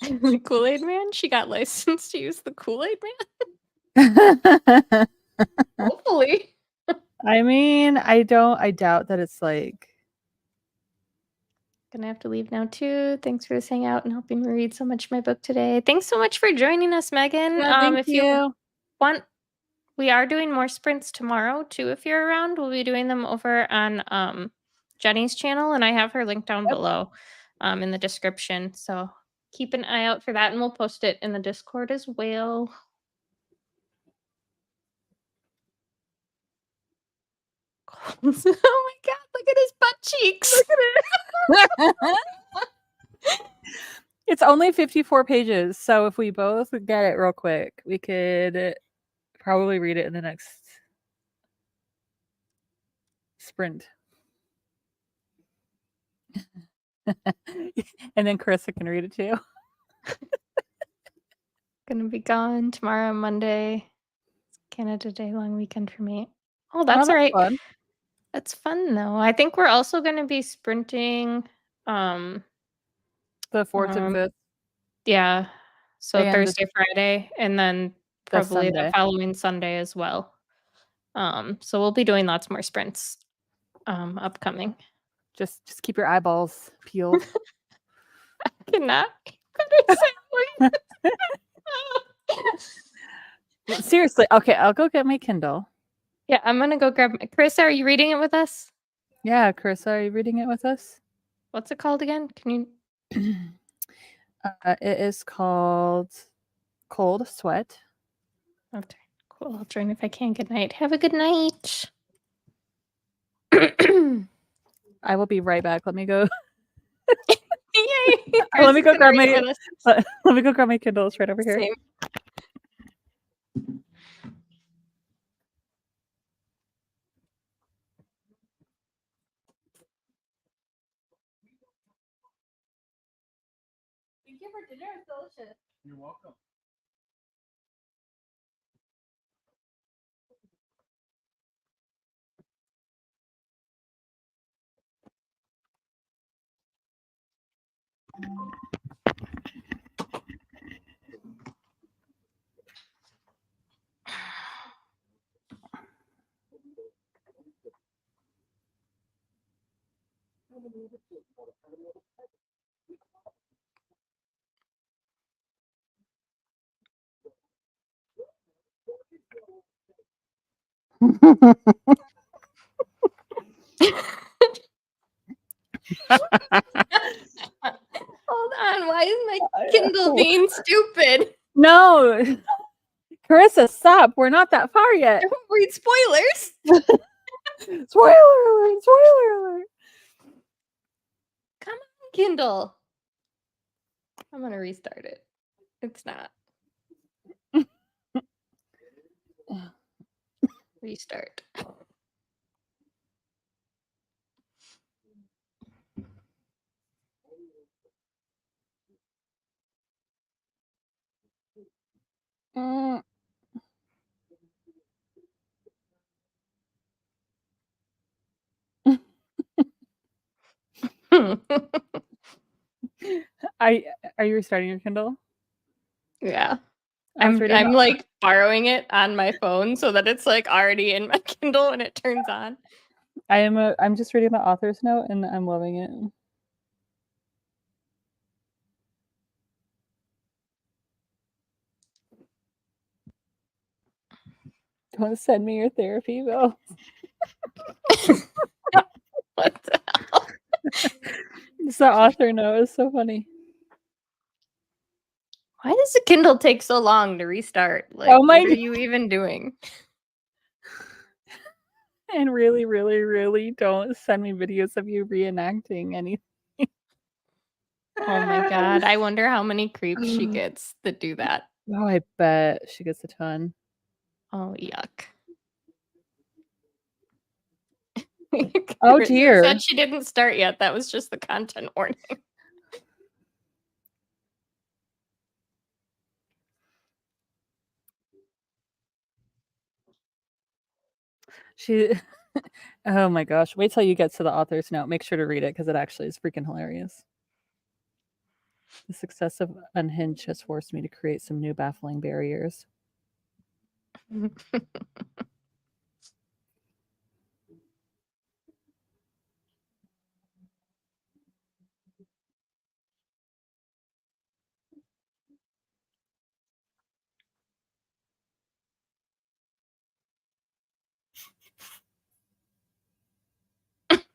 The Kool-Aid Man? She got licensed to use the Kool-Aid Man? Hopefully. I mean, I doubt that it's like. Gonna have to leave now too. Thanks for this hangout and helping me read so much of my book today. Thanks so much for joining us, Megan. Yeah, thank if you. you want, we are doing more sprints tomorrow too. If you're around, we'll be doing them over on Jenny's channel, and I have her link down below in the description. So keep an eye out for that, and we'll post it in the Discord as well. Oh my god, look at his butt cheeks. It's only 54 pages, so if we both get it real quick, we could probably read it in the next sprint. And then Carissa can read it too. Gonna be gone tomorrow, Monday. It's Canada Day long weekend for me. Oh, that's all right. Fun. That's fun though. I think we're also gonna be sprinting The 4th and 5th. yeah. So And Thursday, Friday, and then probably the Sunday. following Sunday as well. So we'll be doing lots more sprints upcoming. Just keep your eyeballs peeled. I cannot. Seriously, okay, I'll go get my Kindle. Yeah, I'm gonna go grab Carissa, are you reading it with us? Yeah, Carissa, are you reading it with us? What's it called again? Can you it is called Cold Sweat. Okay, cool. I'll join if I can. Good night. Have a good night. I will be right back. Let me go Yay! Let me Chris go is gonna grab read my with us. let me go grab my Kindle. It's right over here. Same. Thank you for dinner. It's delicious. You're welcome. Hold on. Why is my Kindle being stupid? No, Carissa, stop. We're not that far yet. Don't read spoilers. Spoiler alert! Spoiler alert! Come on, Kindle. I'm gonna restart it. It's not. Restart. Mm. Are you restarting your Kindle? Yeah. I was I'm reading like borrowing it on my phone so that it's like already in my Kindle when it turns on. I'm just reading the author's note and I'm loving it. Don't send me your therapy bill. What the hell? It's the author note. It's so funny. Why does the Kindle take so long to restart? Like, Oh my what are God. you even doing? And really, really, really don't send me videos of you reenacting anything. Oh my god. I wonder how many creeps she gets that do that. Oh, I bet she gets a ton. Oh, yuck. Oh, Carissa dear. said she didn't start yet. That was just the content warning. She oh my gosh. Wait till you get to the author's note. Make sure to read it because it actually is freaking hilarious. The success of Unhinged has forced me to create some new baffling barriers.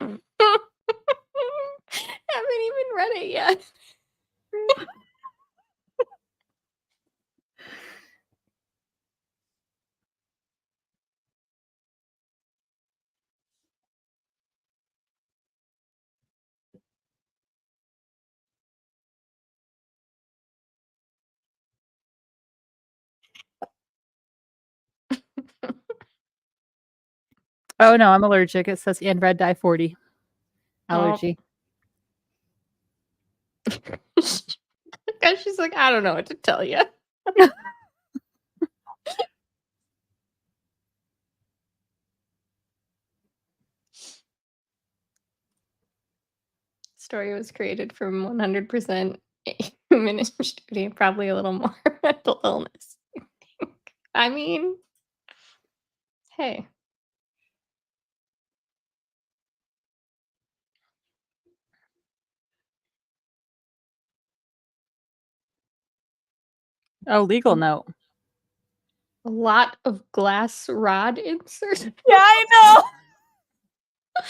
Haven't even read it yet. Oh no, I'm allergic. It says and red dye 40. Allergy. Because she's like, I don't know what to tell you. Story was created from 100% human ingenuity, probably a little more mental illness. I mean, hey. Oh, legal note. A lot of glass rod inserts. Yeah, I know.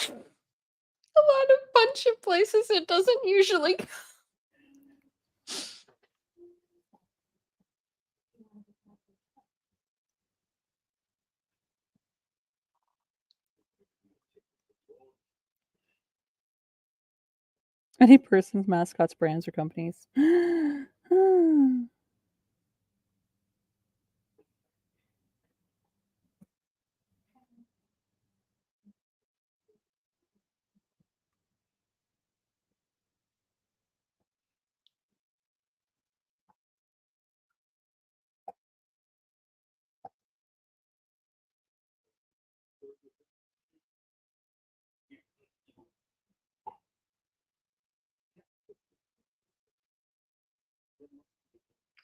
A lot of bunch of places it doesn't usually go. Any persons, mascots, brands, or companies.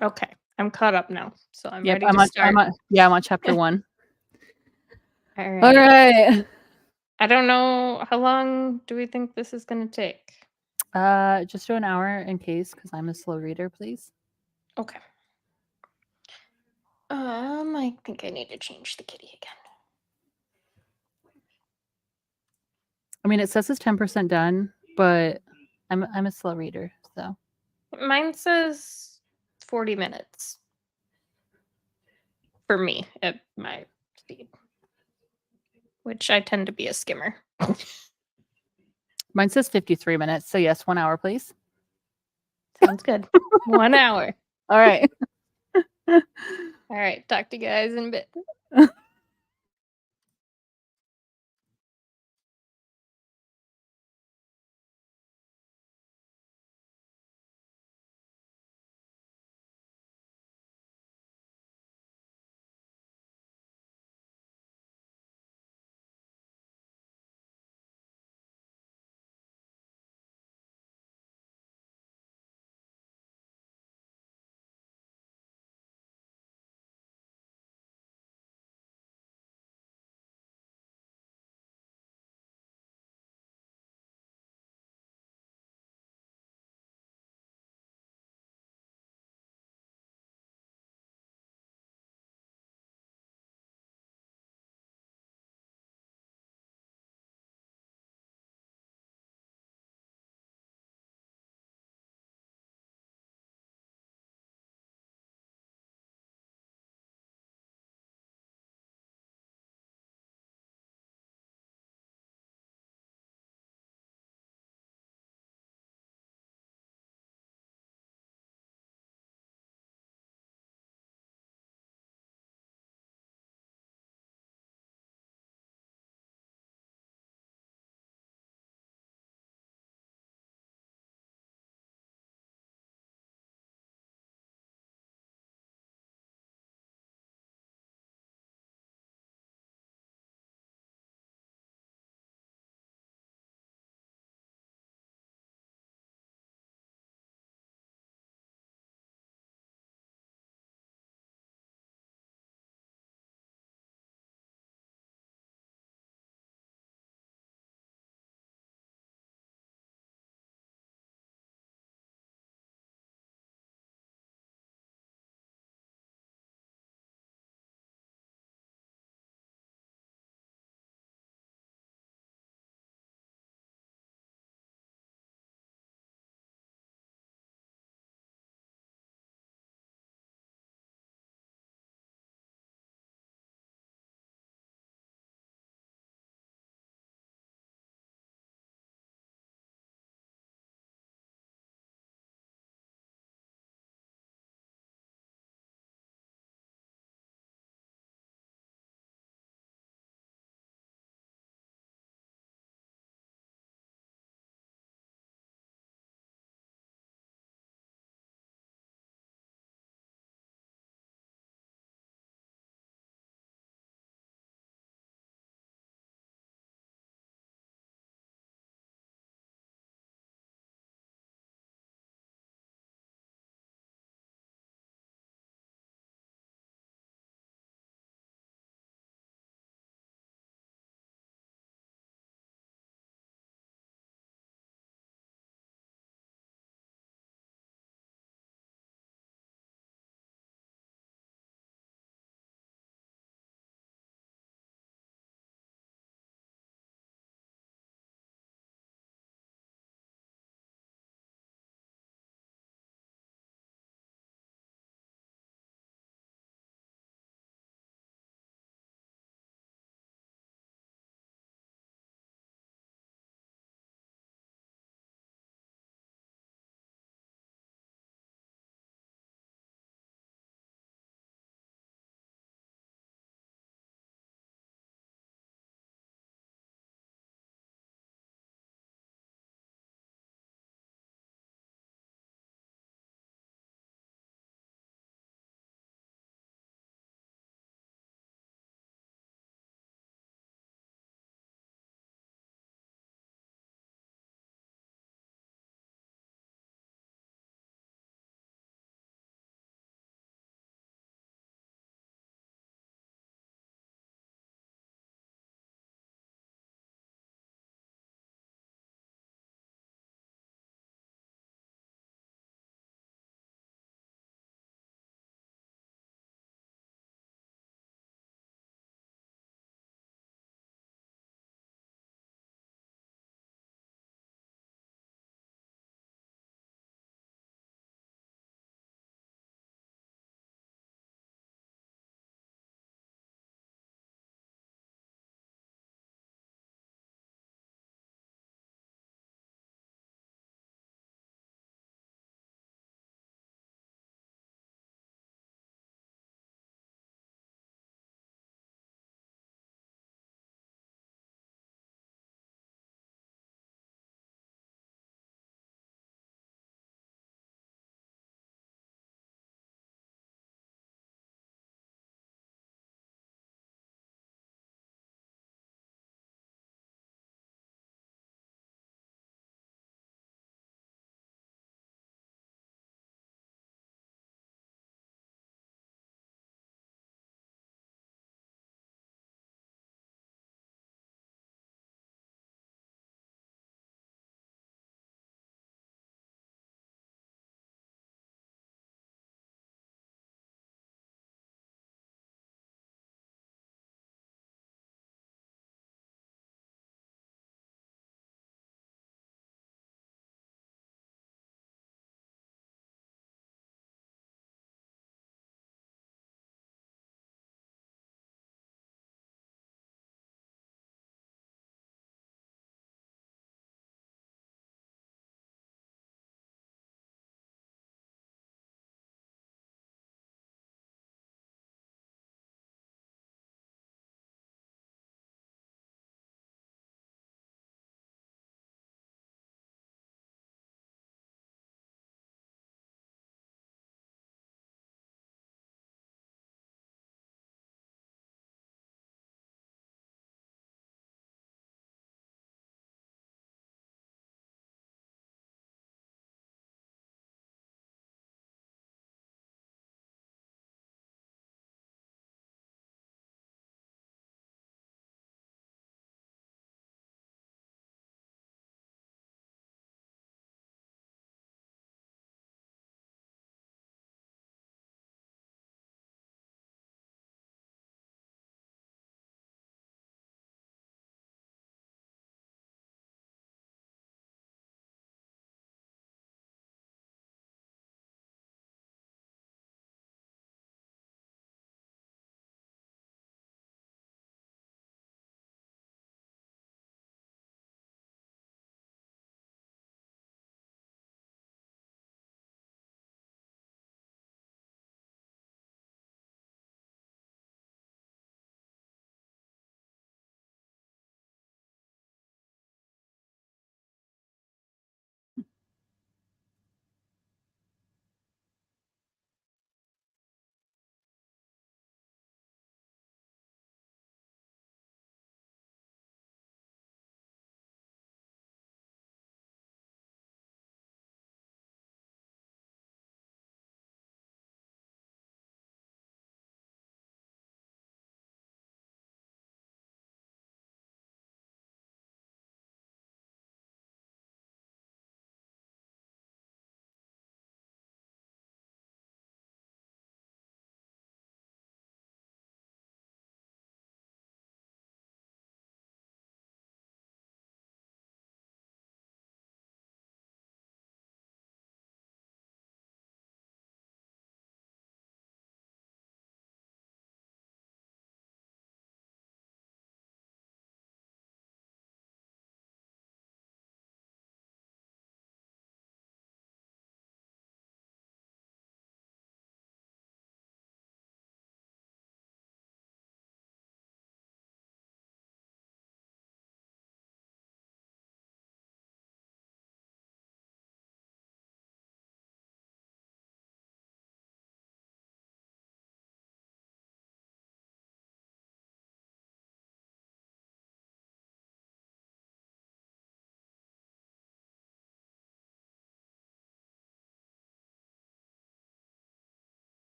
Okay, I'm caught up now, so I'm Yep, ready to start. I'm on chapter 1. All right. All right. I don't know how long do we think this is going to take. Just do an hour in case, because I'm a slow reader, please. Okay. I think I need to change the kitty again. I mean, it says it's 10% done, but I'm a slow reader, so Mine says 40 minutes for me at my speed, which I tend to be a skimmer. mine says 53 minutes. So yes, 1 hour, please. Sounds good. 1 hour. All right. All right. Talk to you guys in a bit.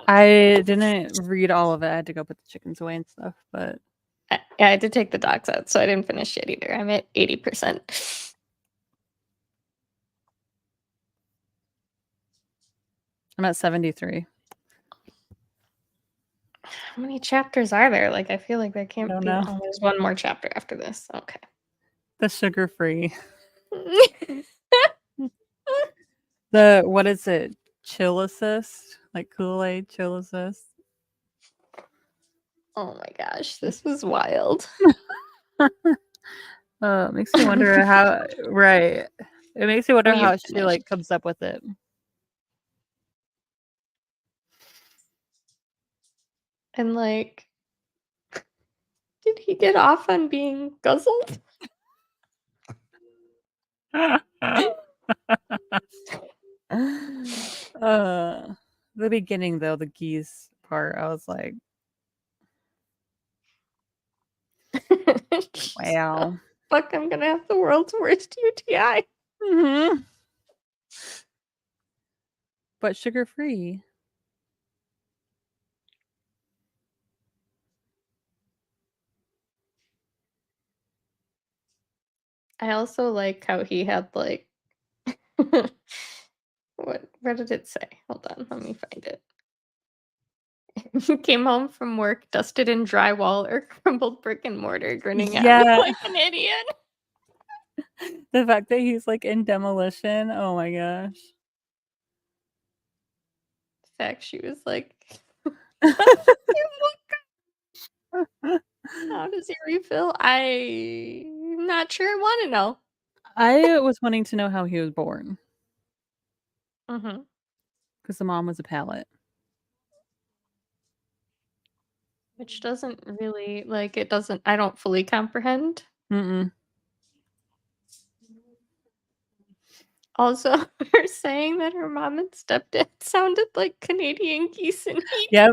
I didn't read all of it. I had to go put the chickens away and stuff, but I had to take the dogs out, so I didn't finish it either. I'm at 80%. I'm at 73. How many chapters are there? Like, I feel like there can't Don't be. know. Oh, there's one more chapter after this. Okay. The sugar-free. The, what is it? Chill assist? Like Kool-Aid chill assist? Oh my gosh, this was wild. It makes me wonder how, right. It makes me wonder When you how she finish. like comes up with it. And like, did he get off on being guzzled? The beginning though, the geese part, I was like, wow. Fuck, I'm gonna have the world's worst UTI. Mm-hmm. But sugar-free. I also like how he had like what did it say? Hold on, let me find it. He came home from work dusted in drywall or crumbled brick and mortar, grinning at me Yeah. like an idiot. The fact that he's like in demolition. Oh my gosh. In fact, she was like, how does he refill? I'm not sure I want to know. I was wanting to know how he was born Mm-hmm. because the mom was a pallet. Which doesn't really like it doesn't. I don't fully comprehend. Mm-mm. Also, her saying that her mom and stepdad sounded like Canadian geese in heat. Yep.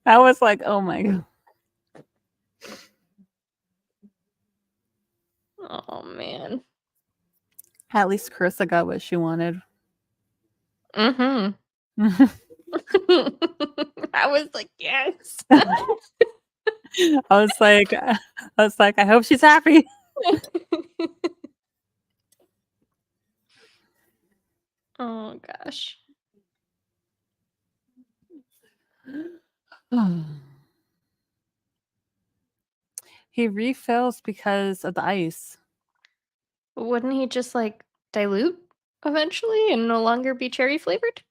I was like, oh my god. Oh man. At least Carissa got what she wanted. Mm-hmm. I was like, yes. I was like, I hope she's happy. Oh gosh. He refills because of the ice. Wouldn't he just like dilute eventually and no longer be cherry flavored?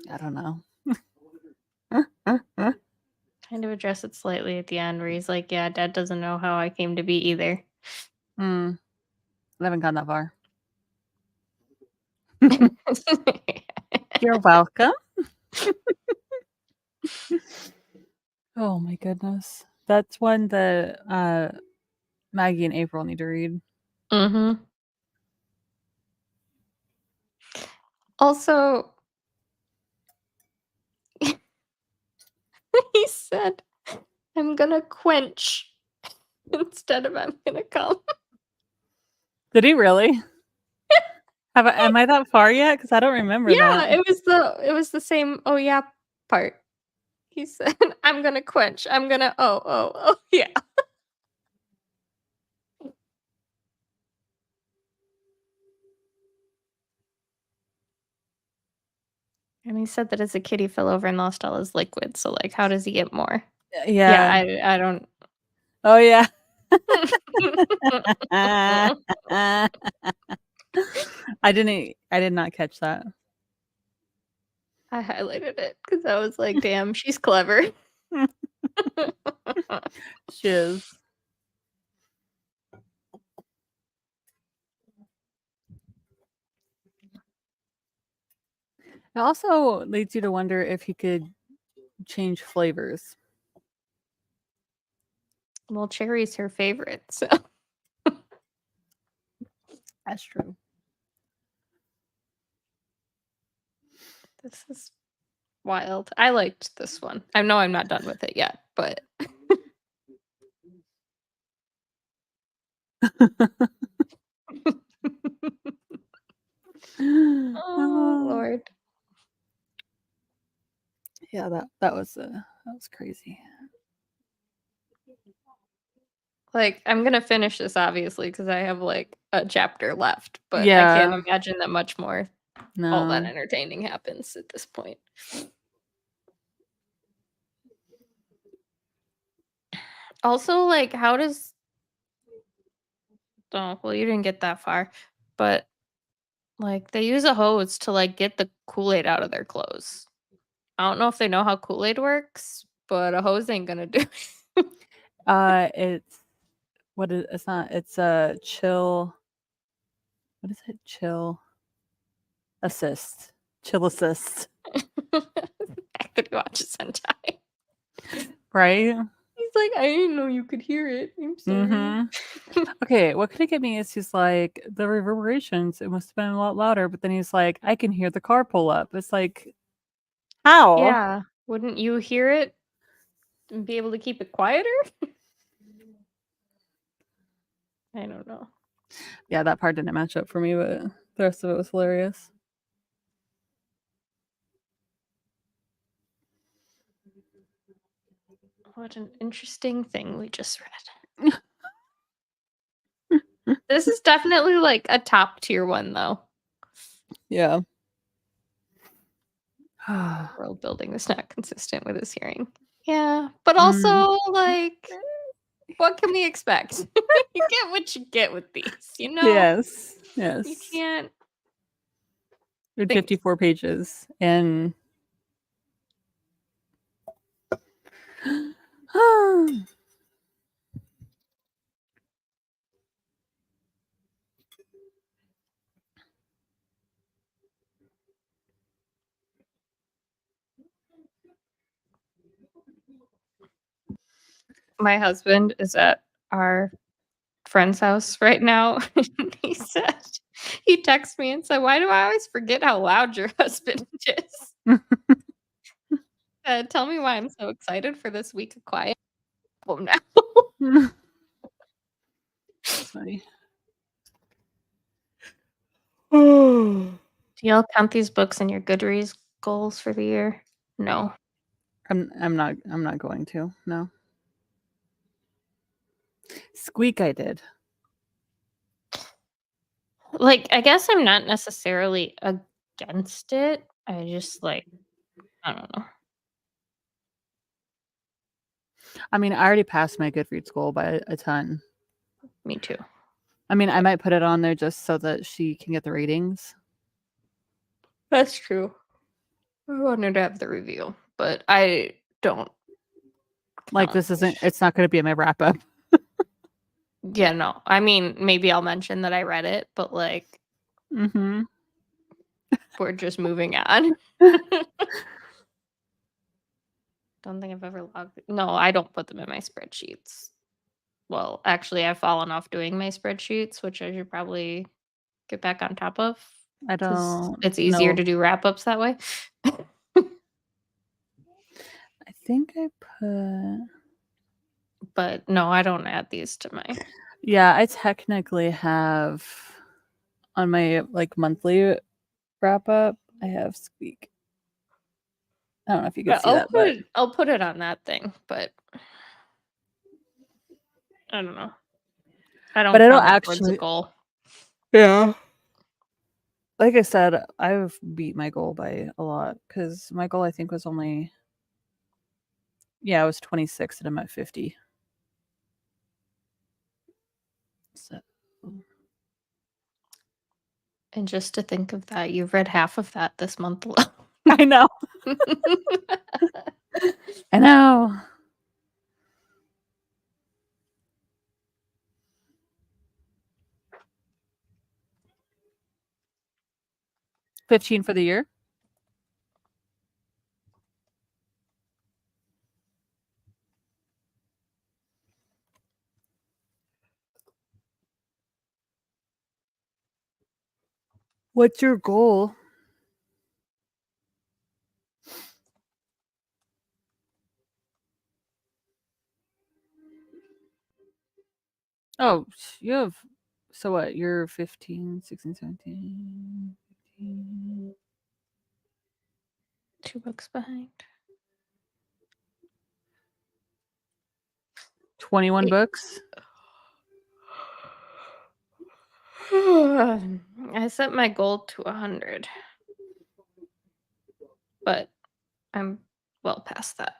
I don't know. Kind of address it slightly at the end where he's like, yeah, Dad doesn't know how I came to be either. I haven't gone that far. You're welcome. Oh my goodness. That's one that Maggie and April need to read. Mm-hmm. Also, he said, I'm gonna quench instead of I'm gonna come. Did he really? Am I that far yet? Because I don't remember Yeah, that. it was the same oh yeah part. He said, I'm gonna quench. I'm gonna oh yeah. And he said that as a kid he fell over and lost all his liquid. So like how does he get more? Yeah. I don't Oh yeah. I did not catch that. I highlighted it because I was like, damn, she's clever. She is. It also leads you to wonder if he could change flavors. Well, cherry's her favorite, so That's true. this is wild. I liked this one. I know I'm not done with it yet, but Oh Lord. Yeah, that was crazy. Like, I'm gonna finish this obviously because I have like a chapter left, but I Yeah. can't imagine that much more all that No. entertaining happens at this point. Also, like, how does oh well you didn't get that far, but like they use a hose to like get the Kool-Aid out of their clothes. I don't know if they know how Kool-Aid works, but a hose ain't gonna do it. It's what is it's not it's a chill. What is it? Chill assist. Chill assist. After he watches Sentai. Right? He's like, I didn't know you could hear it. I'm sorry. Mm-hmm. Okay, what could it get me is he's like, the reverberations, it must have been a lot louder, but then he's like, I can hear the car pull up. It's like, how? Yeah. Wouldn't you hear it and be able to keep it quieter? I don't know. Yeah, that part didn't match up for me, but the rest of it was hilarious. What an interesting thing we just read. This is definitely like a top tier one though. Yeah. World building is not consistent with his hearing. Yeah. But also like what can we expect? You get what you get with these, you know? Yes. You Yes. can't Read think- 54 pages and my husband is at our friend's house right now. And he said, he texted me and said, why do I always forget how loud your husband is? Tell me why I'm so excited for this week of quiet. Well, now. That's funny. Do y'all count these books in your Goodreads goals for the year? No. I'm not going to. No. Squeak I did. Like, I guess I'm not necessarily against it. I just like, I don't know. I mean, I already passed my Goodreads goal by a ton. Me too. I mean, I might put it on there just so that she can get the ratings. That's true. I wanted to have the review, but I don't. Like, this isn't, it's not going to be in my wrap up. Yeah, no. I mean, maybe I'll mention that I read it, but like, Mm-hmm. we're just moving on. Don't think I've ever logged. No, I don't put them in my spreadsheets. Well, actually, I've fallen off doing my spreadsheets, which I should probably get back on top of. I 'Cause don't. it's easier know. to do wrap ups that way. I think I put. But no, I don't add these to my. Yeah, I technically have on my like monthly wrap up. I have Squeak. I don't know if you can see that, but I'll put it on that thing, but I don't know. I don't. But I don't count it towards a actually- goal. yeah. Like I said, I've beat my goal by a lot because my goal I think was only. Yeah, I was 26 and I'm at 50. So. And just to think of that, you've read half of that this month alone. I know. I know. $15 for the year. What's your goal? Oh, you have. So what? You're 15, 16, 17, 2 books behind. 21 Wait. books. I set my goal to 100. But I'm well past that,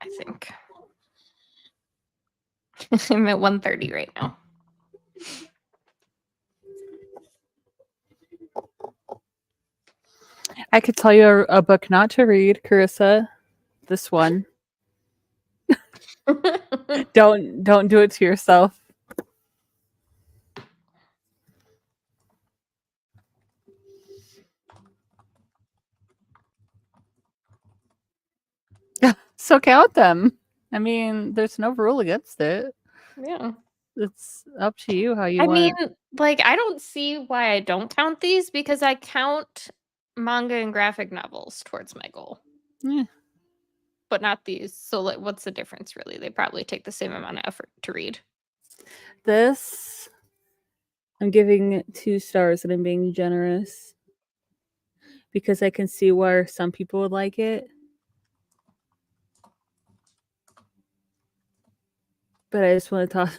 I think. I'm at 130 right now. I could tell you a book not to read, Carissa. This one. Don't do it to yourself. So count them. I mean, there's no rule against it. Yeah. It's up to you how you I want mean, it. like, I don't see why I don't count these because I count manga and graphic novels towards my goal, Yeah. but not these. So, like, what's the difference, really? They probably take the same amount of effort to read. This, I'm giving 2 stars and I'm being generous because I can see where some people would like it. But I just want to toss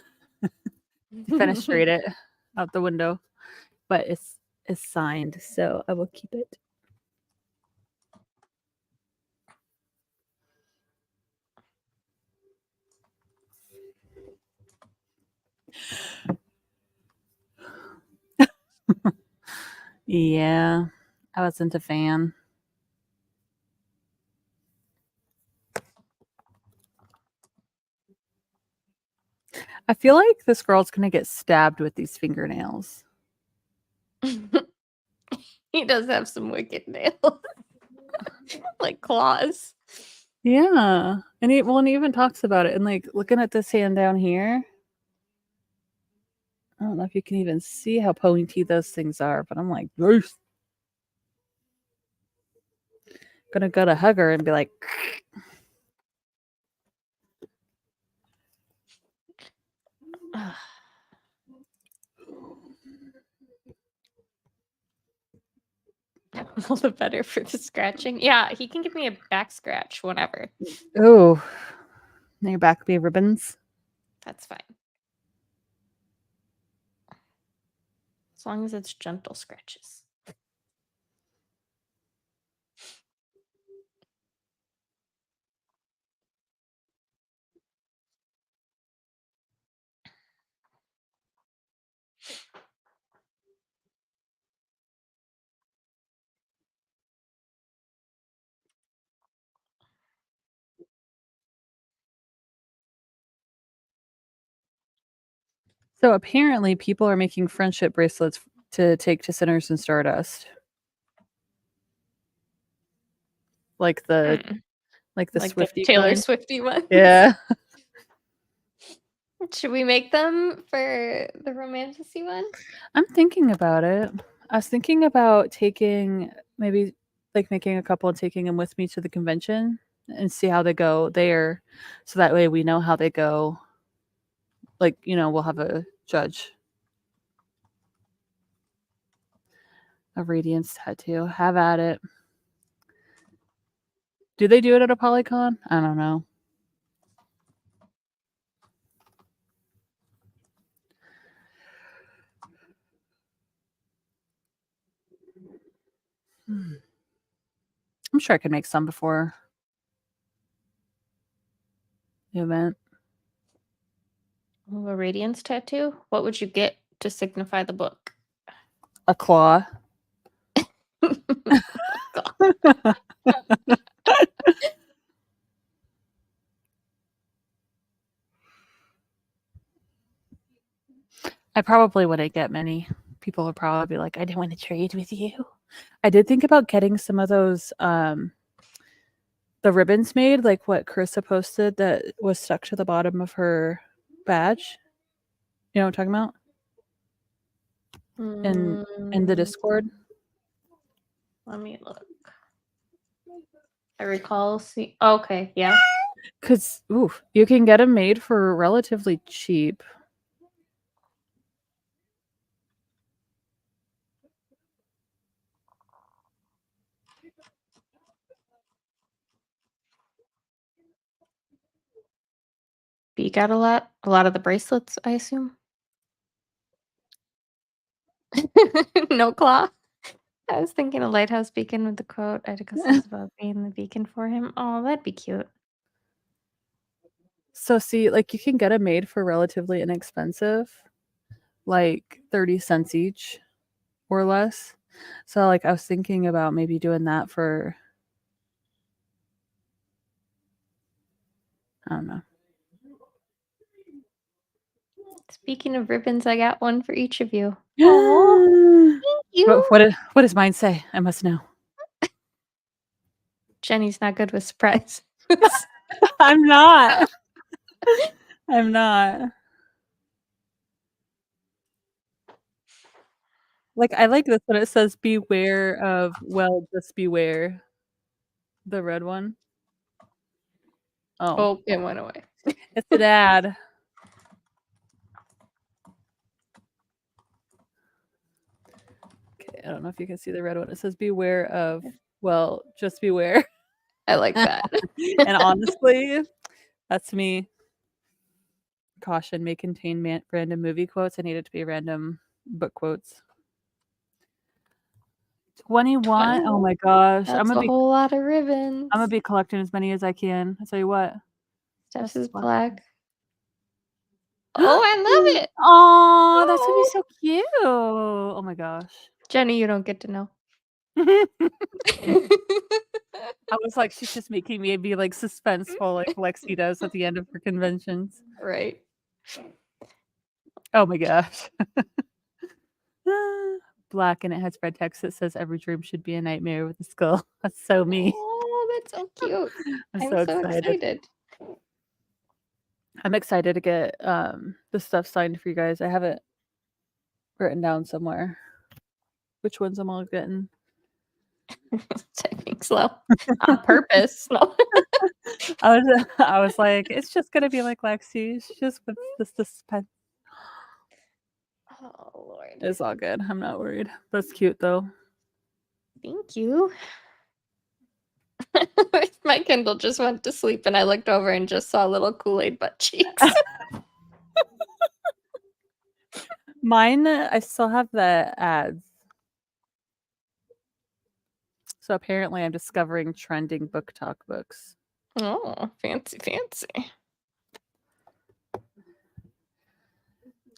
fenestrate it out the window. But it's signed, so I will keep it. Yeah, I wasn't a fan. I feel like this girl's gonna get stabbed with these fingernails. He does have some wicked nails, like claws. Yeah, and he even talks about it. And like looking at this hand down here, I don't know if you can even see how pointy those things are, but I'm like, "Gross." Gonna go to hug her and be like, all the better for the scratching. Yeah, he can give me a back scratch whenever. "Oh, now your back will be ribbons." That's fine. As long as it's gentle scratches. So apparently, people are making friendship bracelets to take to Sinners and Stardust, like the Like the Swifty Taylor kind. Swifty ones. Yeah. Should we make them for the romantasy one? I'm thinking about it. I was thinking about taking maybe like making a couple and taking them with me to the convention and see how they go there. So that way we know how they go. Like, we'll have a judge. A Radiance tattoo. Have at it. Do they do it at a Polycon? I don't know. I'm sure I could make some before the event. A Radiance tattoo? What would you get to signify the book? A claw. I probably wouldn't get many. People would probably be like, I didn't want to trade with you. I did think about getting some of those the ribbons made, like what Carissa posted that was stuck to the bottom of her badge. You know what I'm talking about? In the Discord. Let me look. I recall see. Okay, yeah. Because you can get them made for relatively cheap. Beak out a lot of the bracelets, I assume. No claw. I was thinking a lighthouse beacon with the quote, Atticus says about being the beacon for him. Oh, that'd be cute. So see, like you can get them made for relatively inexpensive, like 30 cents each or less. So like I was thinking about maybe doing that for, I don't know. Speaking of ribbons, I got one for each of you. Aw, thank you. What does mine say? I must know. Jenny's not good with surprise. I'm not. I'm not. Like I like this one. It says beware of, well, just beware. The red one. Oh, Oh, it went away. it's an ad. Okay, I don't know if you can see the red one. It says beware of, well, just beware. I like that. And honestly, that's me. Caution may contain random movie quotes. I need it to be random book quotes. 21. Oh my gosh. That's a whole lot of ribbons. I'm gonna be collecting as many as I can. I'll tell you what. Steph's is black. Oh, I love it. Oh, that's gonna be so cute. Oh my gosh. Jenny, you don't get to know. I was like, she's just making me be like suspenseful like Lexi does at the end of her conventions. Right. Oh my gosh. Black, and it has red text that says every dream should be a nightmare with a skull. That's so me. Oh, that's so cute. I'm so excited. I'm excited to get the stuff signed for you guys. I have it written down somewhere. Which ones I'm all getting. Typing slow on purpose. I was like, it's just gonna be like Lexi. It's just with the suspense. Oh Lord. It's all good. I'm not worried. That's cute though. Thank you. My Kindle just went to sleep and I looked over and just saw little Kool-Aid butt cheeks. Mine, I still have the ads. So apparently I'm discovering trending book talk books. Oh, fancy.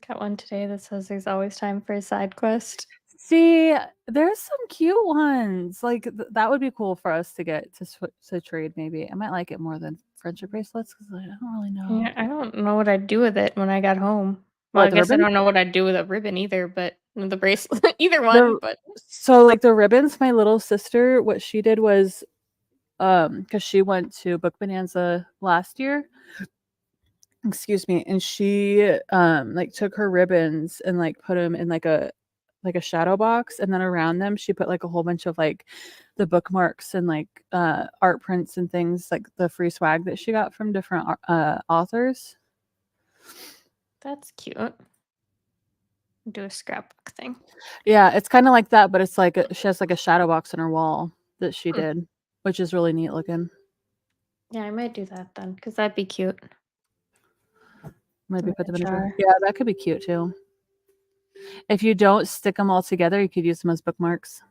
Got one today that says there's always time for a side quest. See, there's some cute ones. Like that would be cool for us to get to trade. Maybe I might like it more than friendship bracelets because I don't really know. Yeah, I don't know what I'd do with it when I got home. Well, What, I the guess I ribbon? don't know what I'd do with a ribbon either, but the bracelet, either one. But So like the ribbons, my little sister, what she did was, because she went to Book Bonanza last year. Excuse me, and she like took her ribbons and like put them in like a shadow box, and then around them she put like a whole bunch of like the bookmarks and like art prints and things, like the free swag that she got from different authors. that's cute. Do a scrapbook thing. Yeah, it's kind of like that, but it's like she has like a shadow box on her wall that she did, which is really neat looking. Yeah, I might do that then because that'd be cute. Maybe put them in a jar. jar. Yeah, that could be cute too. If you don't stick them all together, you could use them as bookmarks.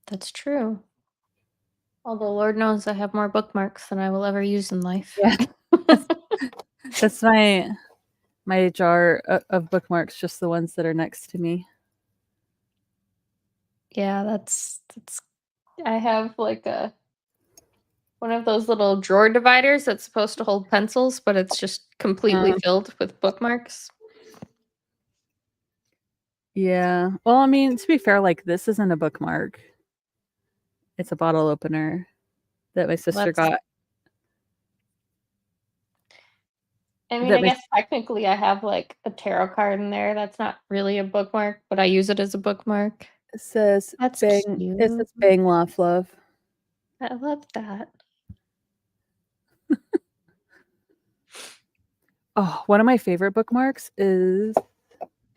That's true. Although Lord knows I have more bookmarks than I will ever use in life. Yeah. That's my jar of bookmarks, just the ones that are next to me. Yeah, that's I have like one of those little drawer dividers that's supposed to hold pencils, but it's just completely filled with bookmarks. Yeah. Well, I mean, to be fair, like this isn't a bookmark. It's a bottle opener that my sister got. I mean, I guess technically I have like a tarot card in there. That's not really a bookmark, but I use it as a bookmark. It says That's Bang. cute. It says Bang Loft Love. I love that. Oh, one of my favorite bookmarks is,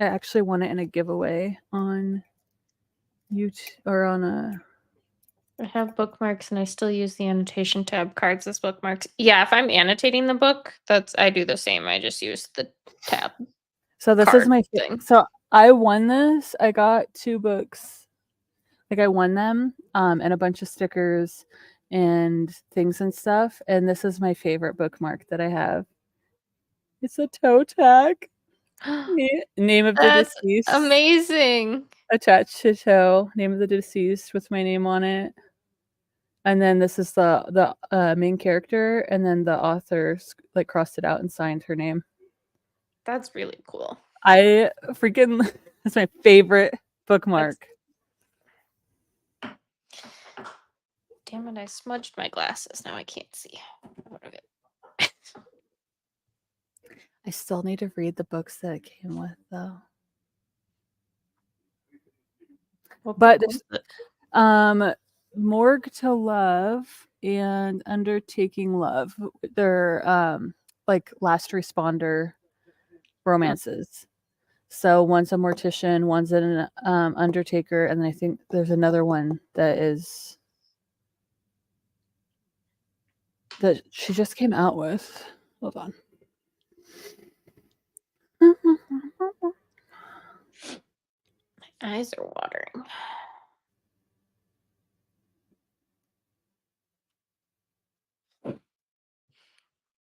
I actually won it in a giveaway on YouTube or on I have bookmarks and I still use the annotation tab cards as bookmarks. Yeah, if I'm annotating the book, I do the same. I just use the tab. So this is Card my thing. So I won this. I got 2 books. Like I won them, and a bunch of stickers and things and stuff. And this is my favorite bookmark that I have. It's a toe tag. Name of the That's deceased. amazing. Attached to toe. Name of the deceased with my name on it. And then this is the main character, and then the author like crossed it out and signed her name. That's really cool. I freaking that's my favorite bookmark. Damn it, I smudged my glasses. Now I can't see out of it. I still need to read the books that it came with, though. But Morgue to Love and Undertaking Love, they're like last responder romances. So one's a mortician, one's an undertaker, and then I think there's another one that she just came out with. Hold on. My eyes are watering.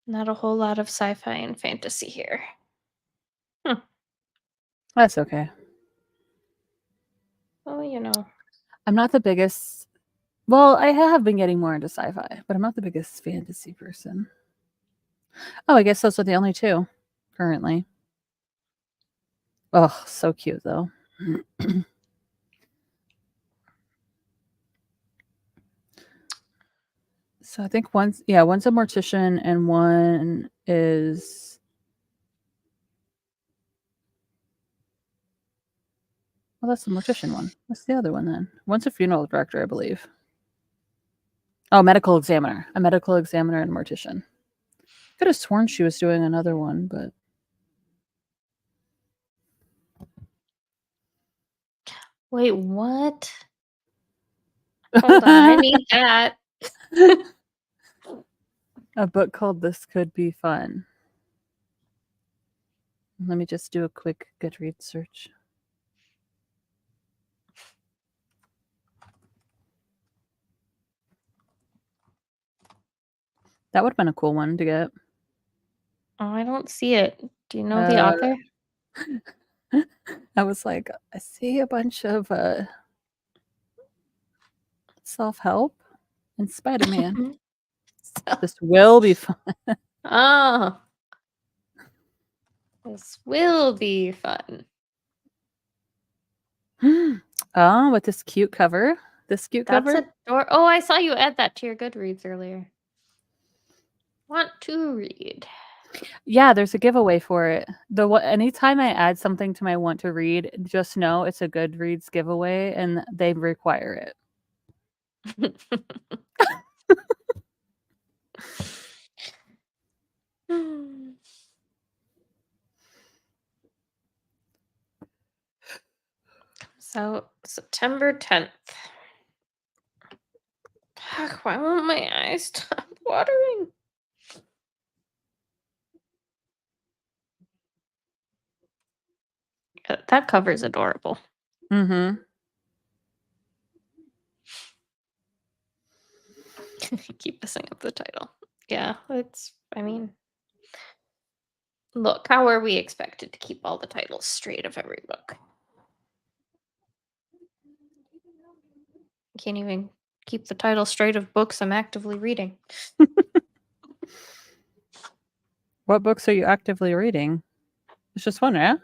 Not a whole lot of sci-fi and fantasy here. That's okay. Well, you know. I'm not the biggest. Well, I have been getting more into sci-fi, but I'm not the biggest fantasy person. Oh, I guess those are the only 2 currently. Oh, so cute though. So I think one's a mortician and one is well, that's the mortician one. What's the other one then? One's a funeral director, I believe. Oh, medical examiner. A medical examiner and mortician. Could have sworn she was doing another one, but Wait, what? Hold on, I need that. a book called This Could Be Fun. Let me just do a quick Goodreads search. That would have been a cool one to get. Oh, I don't see it. Do you know the author? I was like, I see a bunch of self-help and Spider-Man. This will be fun. Oh. This will be fun. Oh, with this cute cover. This cute cover. Oh, I saw you add that to your Goodreads earlier. Want to read. Yeah, there's a giveaway for it. Anytime I add something to my want to read, just know it's a Goodreads giveaway and they require it. So, September 10th. Fuck, why won't my eyes stop watering? That cover's adorable. Mm-hmm. Keep messing up the title. Yeah, look, how are we expected to keep all the titles straight of every book? Can't even keep the title straight of books I'm actively reading. What books are you actively reading? It's just one, yeah?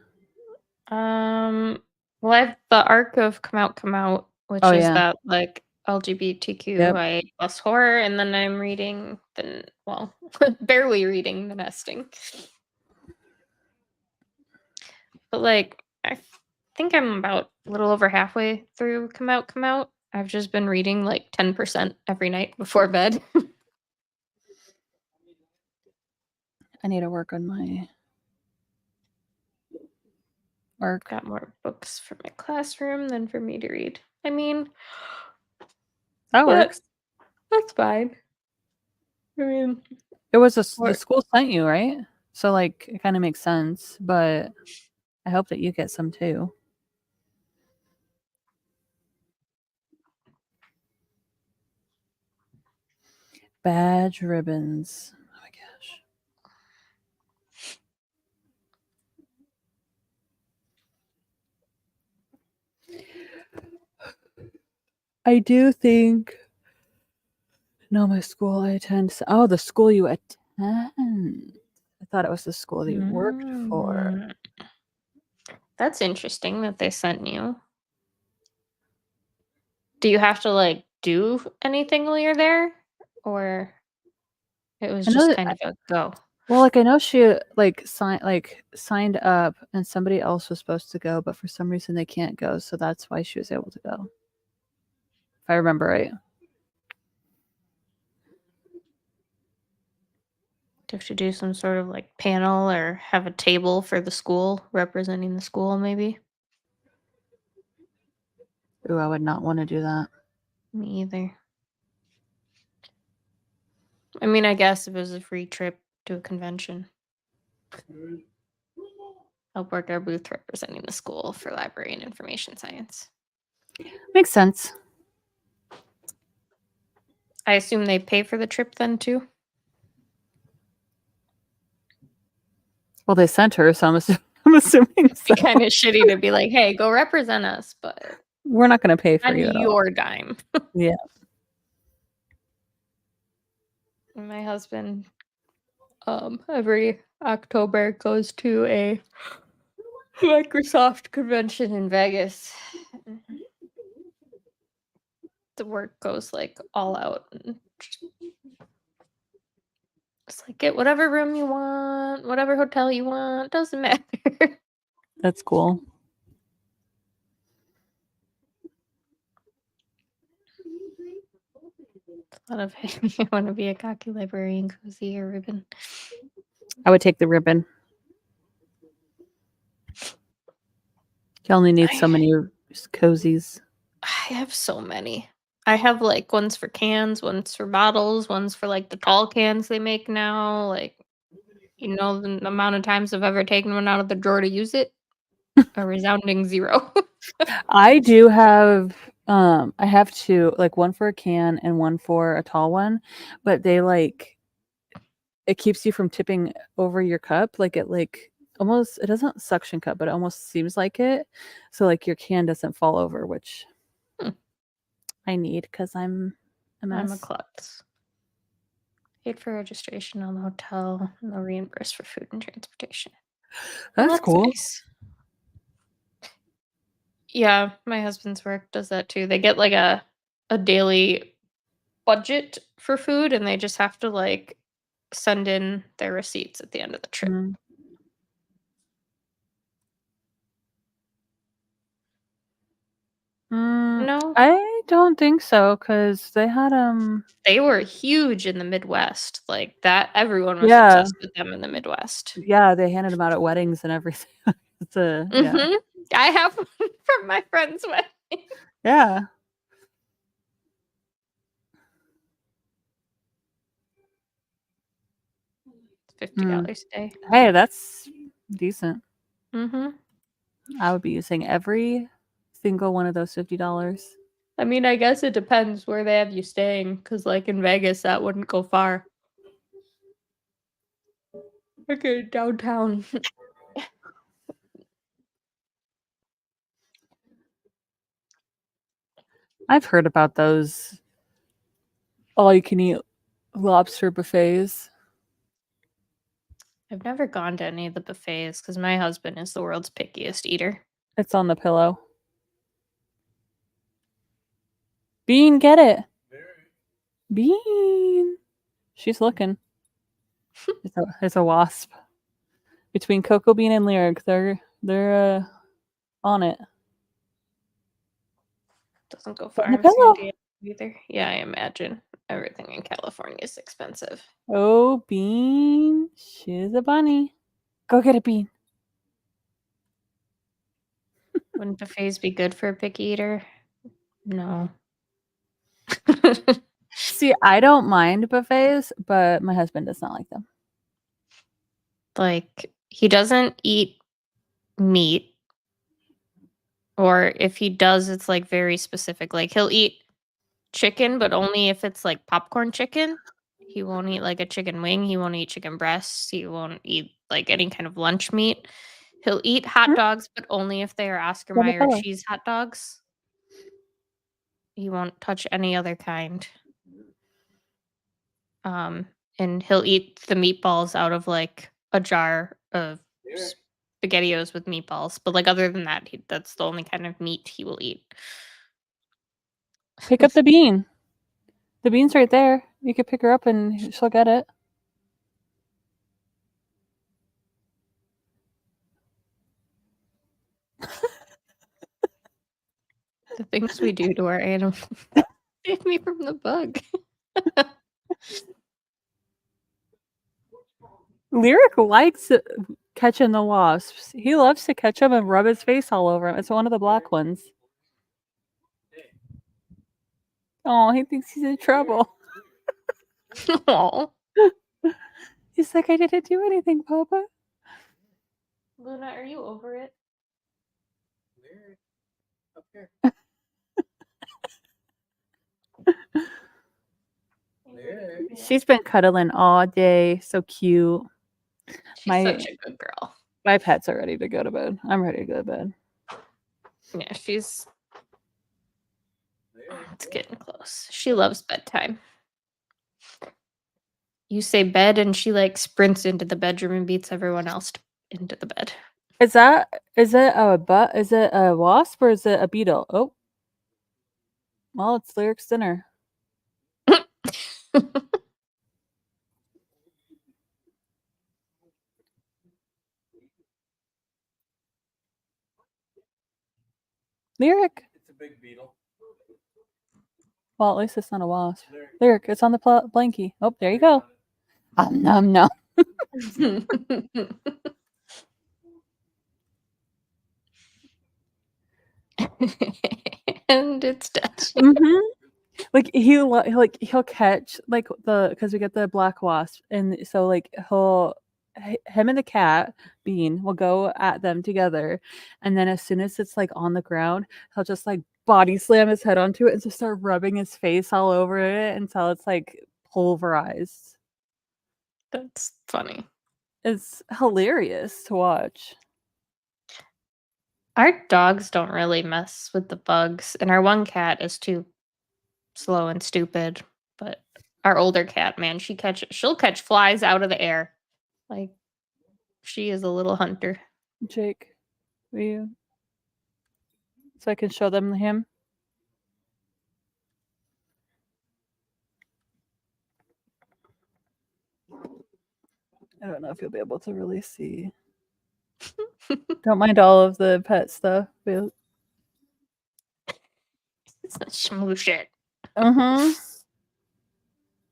Well, I have the arc of Come Out, which is that like LGBTQIA plus horror, and then I'm reading barely reading The Nesting. But like, I think I'm about a little over halfway through Come Out. I've just been reading like 10% every night before bed. I need to work on my arc. Got more books for my classroom than for me to read. I mean, That works. That's fine. I mean, It was the Or- school sent you, right? So like it kind of makes sense, but I hope that you get some too. Badge ribbons. Oh my gosh. I do think. No, my school I attend. Oh, the school you attend. I thought it was the school that you worked for. Mm. That's interesting that they sent you. Do you have to like do anything while you're there, or it was I know just that- kind of a go? Well, like I know she signed up, and somebody else was supposed to go, but for some reason they can't go, so that's why she was able to go. If I remember right. Do you have to do some sort of like panel or have a table for the school representing the school, maybe? Ooh, I would not want to do that. Me either. I mean, I guess if it was a free trip to a convention, I'll work our booth representing the school for library and information science. Makes sense. I assume they pay for the trip then too. Well, they sent her, so I'm assuming so. Be kind of shitty to be like, "Hey, go represent us," but We're not going to pay for on you at all. your dime. Yeah. My husband, every October goes to a Microsoft convention in Vegas. The work goes like all out. And it's like get whatever room you want, whatever hotel you want, doesn't matter. That's cool. A lot of I want to be a cocky librarian, cozy or ribbon. I would take the ribbon. You only need so many cozies. I have so many. I have like ones for cans, ones for bottles, ones for like the tall cans they make now. Like, you know, the amount of times I've ever taken one out of the drawer to use it, a resounding 0. I do have I have two, like one for a can and one for a tall one, but they like it keeps you from tipping over your cup. Like it almost, it doesn't suction cup, but it almost seems like it. So like your can doesn't fall over, which I need because I'm a mess. I'm a klutz. Paid for registration on the hotel, and they'll reimburse for food and transportation. That's Well, cool. nice. Yeah, my husband's work does that too. They get like a daily budget for food, and they just have to like send in their receipts at the end of the trip. Mm. No, I don't think so because they had they were huge in the Midwest. Like that, everyone was Yeah. obsessed with them in the Midwest. yeah, they handed them out at weddings and everything. It's a yeah. I have one from my friend's wedding. Yeah. It's $50 a day. Hey, that's decent. Mm-hmm. I would be using every single one of those $50. I mean, I guess it depends where they have you staying, because like in Vegas, that wouldn't go far. Okay, downtown. I've heard about those all-you-can-eat lobster buffets. I've never gone to any of the buffets because my husband is the world's pickiest eater. It's on the pillow. Bean, get it. Bean. She's looking. It's a wasp. Between Cocoa Bean and Lyric, they're on it. Doesn't go On far the in San pillow. Diego either. Yeah, I imagine everything in California is expensive. Oh, Bean. She's a bunny. Go get a Bean. Wouldn't buffets be good for a picky eater? No. See, I don't mind buffets, but my husband does not like them. Like, he doesn't eat meat, or if he does, it's like very specific. Like, he'll eat chicken, but only if it's like popcorn chicken. He won't eat like a chicken wing. He won't eat chicken breasts. He won't eat like any kind of lunch meat. He'll eat hot Hmm? dogs, but only if they are Oscar What Mayer color? cheese hot dogs. He won't touch any other kind. And he'll eat the meatballs out of like a jar of spaghettios with meatballs. But like other than that, that's the only kind of meat he will eat. Pick up the bean. The bean's right there. You could pick her up and she'll get it. The things we do to our animals save me from the bug. Lyric likes catching the wasps. He loves to catch them and rub his face all over them. It's one of the black ones. Oh, he thinks he's in trouble. Aw. He's like, I didn't do anything, Papa. Luna, are you over it? Up here. She's been cuddling all day. So cute. She's such a good girl. My pets are ready to go to bed. I'm ready to go to bed. Yeah, she's... It's getting close. She loves bedtime. You say bed and she like sprints into the bedroom and beats everyone else into the bed. Is it a wasp or is it a beetle? Oh. Well, it's Lyric's dinner. Lyric. It's a big beetle. Well, at least it's not a wasp. Lyric, it's on the blankie. Oh, there you go. Nom nom. And it's dead. Mm-hmm. Like he'll catch like because we get the black wasp, and so like him and the cat Bean will go at them together, and then as soon as it's like on the ground, he'll just like body slam his head onto it and just start rubbing his face all over it until it's like pulverized. That's funny. It's hilarious to watch. Our dogs don't really mess with the bugs, and our one cat is too slow and stupid. But our older cat, man, she'll catch flies out of the air. Like, she is a little hunter. Jake, will you? So I can show them him. I don't know if you'll be able to really see. Don't mind all of the pet stuff. It's smoosh it. Uh-huh.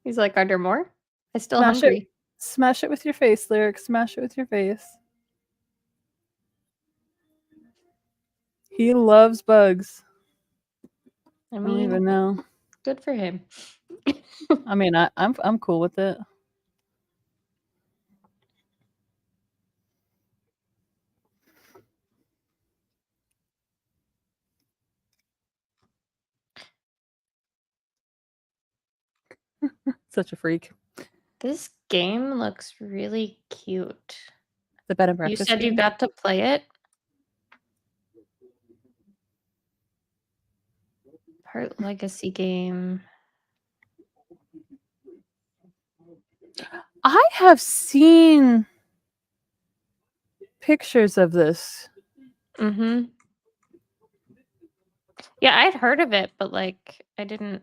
He's like, are there more? I'm still Smash hungry. it. Smash it with your face, Lyric. Smash it with your face. He loves bugs. I I don't mean, even know. good for him. I mean, I'm cool with it. Such a freak. This game looks really cute. The bed and You breakfast. said you game? got to play it? Part legacy game. I have seen pictures of this. Mm-hmm. Yeah, I'd heard of it, but like I didn't.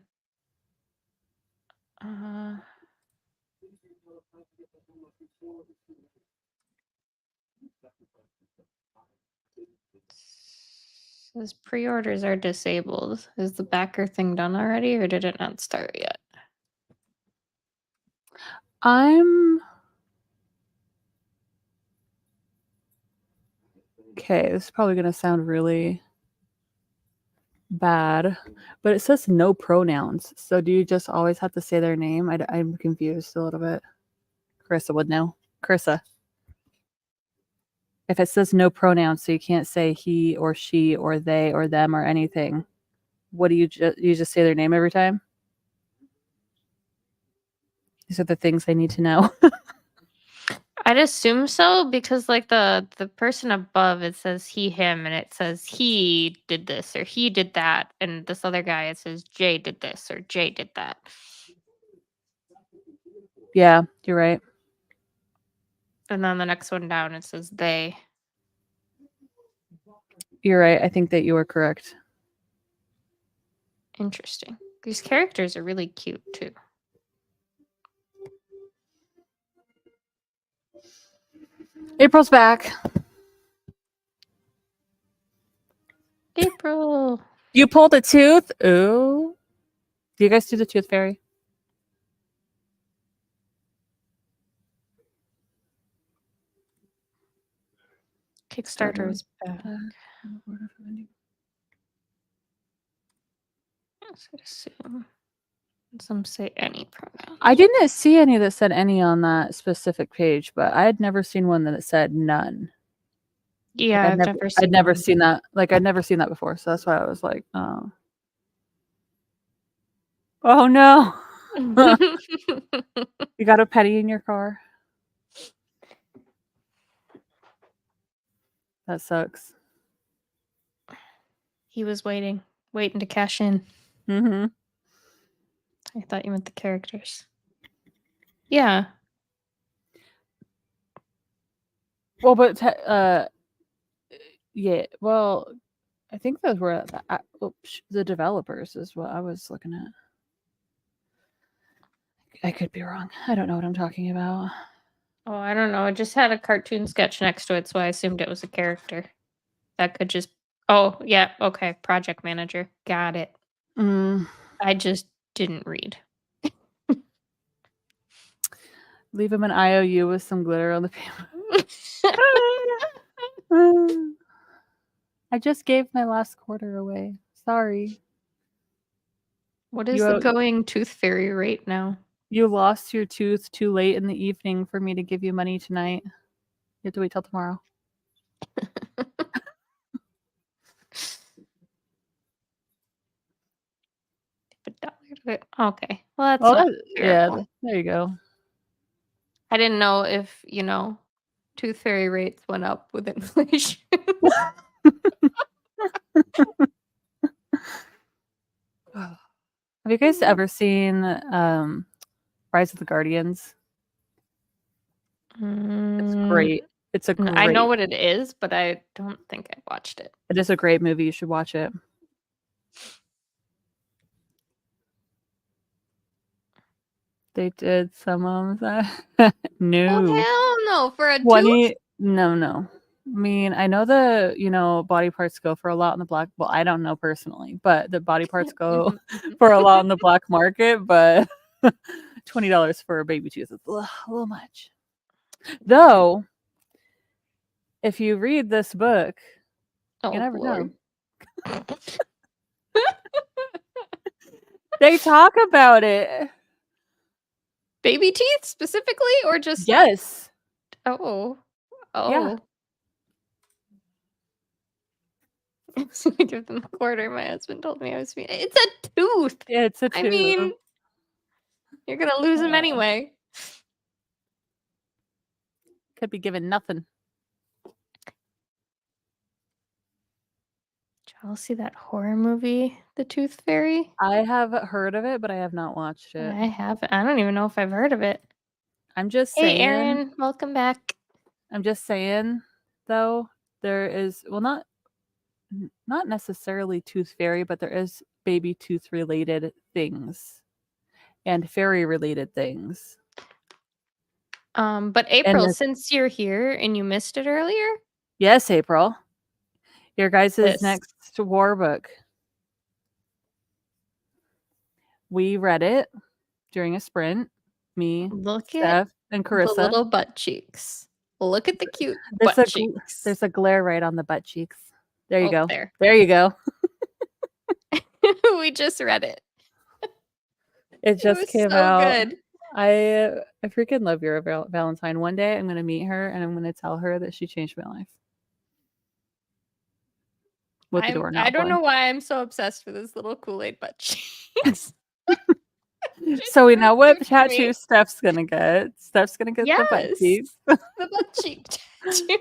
Says pre-orders are disabled. Is the backer thing done already, or did it not start yet? Okay, this is probably going to sound really bad, but it says no pronouns. So do you just always have to say their name? I'm confused a little bit. Carissa would know. Carissa. If it says no pronouns, so you can't say he or she or they or them or anything, what do you just say their name every time? These are the things I need to know. I'd assume so because like the person above, it says he, him, and it says he did this or he did that, and this other guy, it says Jay did this or Jay did that. Yeah, you're right. And then the next one down, it says they. You're right. I think that you are correct. Interesting. These characters are really cute too. April's back. April. You pulled a tooth? Ooh. Do you guys do the tooth fairy? Kickstarter is back. Yes, I assume. Some say any pronoun. I didn't see any that said any on that specific page, but I had never seen one that said none. Yeah, I'd never seen that. Like I'd never seen that before, so that's why I was like, oh, oh no, you got a penny in your car. That sucks. He was waiting to cash in. Mm-hmm. I thought you meant the characters. Yeah. Well, but yeah. Well, I think those were the developers is what I was looking at. I could be wrong. I don't know what I'm talking about. Oh, I don't know. It just had a cartoon sketch next to it, so I assumed it was a character. That could just. Oh, yeah. Okay. Project manager. Got it. I just didn't read. Leave him an IOU with some glitter on the paper. I just gave my last quarter away. Sorry. What is the going tooth fairy rate now? You lost your tooth too late in the evening for me to give you money tonight. You have to wait till tomorrow. Okay. Well, that's not yeah. There you go. I didn't know if, tooth fairy rates went up with inflation. Have you guys ever seen Rise of the Guardians? It's great. It's a great. I know what it is, but I don't think I watched it. It is a great movie. You should watch it. They did some of that. No. Oh, hell no. For a 20, tooth? No. I mean, I know the, body parts go for a lot in the black. Well, I don't know personally, but the body parts go for a lot in the black market. But $20 for a baby tooth is a little much. Though, if you read this book, you never know. They talk about it. Baby teeth specifically, or just yes? Oh. Yeah. So I give them a quarter. My husband told me I was being. It's a tooth. Yeah, it's a tooth. I mean, you're gonna lose them anyway. Could be given nothing. Did y'all see that horror movie, The Tooth Fairy? I have heard of it, but I have not watched it. I haven't. I don't even know if I've heard of it. I'm just saying. Hey, Erin, welcome back. I'm just saying, though, there is not necessarily tooth fairy, but there is baby tooth related things and fairy related things. But April, since you're here and you missed it earlier. Yes, April. Your guys' next war book. We read it during a sprint. Me, Steph, and Carissa. The little butt cheeks. Look at the cute butt cheeks. There's a glare right on the butt cheeks. There you go. There you go. We just read it. It just was came so out. good. I freaking love Vera Valentine. One day I'm gonna meet her and I'm gonna tell her that she changed my life. With the door I not don't know blank. why I'm so obsessed with this little Kool-Aid butt cheeks. So we know what cute to me. tattoo Steph's gonna get. Steph's gonna get the butt Yes. cheeks. The butt cheek tattoo.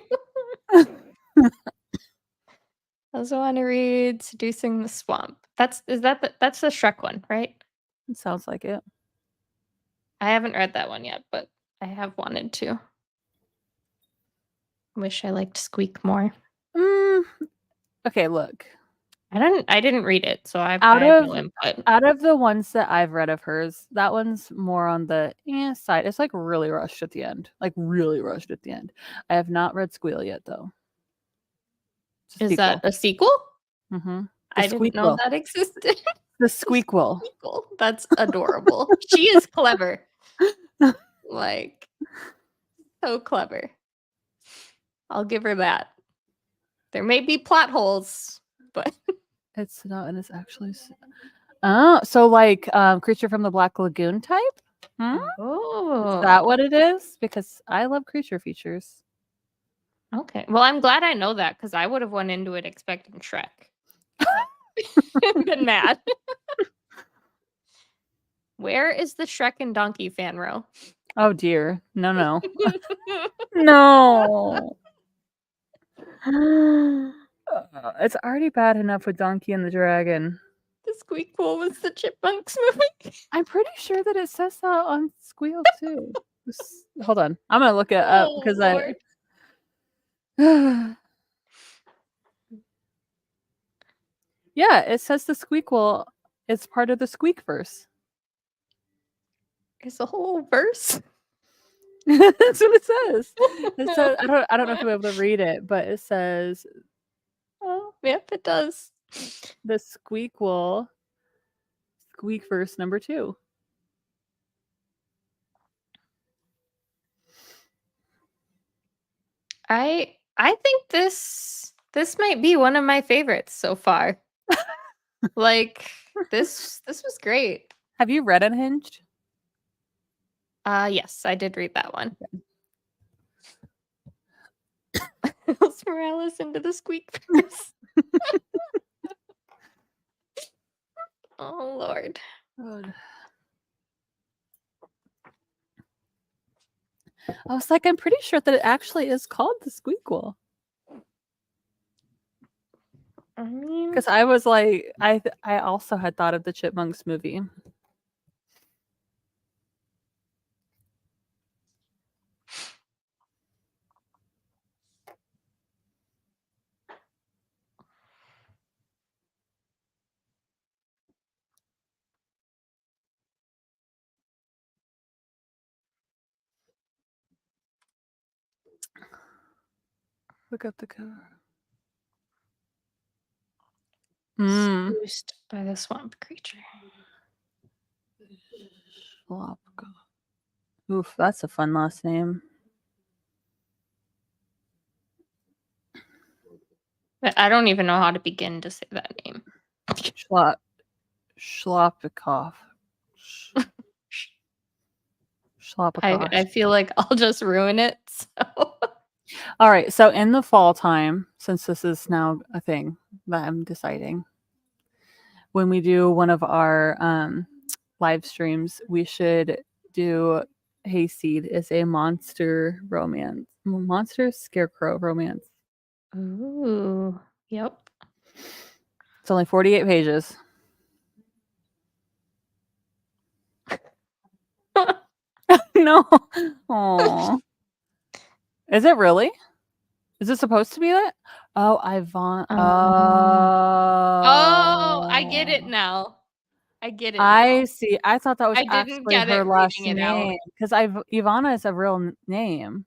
I also want to read Seducing the Swamp. That's the Shrek one, right? It sounds like it. I haven't read that one yet, but I have wanted to. Wish I liked Squeak more. Okay, look. I didn't read it, so I have no input. Out of the ones that I've read of hers, that one's more on the side. It's like really rushed at the end. Like really rushed at the end. I have not read Squeal yet though. Is that a sequel? Mm-hmm. I didn't know that existed. The Squeakquel. That's adorable. She is clever. Like, so clever. I'll give her that. There may be plot holes, but it's not, and it's actually. Oh, so like Creature from the Black Lagoon type? Oh, is that what it is? Because I love creature features. Okay. Well, I'm glad I know that because I would have went into it expecting Shrek. Been mad. Where is the Shrek and Donkey fan row? Oh dear. No. No. It's already bad enough with Donkey and the Dragon. The Squeakquel was the Chipmunks movie. I'm pretty sure that it says that on Squeal too. Hold on. I'm going to look it up because Lord. Yeah, it says the Squeakquel is part of the Squeakverse. There's a whole verse. That's what it says. It says I don't know if you'll be able to read it, but it says Oh, yep, it does. the Squeakquel Squeakverse number 2. I think this might be one of my favorites so far. Like this was great. Have you read Unhinged? Yes, I did read that one. Miles Morales into the Squeakverse. Oh Lord. God. I was like, I'm pretty sure that it actually is called the Squeakquel. I mean, Because I was like, I also had thought of the Chipmunks movie. Look up the cover. seduced by the swamp creature. Oof, that's a fun last name. I don't even know how to begin to say that name. Schlopikoff. Schlopikoff. I feel like I'll just ruin it. So. All right, so in the fall time, since this is now a thing that I'm deciding, when we do one of our live streams, we should do Hayseed is a monster scarecrow romance. Ooh, yep. It's only 48 pages. No. Aww. Is it really? Is it supposed to be that? Oh, Yvonne. Oh, I get it now. I see. I thought that was I didn't actually get her it last reading it out. name because Ivana is a real name.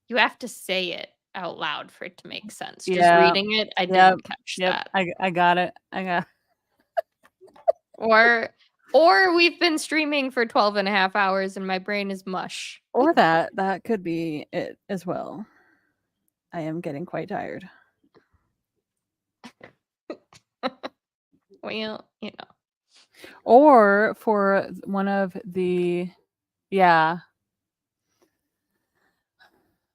You have to say it out loud for it to make sense. Just Yeah. reading it, I didn't catch that. I got it. Or we've been streaming for 12 and a half hours and my brain is mush. Or that could be it as well. I am getting quite tired. Well, Or for one of the,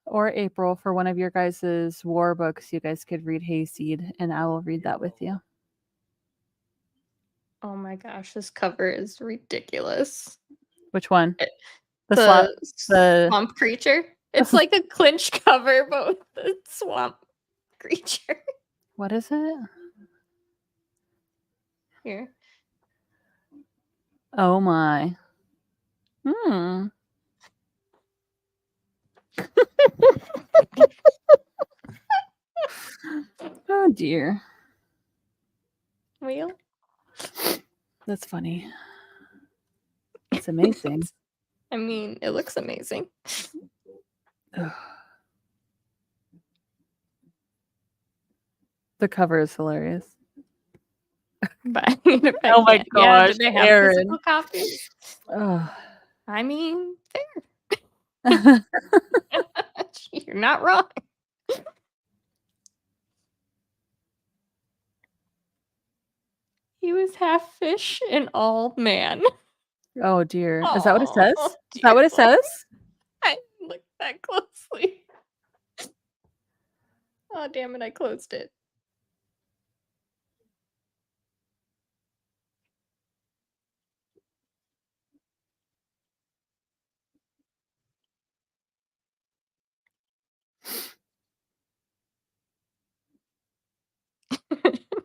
or April, for one of your guys' war books, you guys could read Hayseed, and I will read that with you. oh my gosh, this cover is ridiculous. Which one? It- The swamp creature. It's like a clinch cover, but with the swamp creature. what is it? Here. Oh my. Hmm. Oh dear. Wheel. That's funny. It's amazing. I mean, it looks amazing. The cover is hilarious. But if I Oh my can't, yeah, do gosh, they have Erin. physical copies? Oh. I mean, fair. You're not wrong. He was half fish and all man. Oh dear. Is that what it says? Oh, Is that what it dear. says? I didn't look that closely. Oh, damn it, I closed it.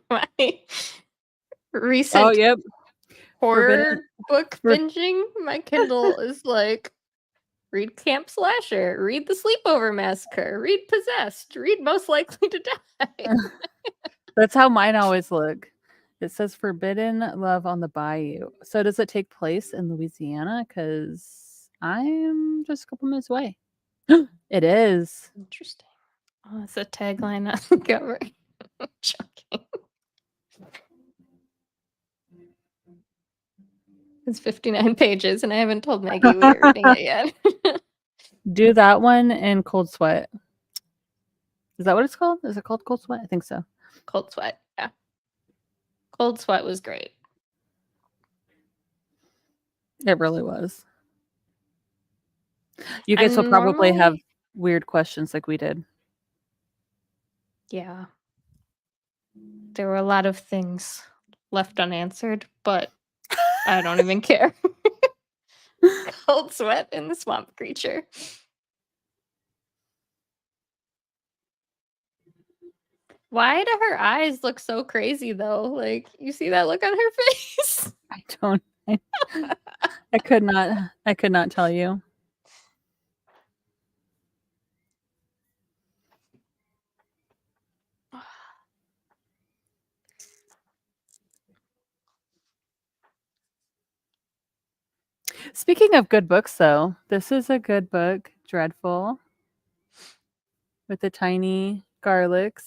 My recent Oh yep. horror book for- binging, my Kindle is like, read Camp Slasher, read The Sleepover Massacre, read Possessed, read Most Likely to Die. That's how mine always look. It says Forbidden Love on the Bayou. So does it take place in Louisiana? Because I'm just a couple minutes away. It is. Interesting. Oh, it's a tagline on the cover. Shocking. It's 59 pages, and I haven't told Maggie we are reading it yet. Do that one in Cold Sweat. Is that what it's called? Is it called Cold Sweat? I think so. Cold Sweat, yeah. Cold Sweat was great. It really was. You guys will probably have weird questions like we did. Yeah. There were a lot of things left unanswered, but I don't even care. Cold Sweat and the Swamp Creature. Why do her eyes look so crazy though? Like, you see that look on her face? I don't. I could not tell you. Speaking of good books, though, this is a good book, Dreadful, with the tiny garlics.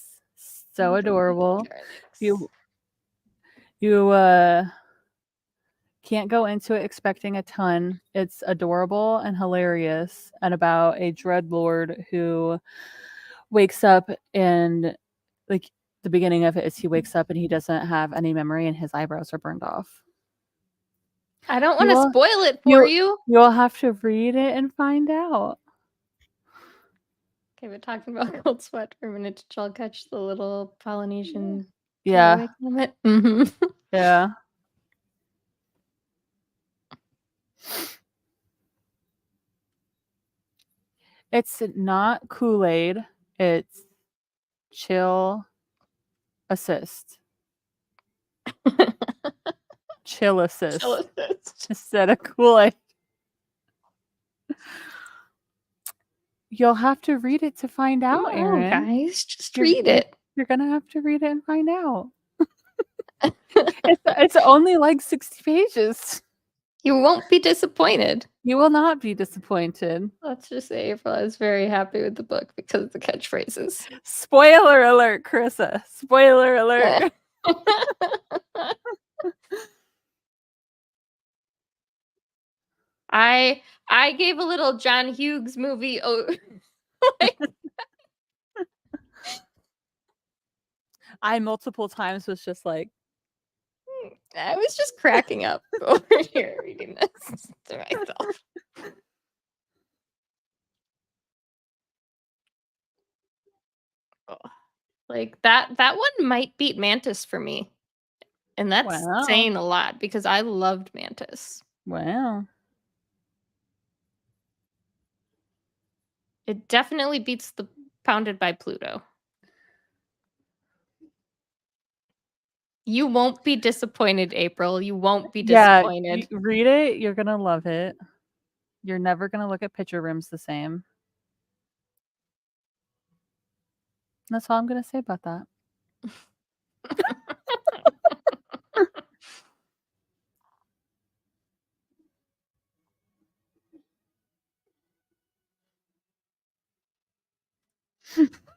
So adorable. You can't go into it expecting a ton. It's adorable and hilarious, and about a dreadlord who wakes up, and like the beginning of it is he wakes up and he doesn't have any memory and his eyebrows are burned off. I don't want to spoil it for you. You'll have to read it and find out. Okay, we're talking about Cold Sweat for a minute. Did y'all catch the little Polynesian Yeah. comment? Mm-hmm. Yeah. It's not Kool-Aid. It's chill assist. Chill assist. Chill assist. Instead of Kool-Aid. You'll have to read it to find out, Erin. Guys, just read it. You're gonna have to read it and find out. It's only like 60 pages. You won't be disappointed. You will not be disappointed. Let's just say April is very happy with the book because of the catchphrases. Spoiler alert, Carissa. Spoiler alert. I gave a little John Hughes movie. I multiple times was just like, I was just cracking up over here reading this to myself. Oh, like that one might beat Mantis for me. And that's Wow. saying a lot because I loved Mantis. Wow. It definitely beats the Pounded by Pluto. You won't be disappointed, April. You won't be disappointed. Yeah, read it. You're gonna love it. You're never gonna look at picture rims the same. That's all I'm gonna say about that.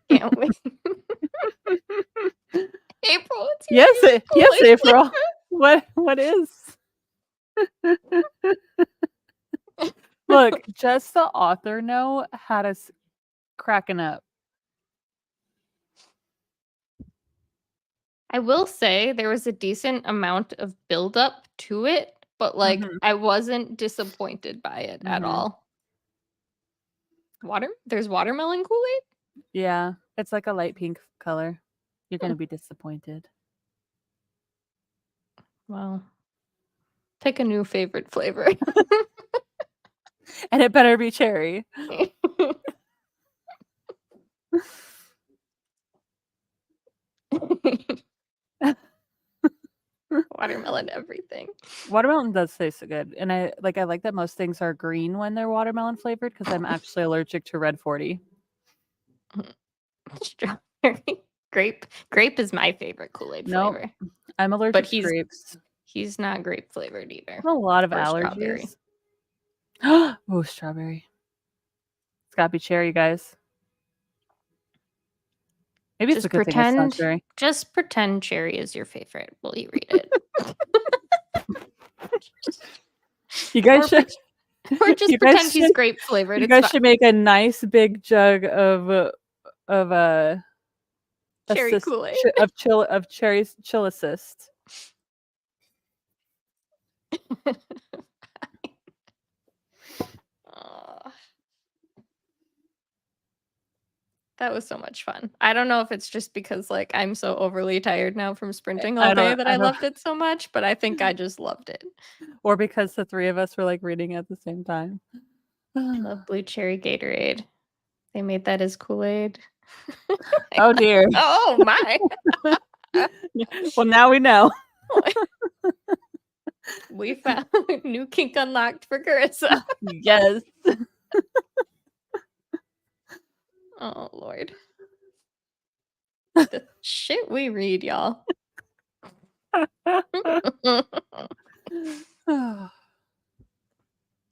Can't wait. April, it's your Yes, favorite yes, Kool-Aid April. What is? Look, just the author note had us cracking up. I will say there was a decent amount of buildup to it, but like I wasn't disappointed by it at all. There's watermelon Kool-Aid? Yeah, it's like a light pink color. You're gonna be disappointed. Well, pick a new favorite flavor. And it better be cherry. Watermelon everything. Watermelon does taste good, and I like that most things are green when they're watermelon flavored because I'm actually allergic to red 40. Strawberry. Grape is my favorite Kool-Aid Nope. flavor. I'm allergic But to grapes. He's not grape flavored either. A lot of Or strawberry. allergies. Oh, strawberry. It's gotta be cherry, guys. Maybe it's a good thing it's not cherry. Just pretend cherry is your favorite while you read it. You guys should. Or just pretend he's grape flavored. You guys should make a nice big jug of cherry Kool-Aid of cherry chill assist. That was so much fun. I don't know if it's just because like I'm so overly tired now from sprinting all day that I loved it so much, but I think I just loved it. Or because the three of us were like reading at the same time. I love blue cherry Gatorade. They made that as Kool-Aid. Oh dear. Oh my. Well, now we know. We found a new kink unlocked for Carissa. Yes. Oh Lord. The shit we read, y'all.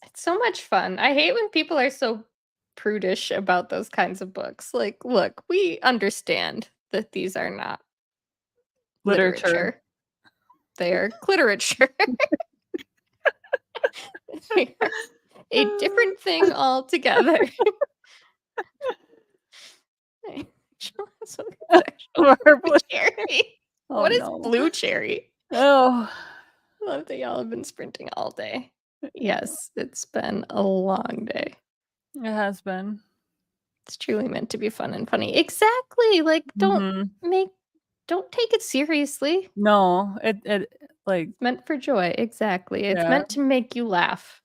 It's so much fun. I hate when people are so prudish about those kinds of books. Like, look, we understand that these are not literature. They are cliterature. They are a different thing altogether. Blue cherry. What is blue cherry? Oh, I love that y'all have been sprinting all day. Yes, it's been a long day. It has been. It's truly meant to be fun and funny. Exactly. Like, don't take it seriously. No, it like it's meant for joy. Exactly. It's meant to make you laugh.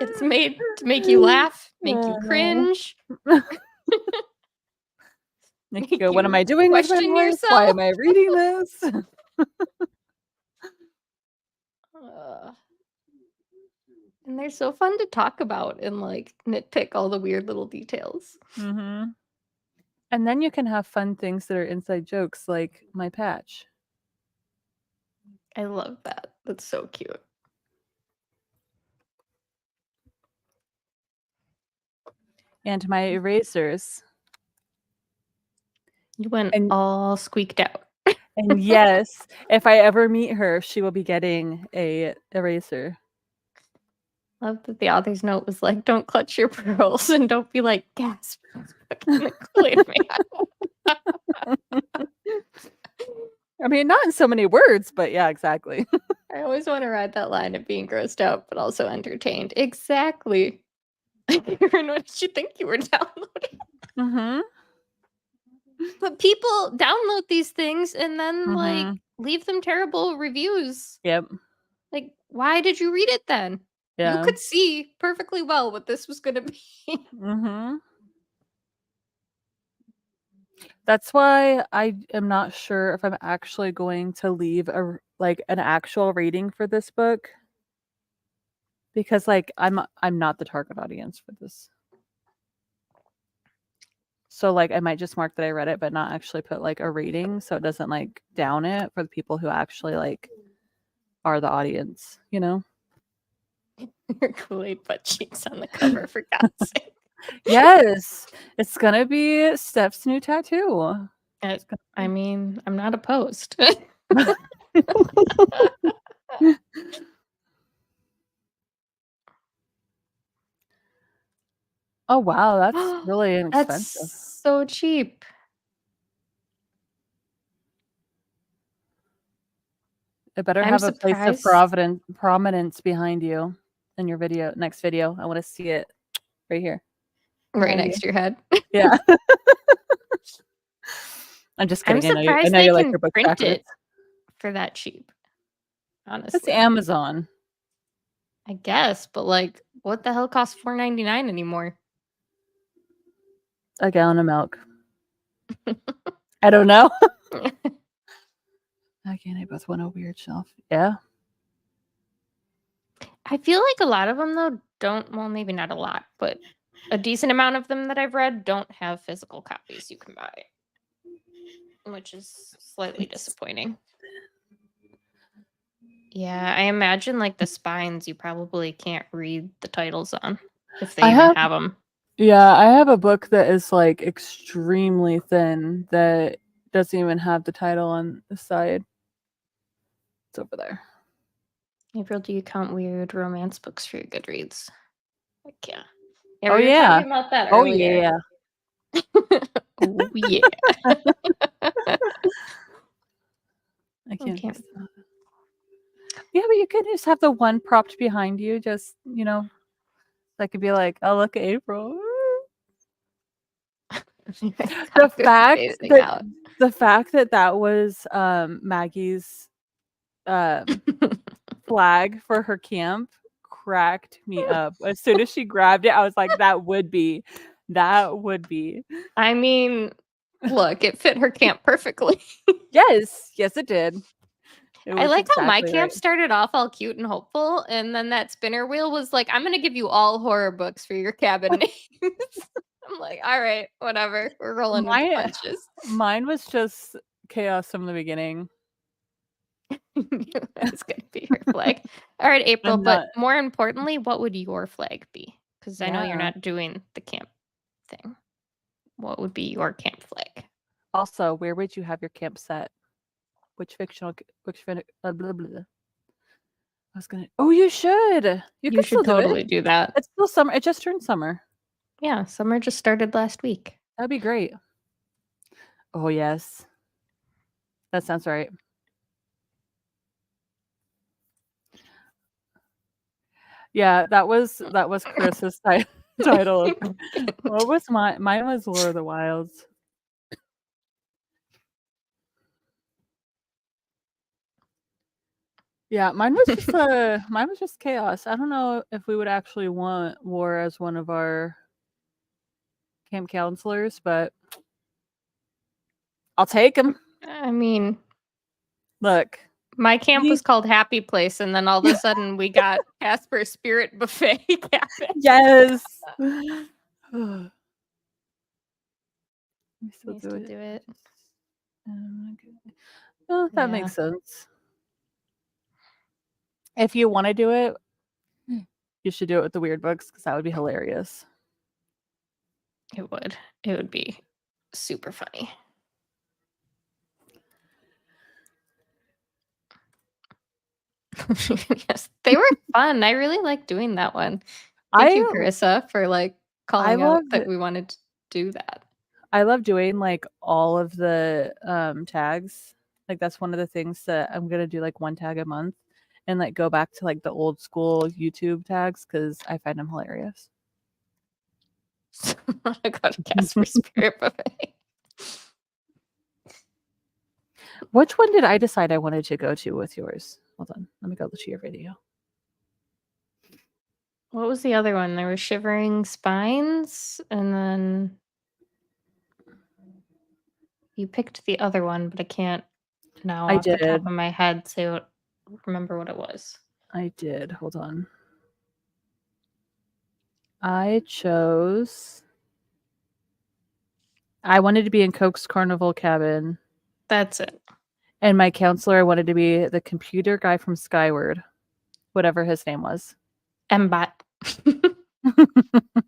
It's made to make you laugh, make you cringe. Make you go, what am I doing with my life? Why am I reading this? And they're so fun to talk about and like nitpick all the weird little details. And then you can have fun things that are inside jokes like my patch. I love that. That's so cute. And my erasers. You went all squeaked out. And yes, if I ever meet her, she will be getting a eraser. Love that the author's note was like, don't clutch your pearls and don't be like, gasp. I mean, not in so many words, but yeah, exactly. I always want to ride that line of being grossed out, but also entertained. Exactly. Aaron, what did you think you were downloading? Mm-hmm. But people download these things and then like Mm-hmm. leave them terrible reviews. Yep. Like, why did you read it then? Yeah. You could see perfectly well what this was gonna be. Mm-hmm. That's why I am not sure if I'm actually going to leave an actual rating for this book, because like I'm not the target audience for this. So like I might just mark that I read it, but not actually put like a rating, so it doesn't like down it for the people who actually like are the audience, you know? Your Kool-Aid butt cheeks on the cover, for God's sake. Yes, it's gonna be Steph's new tattoo. I mean, I'm not opposed. Oh wow, that's really inexpensive. That's so cheap. It better I'm have a place of surprised. prominence behind you in your next video. I want to see it right here. Right behind next to your head. Yeah. I'm just I'm kidding. I surprised know they you like can your books print backwards. it for that cheap. It's Honestly, Amazon. I guess, but like, what the hell costs $4.99 anymore? A gallon of milk. I don't know. Again, I both went a weird shelf. Yeah. I feel like a lot of them though don't. Well, maybe not a lot, but a decent amount of them that I've read don't have physical copies you can buy, which is slightly disappointing. Yeah, I imagine like the spines you probably can't read the titles on if they even have them. Yeah, I have a book that is like extremely thin that doesn't even have the title on the side. It's over there. April, do you count weird romance books for your Goodreads? Like, yeah. Oh, we were yeah. talking about that Oh, earlier. yeah. Oh, yeah. I can't. Yeah, but you could just have the one propped behind you. Just, you know, that could be like, oh, look at April. The fact that was Maggie's flag for her camp cracked me up. As soon as she grabbed it, I was like, that would be. I mean, look, it fit her camp perfectly. Yes, it did. I like how my camp started off all cute and hopeful, and then that spinner wheel was like, I'm gonna give you all horror books for your cabin names. I'm like, all right, whatever. We're rolling with the punches. Mine was just chaos from the beginning. That's gonna be your flag. All right, April, but more importantly, what would your flag be? Because I know you're not doing the camp thing. What would be your camp flag? Also, where would you have your camp set? Which blah, blah, blah. I was gonna. Oh, you should. You should totally do that. It's still summer. It just turned summer. Yeah, summer just started last week. That'd be great. Oh yes, that sounds right. Yeah, that was Chris's title. What was mine? Mine was Lord of the Wilds. Yeah, mine was just chaos. I don't know if we would actually want War as one of our camp counselors, but I'll take him. I mean, look, my camp was called Happy Place, and then all of a sudden we got Casper's Spirit Buffet Cabin. Yes. We still do it. Oh, that makes sense. If you want to do it, you should do it with the weird books, because that would be hilarious. It would. It would be super funny. Yes, they were fun. I really like doing that one. Thank you, Carissa, for like calling out that we wanted to do that. I love doing like all of the tags Like that's one of the things that I'm gonna do, like one tag a month, and like go back to like the old school YouTube tags because I find them hilarious. I got a Casper Spirit Buffet. Which one did I decide I wanted to go to with yours? Hold on, let me go to your video. What was the other one? There was Shivering Spines, and then you picked the other one, but I can't now I off the top did. of my head to remember what it was. I did. Hold on. I chose. I wanted to be in Coke's Carnival Cabin, That's it. and my counselor wanted to be the computer guy from Skyward, whatever his name was. M-Bot. The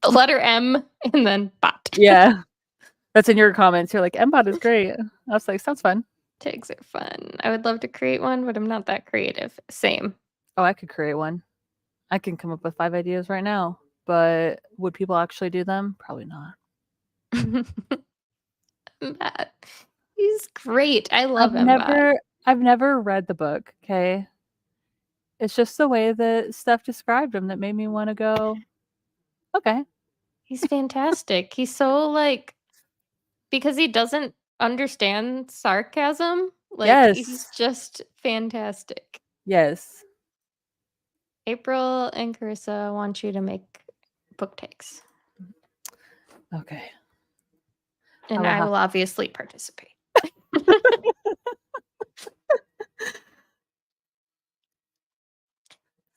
letter M and then bot. Yeah. That's in your comments. You're like, MBOT is great. I was like, sounds fun. Tags are fun. I would love to create one, but I'm not that creative. Same. Oh, I could create one. I can come up with 5 ideas right now. But would people actually do them? Probably not. Matt. He's great. I love him. I've never read the book, okay? It's just the way that Steph described him that made me want to go, okay. He's fantastic. He's so like, because he doesn't understand sarcasm. Like, Yes. he's just fantastic. Yes. April and Carissa want you to make book takes. Okay. And I will obviously participate.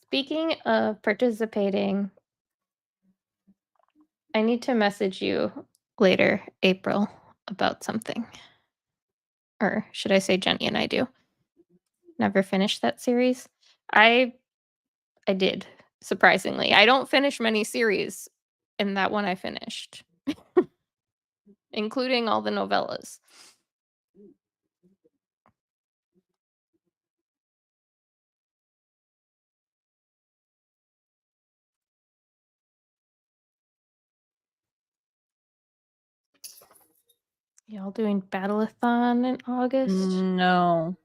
Speaking of participating, I need to message you later, April, about something. Or should I say Jenny and I do? Never finished that series. I did, surprisingly. I don't finish many series, and that one I finished. Including all the novellas. Y'all doing Battleathon in August? No.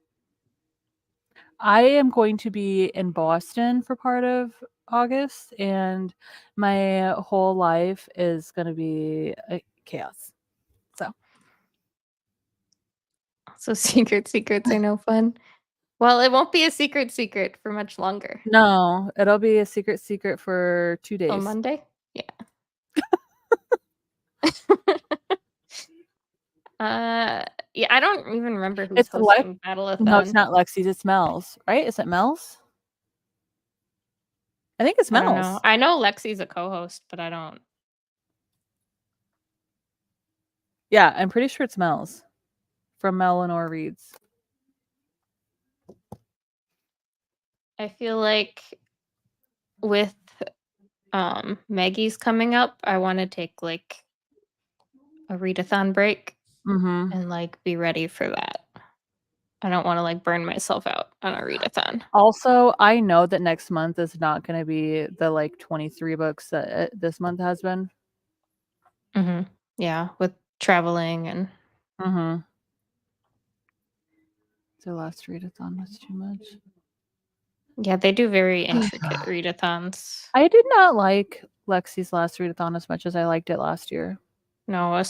I am going to be in Boston for part of August, and my whole life is going to be chaos. So secrets are no fun. Well, it won't be a secret for much longer. No, it'll be a secret for 2 days. On Monday? Yeah. Yeah, I don't even remember who's hosting Battleathon. No, it's not Lexi's, it's Mel's, right? Is it Mel's? I think it's Mel's. I don't know. I know Lexi's a co-host, but I don't. Yeah, I'm pretty sure it's Mel's. From Eleanor Reads. I feel like with Maggie's coming up, I want to take like a readathon break and like be ready for that. I don't want to like burn myself out on a readathon. Also, I know that next month is not going to be the like 23 books that this month has been. Yeah, with traveling and. The last readathon was too much. Yeah, they do very intricate readathons. I did not like Lexi's last readathon as much as I liked it last year. No,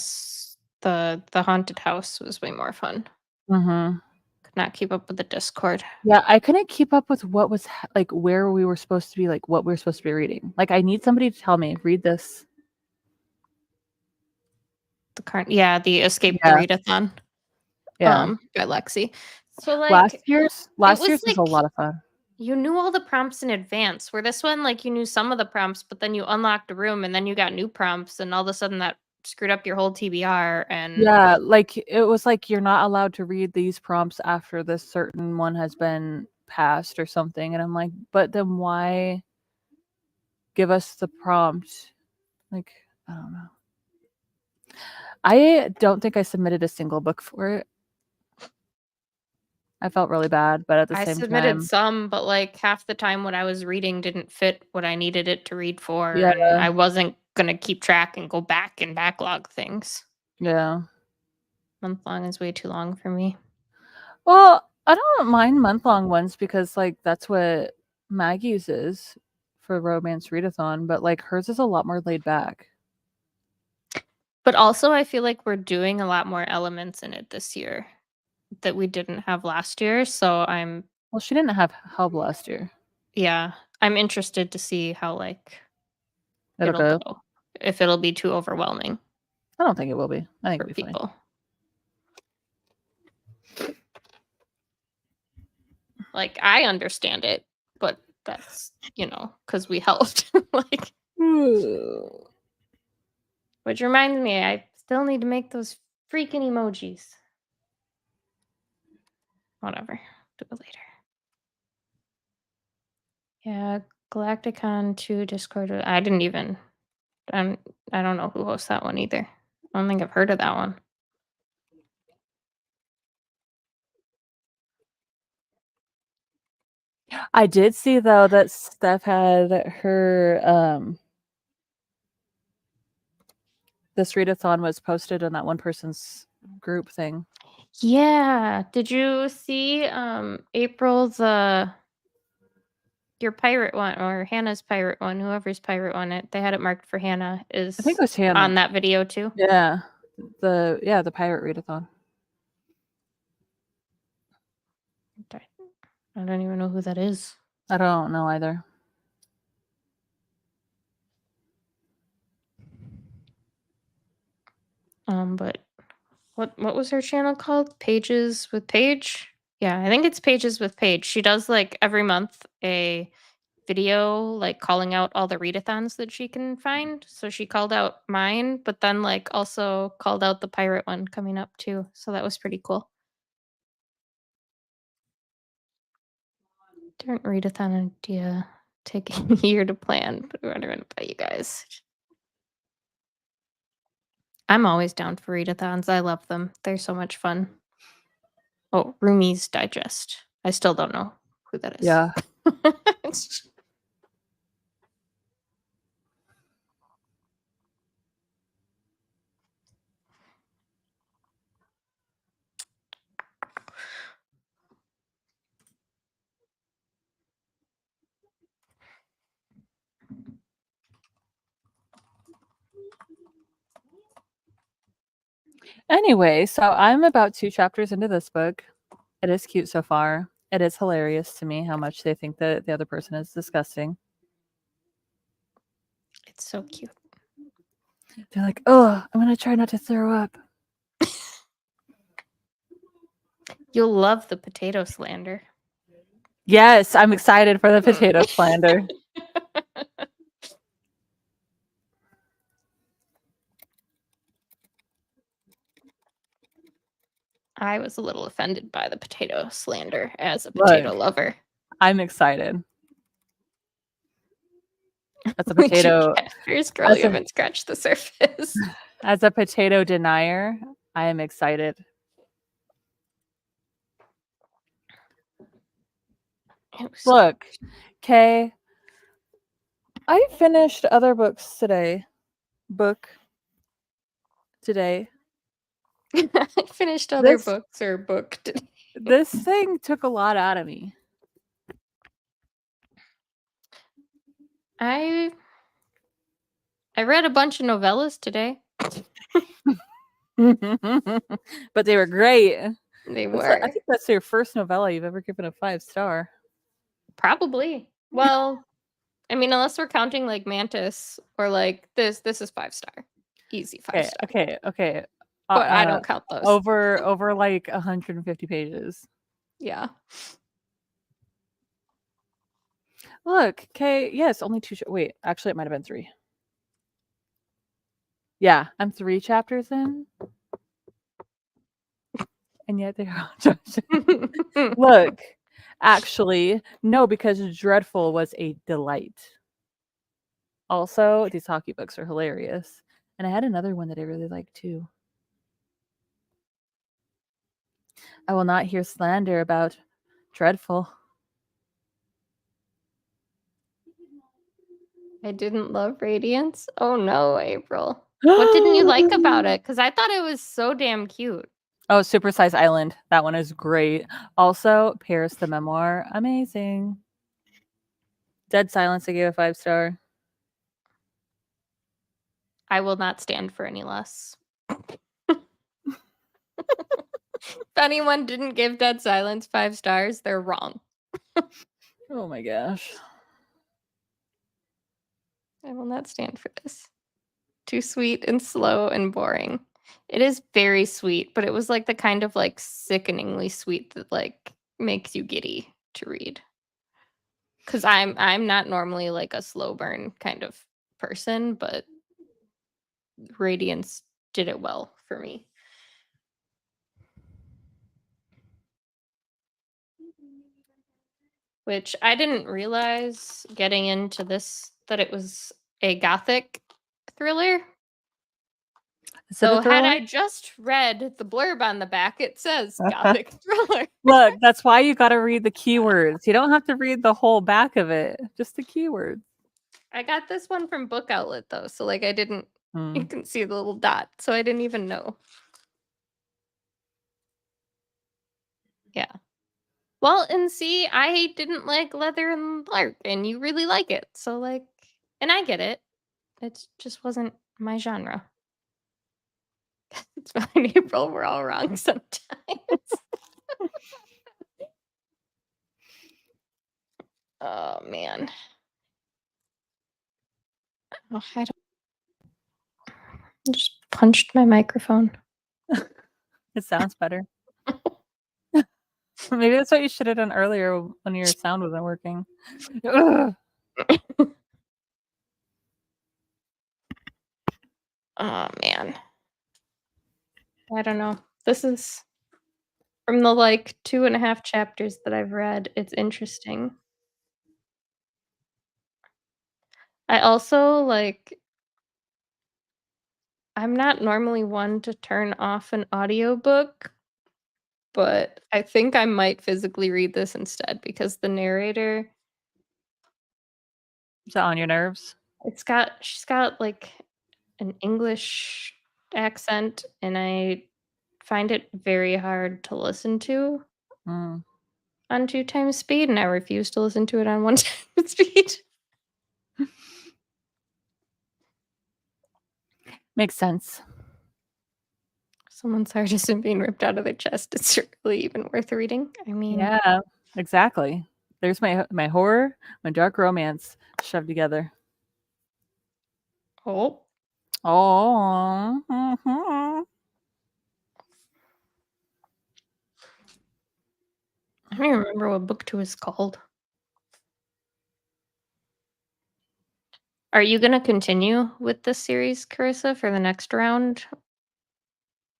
the haunted house was way more fun. Could not keep up with the Discord. Yeah, I couldn't keep up with what was like where we were supposed to be, like what we were supposed to be reading. Like I need somebody to tell me, read this. The Escape the Readathon. Yeah. By Lexi. So like last year's was a lot of fun. You knew all the prompts in advance. Where this one, like you knew some of the prompts, but then you unlocked a room and then you got new prompts, and all of a sudden that screwed up your whole TBR. And yeah, like it was like you're not allowed to read these prompts after this certain one has been passed or something. And I'm like, but then why give us the prompt? Like, I don't know. I don't think I submitted a single book for it. I felt really bad, but at the same time, I submitted some, but like half the time what I was reading didn't fit what I needed it to read for. Yeah. And I wasn't gonna keep track and go back and backlog things. Yeah. Month long is way too long for me. Well, I don't mind month-long ones because, like, that's what Mag uses for Romance Readathon, but, like, hers is a lot more laid back. But also, I feel like we're doing a lot more elements in it this year that we didn't have last year. So Well, she didn't have Hub last year. yeah, I'm interested to see how like It'll it'll go. go. If it'll be too overwhelming I don't think it will be. I think for it'll be fine. people. Like I understand it, but that's because we helped. Like, which reminds me, I still need to make those freaking emojis. Whatever, do it later. Yeah, Galacticon 2 Discord. I don't know who hosts that one either. I don't think I've heard of that one. I did see though that Steph had her this readathon was posted in that one person's group thing. Yeah. Did you see April's your pirate one or Hannah's pirate one, whoever's pirate one, they had it marked for Hannah I think it was is Hannah. on that video too? Yeah. The pirate readathon. I don't even know who that is. I don't know either. But what was her channel called? Pages with Paige? Yeah, I think it's Pages with Paige. She does like every month a video like calling out all the readathons that she can find. So she called out mine, but then like also called out the pirate one coming up too. So that was pretty cool. Different readathon idea taking a year to plan, but we're gonna by you guys. I'm always down for readathons. I love them. They're so much fun. Oh, Rumi's Digest. I still don't know who that is. Yeah. Anyway, so I'm about 2 chapters into this book. It is cute so far. It is hilarious to me how much they think that the other person is disgusting. It's so cute. They're like, "Oh, I'm gonna try not to throw up." You'll love the potato slander. Yes, I'm excited for the potato slander. I was a little offended by the potato slander as a potato lover. I'm excited. As a potato, Here's girl, you haven't scratched the surface. As a potato denier, I am excited. Look, Kay, I finished other books today. I finished other books or booked. This thing took a lot out of me. I read a bunch of novellas today. But they were great. They were. I think that's your first novella you've ever given a 5-star. Probably. Well, I mean, unless we're counting like Mantis or like this is 5-star. Easy 5-star. Okay. But I don't count those. Over like 150 pages. Yeah. Look, Kay, yes, only 2. Wait, actually, it might have been 3. Yeah, I'm 3 chapters in. And yet they are. Look, actually, no, because Dreadful was a delight. Also, these hockey books are hilarious. And I had another one that I really liked too. I will not hear slander about Dreadful. I didn't love Radiance. Oh no, April. What didn't you like about it? Because I thought it was so damn cute. Oh, Super Size Island. That one is great. Also, Paris the Memoir. Amazing. Dead Silence, I gave a 5-star. I will not stand for any less. If anyone didn't give Dead Silence 5 stars, they're wrong. Oh my gosh. I will not stand for this. Too sweet and slow and boring. It is very sweet, but it was like the kind of like sickeningly sweet that like makes you giddy to read. Cause I'm not normally like a slow burn kind of person, but Radiance did it well for me. Which I didn't realize getting into this that it was a gothic thriller. Is it a So had thriller? I just read the blurb on the back, it says gothic thriller. Look, that's why you got to read the keywords. You don't have to read the whole back of it, just the keywords. I got this one from Book Outlet though, so like I didn't. You Hmm. can see the little dot, so I didn't even know. Yeah. Well, and see, I didn't like Leather and Lark, and you really like it, so like, and I get it. It just wasn't my genre. It's fine, April. We're all wrong sometimes. Oh man. Oh, I just punched my microphone. It sounds better. Maybe that's what you should have done earlier when your sound wasn't working. Ugh. Oh man. I don't know. This is from the like 2.5 chapters that I've read. It's interesting. I also like I'm not normally one to turn off an audiobook, but I think I might physically read this instead because the narrator, Is that on your nerves? she's got like an English accent and I find it very hard to listen to Mm. on 2 times speed and I refuse to listen to it on 1 time speed. Makes sense. Someone's heart isn't being ripped out of their chest. It's really even worth reading. I mean, Yeah, exactly. There's my horror, my dark romance shoved together. oh, Oh. Mhm. I don't even remember what book 2 is called. Are you gonna continue with this series, Carissa, for the next round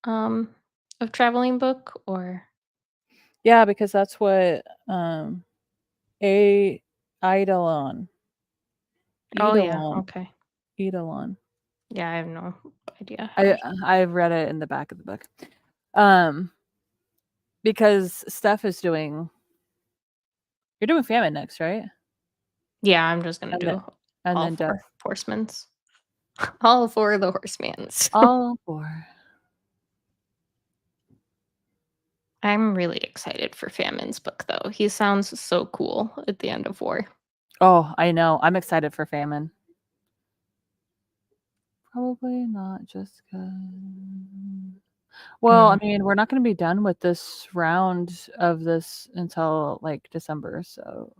of traveling book or Yeah, because that's what a Eidolon. oh yeah, Eidolon. okay. Eidolon. Yeah, I have no idea. how to- I've read it in the back of the book. Because Steph is doing you're doing Famine next, right? Yeah, I'm just gonna And do then and all then 4 Death. horsemans. All 4 of the horsemans. All 4. I'm really excited for Famine's book though. He sounds so cool at the end of War. Oh, I know. I'm excited for Famine. Probably not just because. Well, I mean, we're not going to be done with this round of this until like December, so.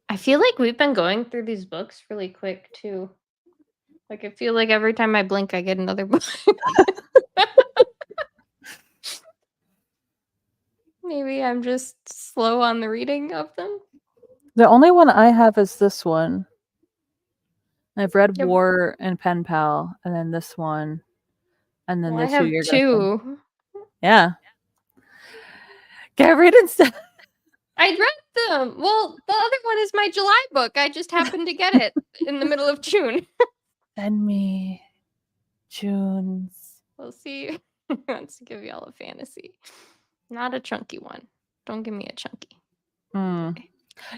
I feel like we've been going through these books really quick too. Like I feel like every time I blink I get another book. Maybe I'm just slow on the reading of them. The only one I have is this one. I've read Yep. War and Pen Pal, and then this one, and then Well, I the have 2-year 2. Yeah. Get read instead. I read them. Well, the other one is my July book. I just happened to get it in the middle of June. Send me June's. We'll see who wants to give y'all a fantasy. Not a chunky one. Don't give me a chunky. Okay.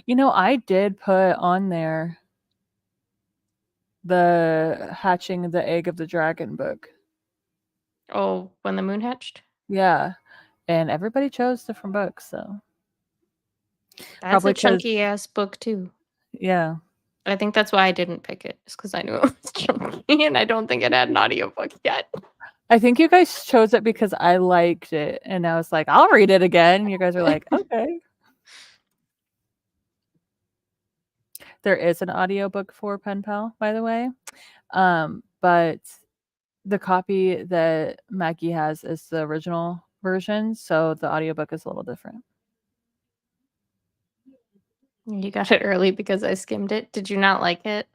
You know, I did put on there the Hatching the Egg of the Dragon book. Oh, When the Moon Hatched? Yeah. And everybody chose different books, so That's Probably a 'cause- chunky ass book too. yeah. I think that's why I didn't pick it. It's because I knew it was chunky and I don't think it had an audiobook yet. I think you guys chose it because I liked it, and I was like, I'll read it again. You guys are like, okay. There is an audiobook for Pen Pal, by the way. But the copy that Maggie has is the original version, so the audiobook is a little different. You got it early because I skimmed it. Did you not like it?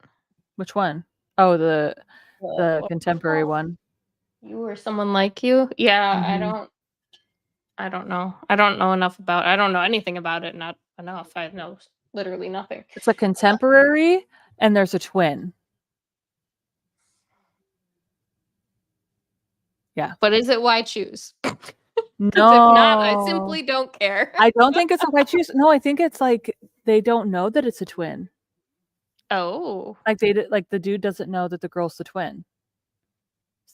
Which one? Oh, the What was contemporary it called? one. You or Someone Like You? Yeah, Mhm. I don't know. I don't know enough about I don't know anything about it, not enough. I know literally nothing. It's a contemporary, and there's a twin. Yeah. But is it Why Choose? No. If not, I simply don't care. I don't think it's a white choose. No, I think it's like they don't know that it's a twin. Oh, Like like the dude doesn't know that the girl's the twin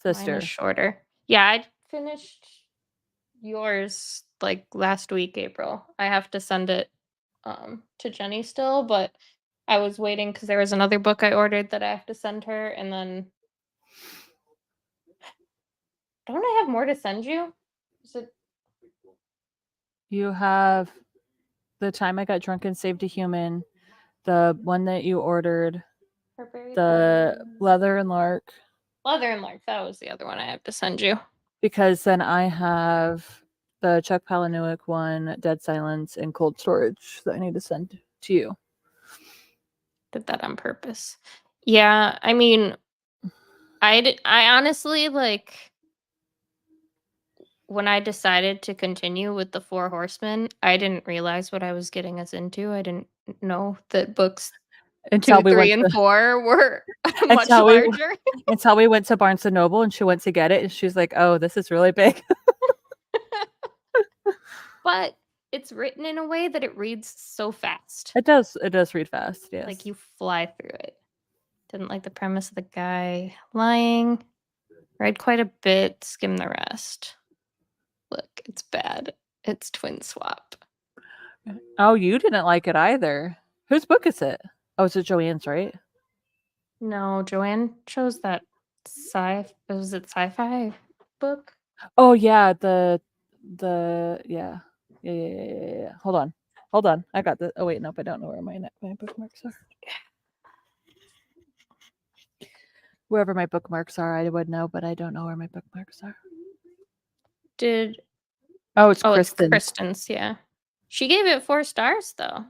mine sister. is shorter. Yeah, I finished yours like last week, April. I have to send it to Jenny still, but I was waiting because there was another book I ordered that I have to send her, and then don't I have more to send you? Is it You have The Time I Got Drunk and Saved a Human, the one that you ordered, Barbarian the Leather? Leather and Lark, Leather and Lark? That was the other one I have to send you. because then I have the Chuck Palahniuk one, Dead Silence, and Cold Storage that I need to send to you. Did that on purpose. Yeah, I mean, I honestly like when I decided to continue with the Four Horsemen, I didn't realize what I was getting us into. I didn't know that books Until 2, we 3, went and to 4 were much until we larger. until we went to Barnes and Noble, and she went to get it, and she's like, "Oh, this is really big." But it's written in a way that it reads so fast. It does read fast. Yes. Like you fly through it. Didn't like the premise of the guy lying. Read quite a bit, skim the rest. Look, it's bad. It's twin swap. Oh, you didn't like it either. Whose book is it? Oh, it's Joanne's, right? No, Joanne chose that was it sci-fi book? Oh yeah, the yeah. Hold on. I got the. Oh wait, nope. I don't know where my bookmarks are. Wherever my bookmarks are, I would know, but I don't know where my bookmarks are. Oh, it's Kristen. It's Kristen's, yeah. She gave it 4 stars though.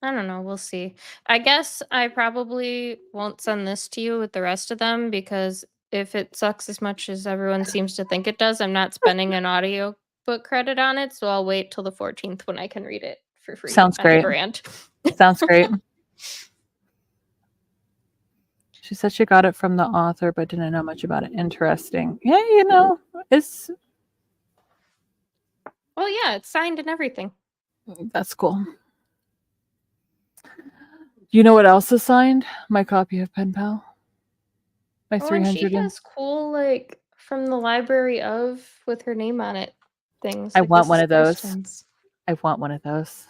I don't know, we'll see. I guess I probably won't send this to you with the rest of them because if it sucks as much as everyone seems to think it does, I'm not spending an audio book credit on it, so I'll wait till the 14th when I can read it for free. Sounds on the great. brand. Sounds great. She said she got it from the author, but didn't know much about it. Interesting. Yeah, it's Well, yeah, it's signed and everything. that's cool. You know what else is signed? My copy of Pen Pal. My Oh, and 300. she has cool like from the library of with her name on it things. I like, want this one is of those. Kristen's. I want one of those.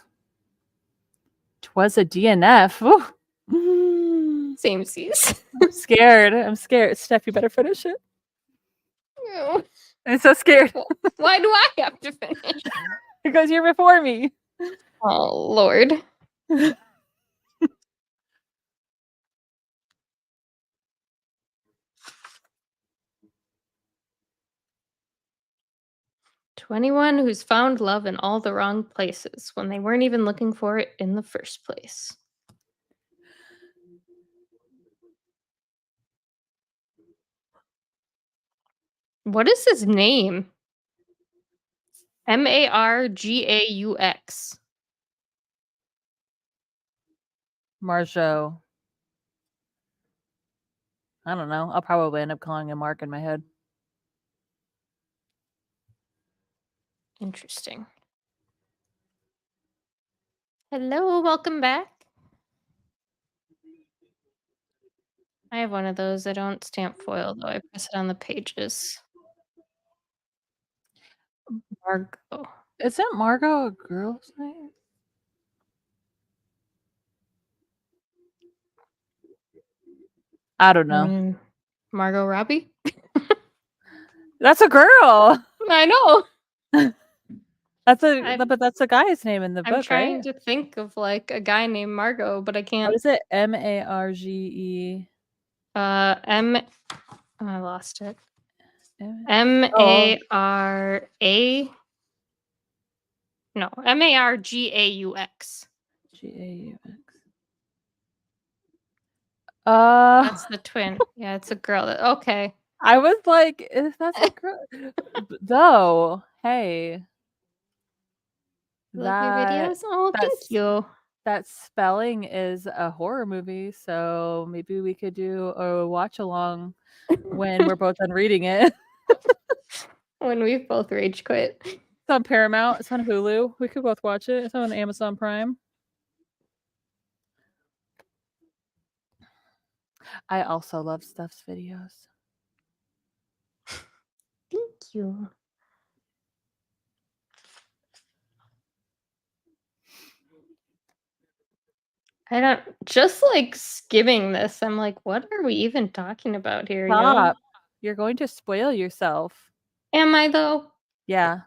'Twas a DNF. Ooh. Same seas. I'm scared. Steph, you better finish it. No. I'm so scared Why do I have to finish? because you're before me. Oh Lord. 21 who's found love in all the wrong places when they weren't even looking for it in the first place. What is his name? Margaux. Marjo. I don't know. I'll probably end up calling him Mark in my head. Interesting. Hello, welcome back. I have one of those. I don't stamp foil though. I press it on the pages. Margot. Isn't Margot a girl's name? I don't know. Margot Robbie? That's a girl. I know. But that's a guy's name in the I'm book, trying right? to think of like a guy named Margot, but I What can't. is it? Marge. I lost it. Oh, M-A-R-A. No, M-A-R-G-A-U-X. Gaux. That's the twin. Yeah, it's a girl. Okay. I was like, if that's a girl, though. Hey, Love your videos. Oh, thank that's- you. that spelling is a horror movie, so maybe we could do a watch along when we're both done reading it. When we both rage quit. It's on Paramount. It's on Hulu. We could both watch it. It's on Amazon Prime. I also love Steph's videos. Thank you. I don't just like skimming this. I'm like, what are we even talking about here? Stop. You're going to spoil yourself. Am I though? Yeah.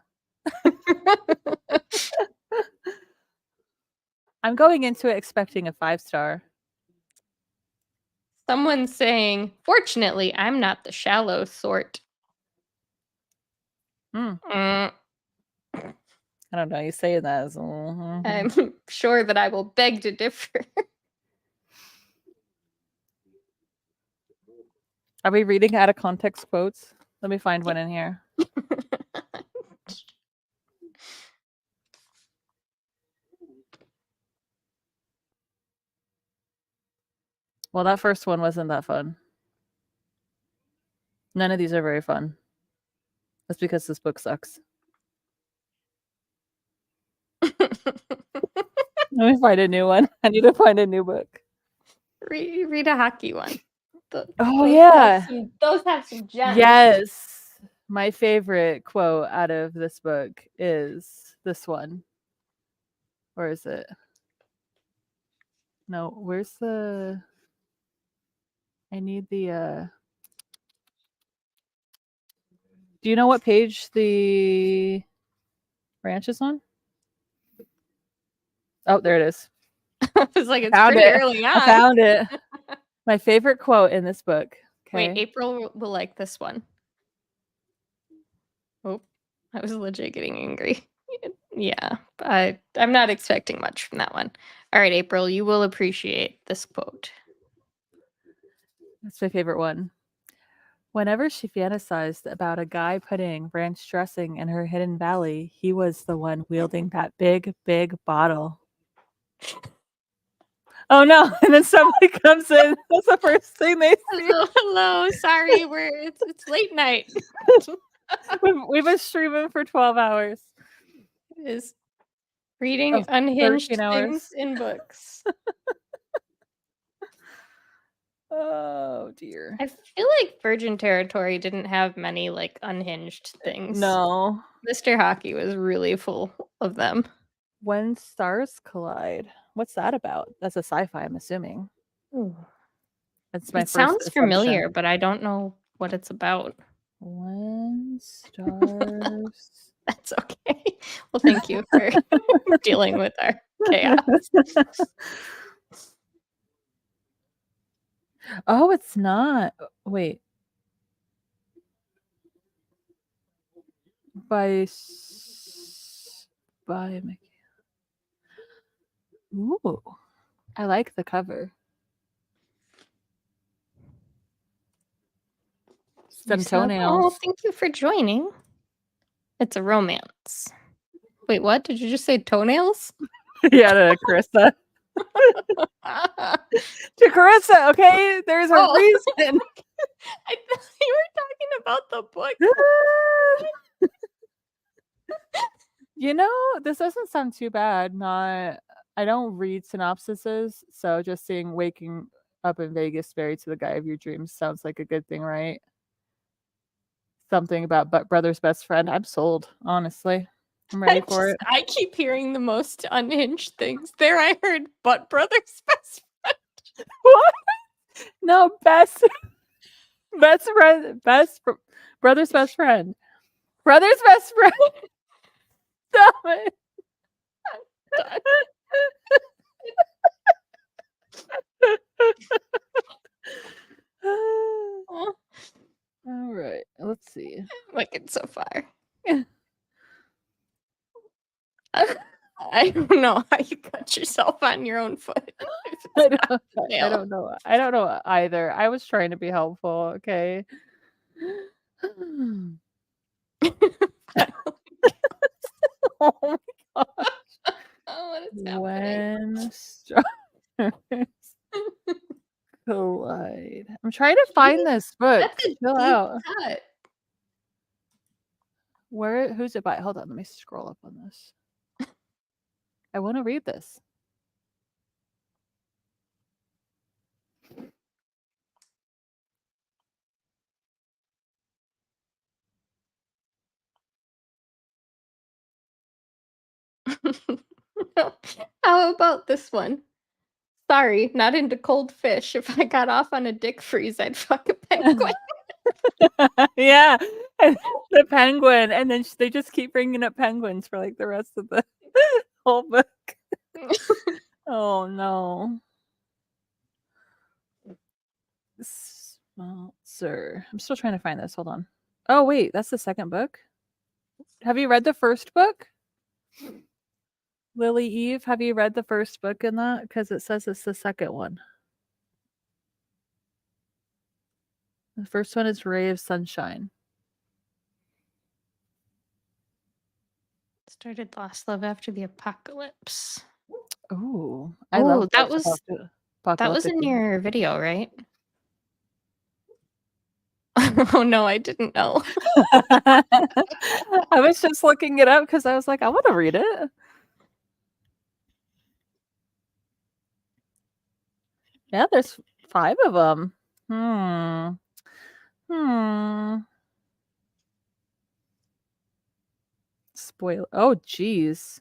I'm going into it expecting a 5-star. Someone's saying, fortunately, I'm not the shallow sort. I don't know. You say that as I'm sure that I will beg to differ. Are we reading out of context quotes? Let me find one in here. Well, that first one wasn't that fun. None of these are very fun. That's because this book sucks. Let me find a new one. I need to find a new book. Read a hockey one. Those have some gems. Yes. My favorite quote out of this book is this one. Where is it? No, where's the... I need the... Do you know what page the ranch is on? Oh, there it is. I was like, it's pretty early on. I found it. My favorite quote in this book. Okay. Wait, April will like this one. Oh, I was legit getting angry. Yeah, I'm not expecting much from that one. All right, April, you will appreciate this quote. That's my favorite one. Whenever she fantasized about a guy putting ranch dressing in her hidden valley, he was the one wielding that big, big bottle. Oh no! And then somebody comes in. That's the first thing they see. Hello. Sorry, it's late night. We've been streaming for 12 hours. Is reading unhinged things in books. Oh dear. I feel like Virgin Territory didn't have many like unhinged things. No. Mr. Hockey was really full of them. When Stars Collide. What's that about? That's a sci-fi, I'm assuming. Ooh. That's my It first sounds assumption. familiar, but I don't know what it's about. When Stars. That's okay. Well, thank you for dealing with our chaos. Oh, it's not. Wait. By Ooh. I like the cover. Some toenails. Oh, thank you for joining. It's a romance. Wait, what? Did you just say toenails? Yeah, to Carissa. To Carissa, okay? There's a reason. I thought you were talking about the book. You know, this doesn't sound too bad. I don't read synopsises, so just seeing up in Vegas married to the guy of your dreams. Sounds like a good thing, right? Something about but brother's best friend. I'm sold, honestly. I'm ready for it. I keep hearing the most unhinged things. There I heard but brother's best friend. What? No, best friend, brother's best friend. Brother's best friend. Stop it. All right, let's see. Like it so far. I don't know how you cut yourself on your own foot. I don't know. I don't know either. I was trying to be helpful. Okay. Oh my gosh. Oh, what is happening? When stars collide. I'm trying to find this book. That's a Chill deep out. cut. Who's it by? Hold on, let me scroll up on this. I want to read this. How about this one? Sorry, not into cold fish. If I got off on a dick freeze, I'd fuck a penguin. Yeah, and the penguin, and then they just keep bringing up penguins for like the rest of the whole book. Oh no. Sir, I'm still trying to find this. Hold on. Oh wait, that's the second book. Have you read the first book? Lily Eve, have you read the first book in that? Because it says it's the second one. The first one is Ray of Sunshine. Started Lost Love after the apocalypse. Oh, that was in your video, right? Oh no, I didn't know. I was just looking it up because I was like, I want to read it. Yeah, there's 5 of them. Spoiler. Oh, geez.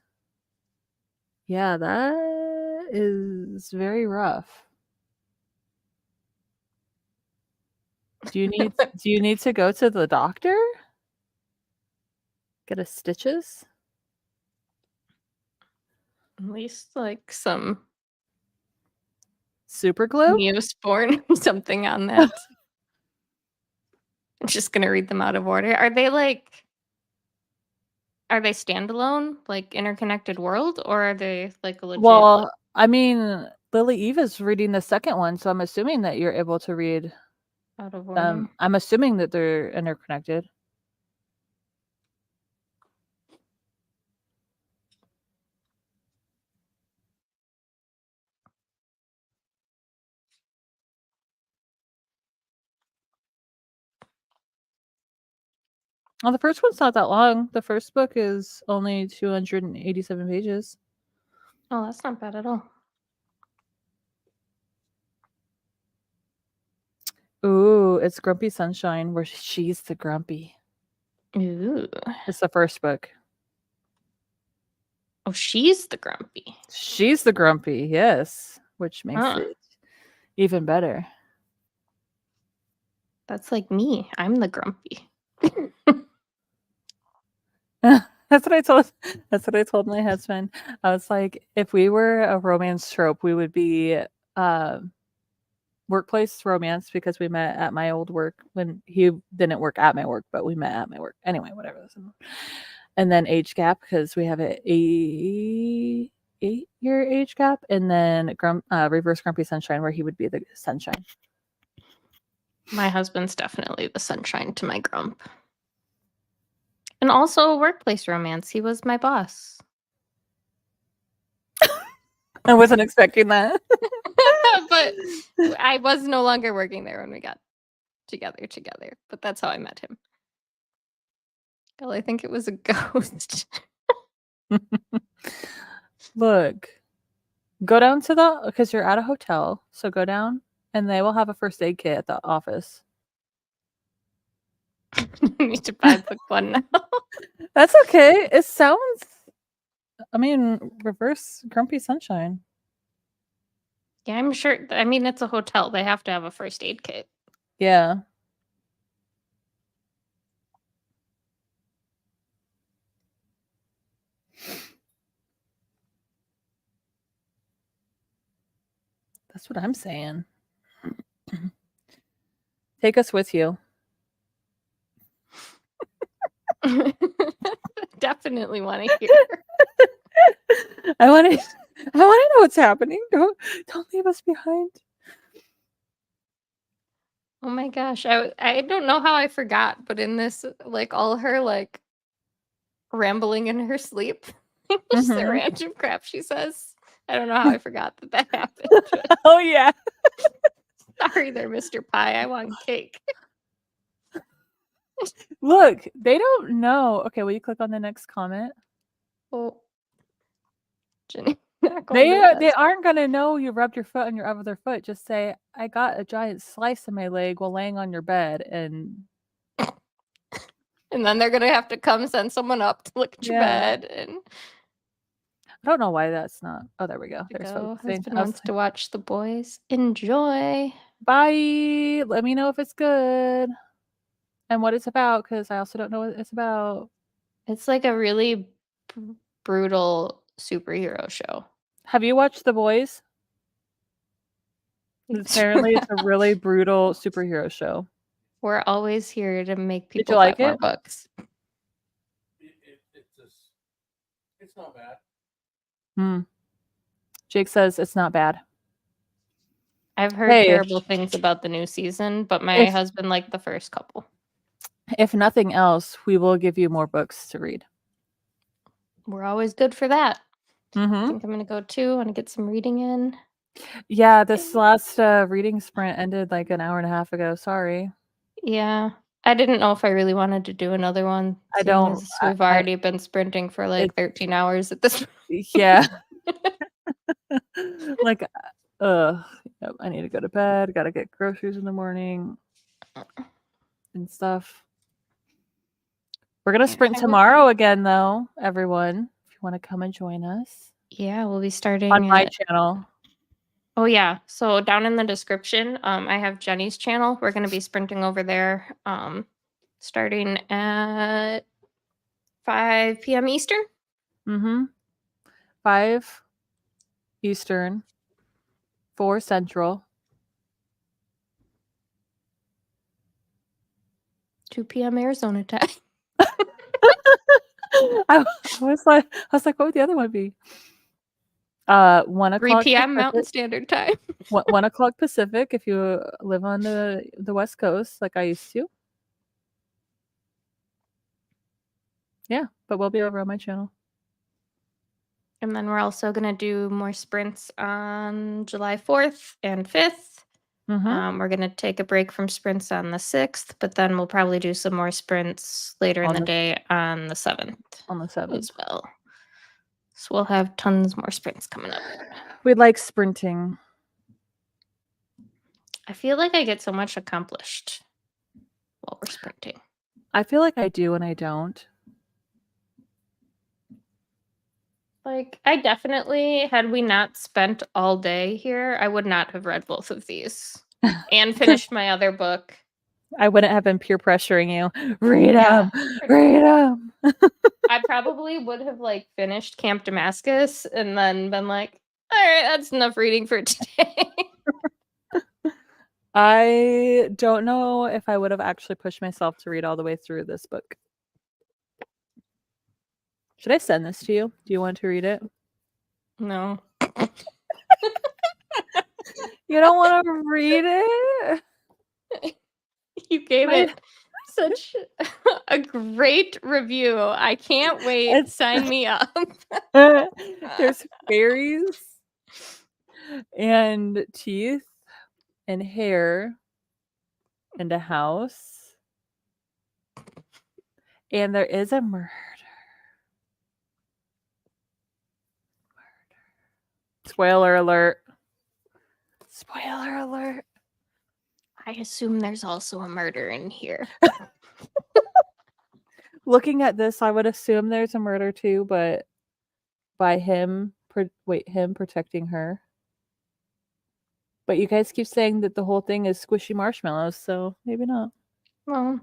Yeah, that is very rough. Do you need to go to the doctor? Get a stitches? At least like some Super glue? Neosporin or something on that. I'm just gonna read them out of order. Are they standalone, like interconnected world, or are they like a legit? Well, I mean, Lily Eve is reading the second one, so I'm assuming that you're able to read out of order. I'm assuming that they're interconnected. Well, the first one's not that long. The first book is only 287 pages. Oh, that's not bad at all. Ooh, it's Grumpy Sunshine, where she's the grumpy. Ooh. It's the first book. Oh, she's the grumpy. She's the grumpy, yes, which makes it even better. That's like me. I'm the grumpy. That's what I told my husband. I was like, if we were a romance trope, we would be workplace romance, because we met at my old work when he didn't work at my work, but we met at my work. Anyway, whatever. And then age gap, because we have an 8-year age gap, and then reverse Grumpy Sunshine, where he would be the sunshine. My husband's definitely the sunshine to my grump. And also a workplace romance. He was my boss. I wasn't expecting that. But I was no longer working there when we got together. But that's how I met him. Well, I think it was a ghost. Look, go down to because you're at a hotel. So go down and they will have a first aid kit at the office. I need to buy book one now. That's okay. It sounds. I mean, reverse Grumpy Sunshine. Yeah, I'm sure. I mean, it's a hotel. They have to have a first aid kit. Yeah. That's what I'm saying. Take us with you. Definitely want to hear. I want to. I want to know what's happening. Don't leave us behind. Oh my gosh, I don't know how I forgot, but in this, like all her like rambling in her sleep, just the Mhm. random crap she says. I don't know how I forgot that happened. but Oh yeah. sorry, there, Mr. Pie. I want cake. Look, they don't know. Okay, will you click on the next comment? Oh, Jenny, not going to They bed. aren't gonna know you rubbed your foot on your other foot. Just say, "I got a giant slice in my leg while laying on your bed," and And then they're gonna have to come send someone up to look at your Yeah. bed and I don't know why that's not. Oh, there we go. to There's go. focusing. Husband I was wants like, to watch the boys. Enjoy. bye. Let me know if it's good and what it's about, because I also don't know what it's about. It's like a really brutal superhero show. Have you watched The Boys? Apparently, it's a really brutal superhero show. We're always here to make Did people you like buy more it? books. It's not bad. Hmm. Jake says it's not bad. I've heard Hey. terrible things about the new season, but my If- husband liked the first couple. If nothing else, we will give you more books to read. We're always good for that. I Mm-hmm. think I'm gonna go too. Want to get some reading in. Yeah, this last reading sprint ended like an hour and a half ago. Sorry. Yeah, I didn't know if I really wanted to do another one. I seeing don't- as we've already been sprinting for like 13 hours at this point. Yeah. Like, yep, I need to go to bed. Got to get groceries in the morning and stuff. We're gonna sprint tomorrow again, though, everyone. If you want to come and join us Yeah, we'll be starting on my at- channel. Oh yeah, so down in the description, I have Jenny's channel. We're gonna be sprinting over there, starting at 5 p.m. Eastern. Mm-hmm. 5 Eastern, 4 Central. 2 p.m. Arizona time. I was like, what would the other one be? 1 3 o'clock p.m. Mountain Pacific. Standard Time. 1 o'clock Pacific if you live on the West Coast like I used to. Yeah, but we'll be over on my channel. And then we're also gonna do more sprints on July 4th and 5th. Mm-hmm. We're gonna take a break from sprints on the 6th, but then we'll probably do some more sprints later in On the the- day on the 7th On the 7th. as well. So we'll have tons more sprints coming up. We like sprinting. I feel like I get so much accomplished while we're sprinting. I feel like I do and I don't. Like, I definitely, had we not spent all day here, I would not have read both of these and finished my other book. I wouldn't have been peer pressuring you. Read Yeah. them. Read them. I probably would have like finished Camp Damascus and then been like, all right, that's enough reading for today. I don't know if I would have actually pushed myself to read all the way through this book. Should I send this to you? Do you want to read it? No. You don't want to read it? You gave My- it such a great review. I can't wait. It's- Sign me up. There's fairies and teeth and hair and a house. And there is a murder. Spoiler alert. Spoiler alert. I assume there's also a murder in here. Looking at this, I would assume there's a murder too, but by him protecting her. But you guys keep saying that the whole thing is squishy marshmallows, so maybe not. Well,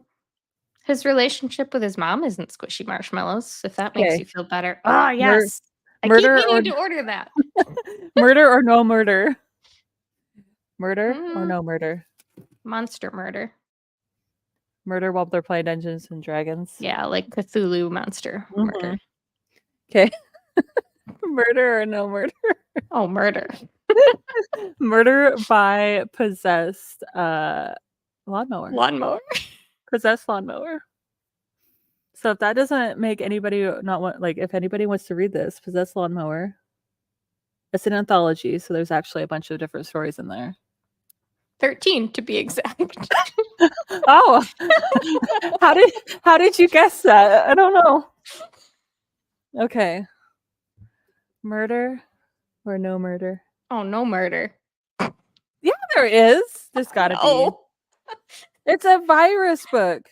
his relationship with his mom isn't squishy marshmallows, if that makes Okay. you feel better. Oh, yes. I keep murder meaning or- to order that. Murder or no murder? Murder or Mm. no murder? Monster murder. Murder while they're playing Dungeons and Dragons. Yeah, like Cthulhu monster murder. Okay. Murder or no murder? Oh, murder. Murder by possessed lawnmower. Lawnmower. Possessed lawnmower. So if that doesn't make anybody not want, like, if anybody wants to read this, Possessed Lawnmower, it's an anthology, so there's actually a bunch of different stories in there. 13 to be exact. Oh, how did you guess that? I don't know. Okay, murder or no murder? Oh, no murder. Yeah, there is. There's gotta be. It's a virus book.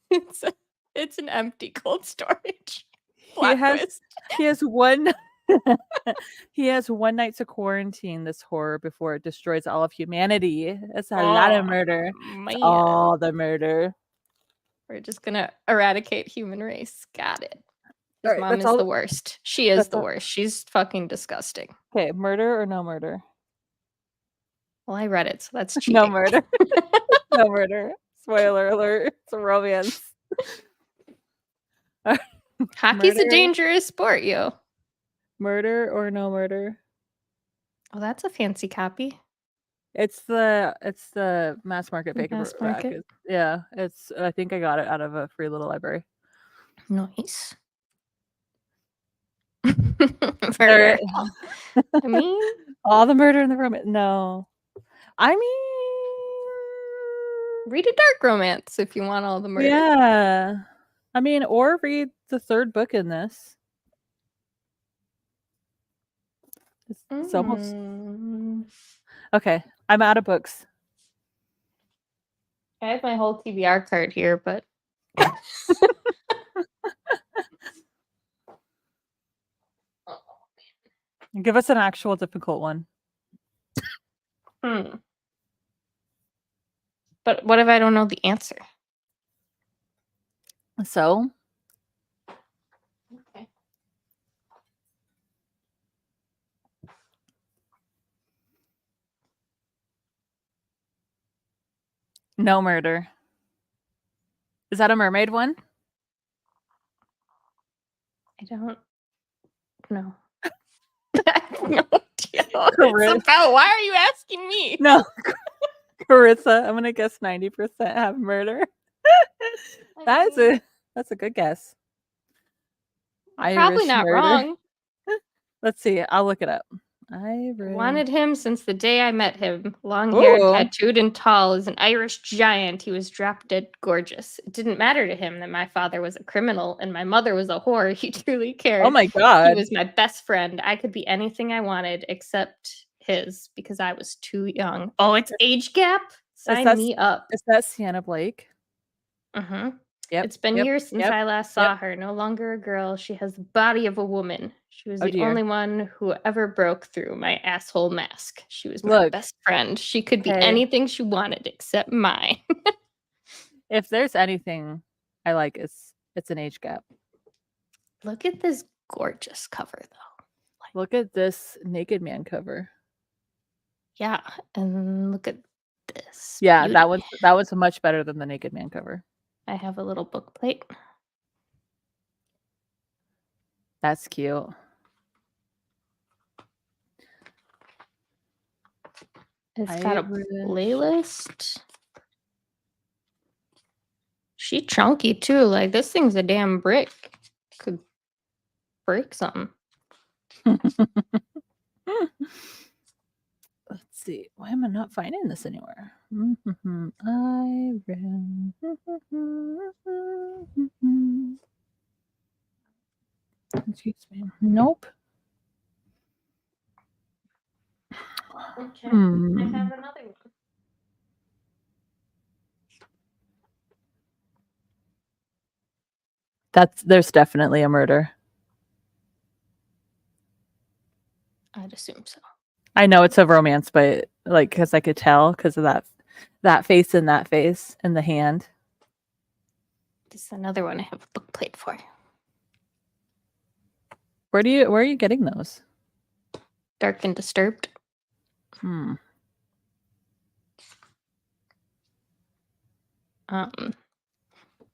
It's an empty cold storage. He has one. He has 1 night to quarantine this horror before it destroys all of humanity. It's a lot of murder. It's all the murder. We're just gonna eradicate human race. Got it. His Alright, mom that's is all- the worst. She is that's the all- worst. She's fucking disgusting. Okay, murder or no murder? Well, I read it, so that's cheating. No murder. No murder. Spoiler alert. It's a romance. Hockey's a Murder. dangerous sport, yo. Murder or no murder? Oh, that's a fancy copy. It's the mass market The paperback. mass market? Yeah, I think I got it out of a free little library. Nice. There- Murder. I mean, all the murder in the room. No. I mean, read a dark romance if you want all the murder. yeah. I mean, or read the third book in this. It's almost okay. I'm out of books. I have my whole TBR card here, but Give us an actual difficult one. But what if I don't know the answer? So, Okay. no murder. Is that a mermaid one? I don't know. I have no idea what Correct. it's about. Why are you asking me? No. Carissa, I'm gonna guess 90% have murder. That's a good guess. Probably Irish not murder. wrong. Let's see. I'll look it up. Irish. Wanted him since the day I met him. Long-haired, Ooh. tattooed, and tall as an Irish giant. He was drop-dead gorgeous. It didn't matter to him that my father was a criminal and my mother was a whore. He truly cared. Oh my He god. was my best friend. I could be anything I wanted except his because I was too young. Oh, it's age gap? Sign that- me up. Is that Sienna Blake? Mm-hmm. Yep. It's been years since I last saw her. No longer a girl. She has the body of a woman. She was Oh, the dear. only one who ever broke through my asshole mask. She was my Look. best friend. She could be Okay. anything she wanted except mine. If there's anything I like, it's an age gap. Look at this gorgeous cover, though. Look at this naked man cover. Yeah, and look at this. Yeah, beauty. that was much better than the naked man cover. I have a little book plate. That's cute. It's got a playlist. She chunky too. Like this thing's a damn brick. Could break something. Let's see. Why am I not finding this anywhere? Excuse me. Nope. Okay. I Hmm. have another one. There's definitely a murder. I'd assume so. I know it's a romance, but like because I could tell because of that face and that face and the hand. This is another one I have a book plate for. Where are you getting those? Dark and Disturbed.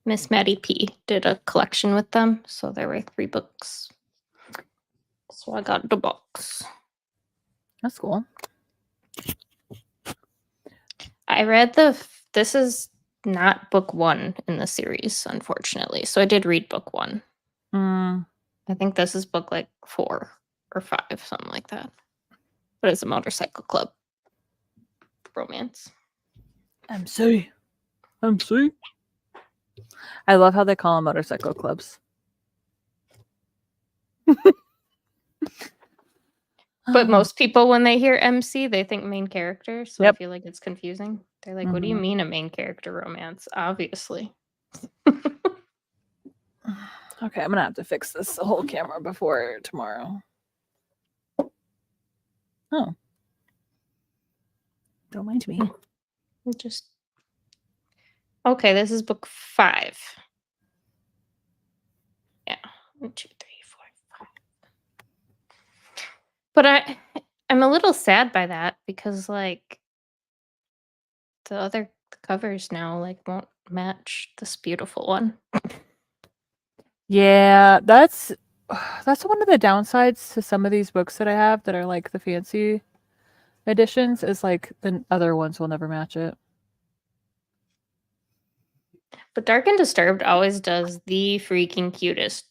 Miss Maddie P did a collection with them, so there were 3 books. So I got the box. That's cool. I read this is not book 1 in the series, unfortunately. So I did read book 1. I think this is book like 4 or 5, something like that. But it's a motorcycle club romance. MC. I love how they call them motorcycle clubs. But most people, when they hear MC, they think main character. So Yep. I feel like it's confusing. They're like, what do you mean a main character romance? Obviously. Okay, I'm gonna have to fix this whole camera before tomorrow. Oh. Don't mind me. Just okay, this is book 5. Yeah. 1, 2, 3, 4, 5. But I'm a little sad by that because like the other covers now like won't match this beautiful one. Yeah, that's one of the downsides to some of these books that I have that are like the fancy editions is like the other ones will never match it. But Dark and Disturbed always does the freaking cutest,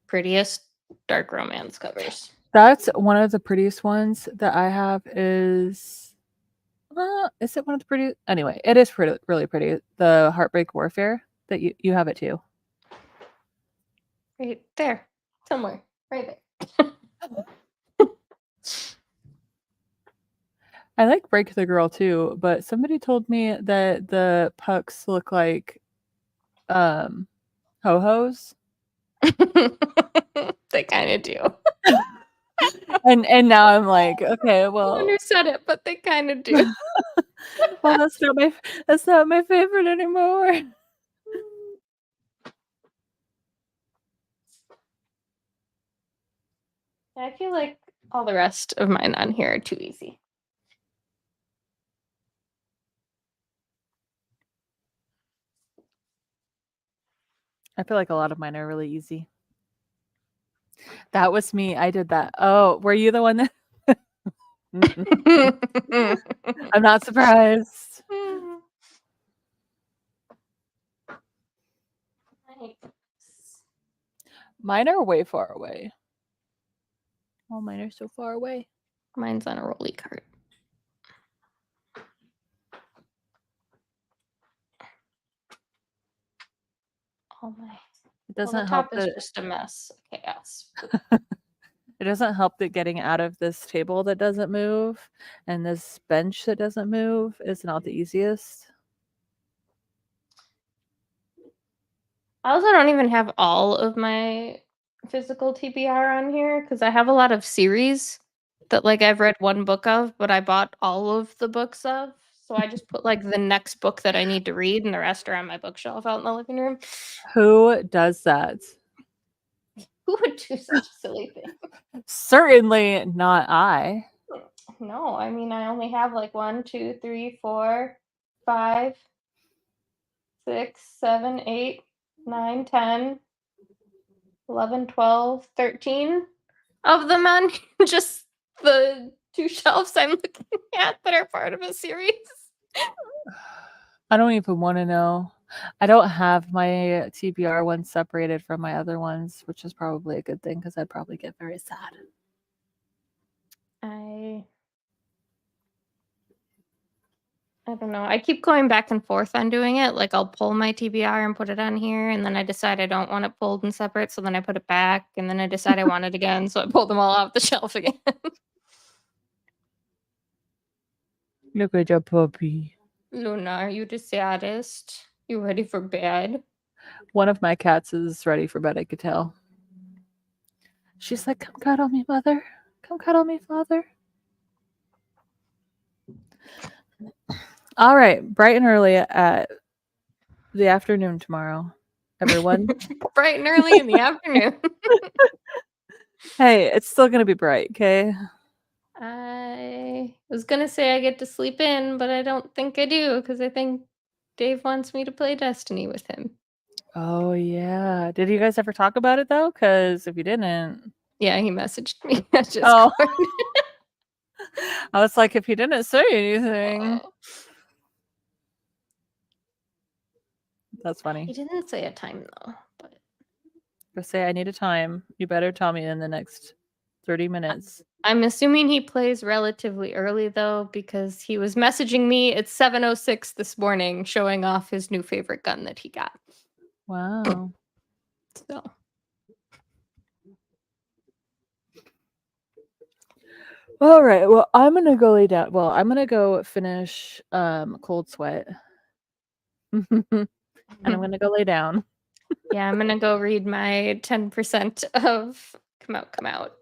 prettiest dark romance covers. That's one of the prettiest ones that I have is it one of the prettiest? Anyway, it is really pretty. The Heartbreak Warfare that you have it too. Right there. Somewhere. Right there. I like Break the Girl too, but somebody told me that the pucks look like ho-hos. They kind of do. And now I'm like, okay, well, I understood it, but they kind of do. well, that's not my favorite anymore. I feel like all the rest of mine on here are too easy. I feel like a lot of mine are really easy. That was me. I did that. Oh, were you the one that? I'm not surprised. Mine are way far away. Oh, mine are so far away. Mine's on a rolly cart. Oh my. It doesn't the help top is that just a mess. Chaos. it doesn't help that getting out of this table that doesn't move and this bench that doesn't move is not the easiest. I also don't even have all of my physical TBR on here because I have a lot of series that like I've read one book of, but I bought all of the books of. So I just put like the next book that I need to read and the rest are on my bookshelf out in the living room. Who does that? Who would do such a silly thing? Certainly not I. No, I mean I only have like 1, 2, 3, 4, 5, 6, 7, 8, 9, 10, 11, 12, 13 of them on just the 2 shelves I'm looking at that are part of a series. I don't even want to know. I don't have my TBR ones separated from my other ones, which is probably a good thing because I'd probably get very sad. I don't know. I keep going back and forth on doing it. Like I'll pull my TBR and put it on here, and then I decide I don't want it pulled and separate, so then I put it back, and then I decide I want it again, so I pull them all off the shelf again. Look at your puppy. Luna, are you the saddest? You ready for bed? One of my cats is ready for bed, I could tell. She's like, come cuddle me, mother. Come cuddle me, father. All right, bright and early at the afternoon tomorrow, everyone. Bright and early in the afternoon. Hey, it's still gonna be bright, okay? I was gonna say I get to sleep in, but I don't think I do because I think Dave wants me to play Destiny with him. Oh yeah. Did you guys ever talk about it though? Because if you didn't, Yeah, he messaged me at Discord. oh, I was like, if he didn't say anything, Oh. that's He funny. didn't say a time though, but Just say I need a time. You better tell me in the next 30 minutes. I'm assuming he plays relatively early though, because he was messaging me at 7:06 this morning, showing off his new favorite gun that he got. Wow. So All right. Well, I'm gonna go lay down. Well, I'm gonna go finish Cold Sweat. And I'm gonna go lay down. yeah, I'm gonna go read my 10% of Come Out,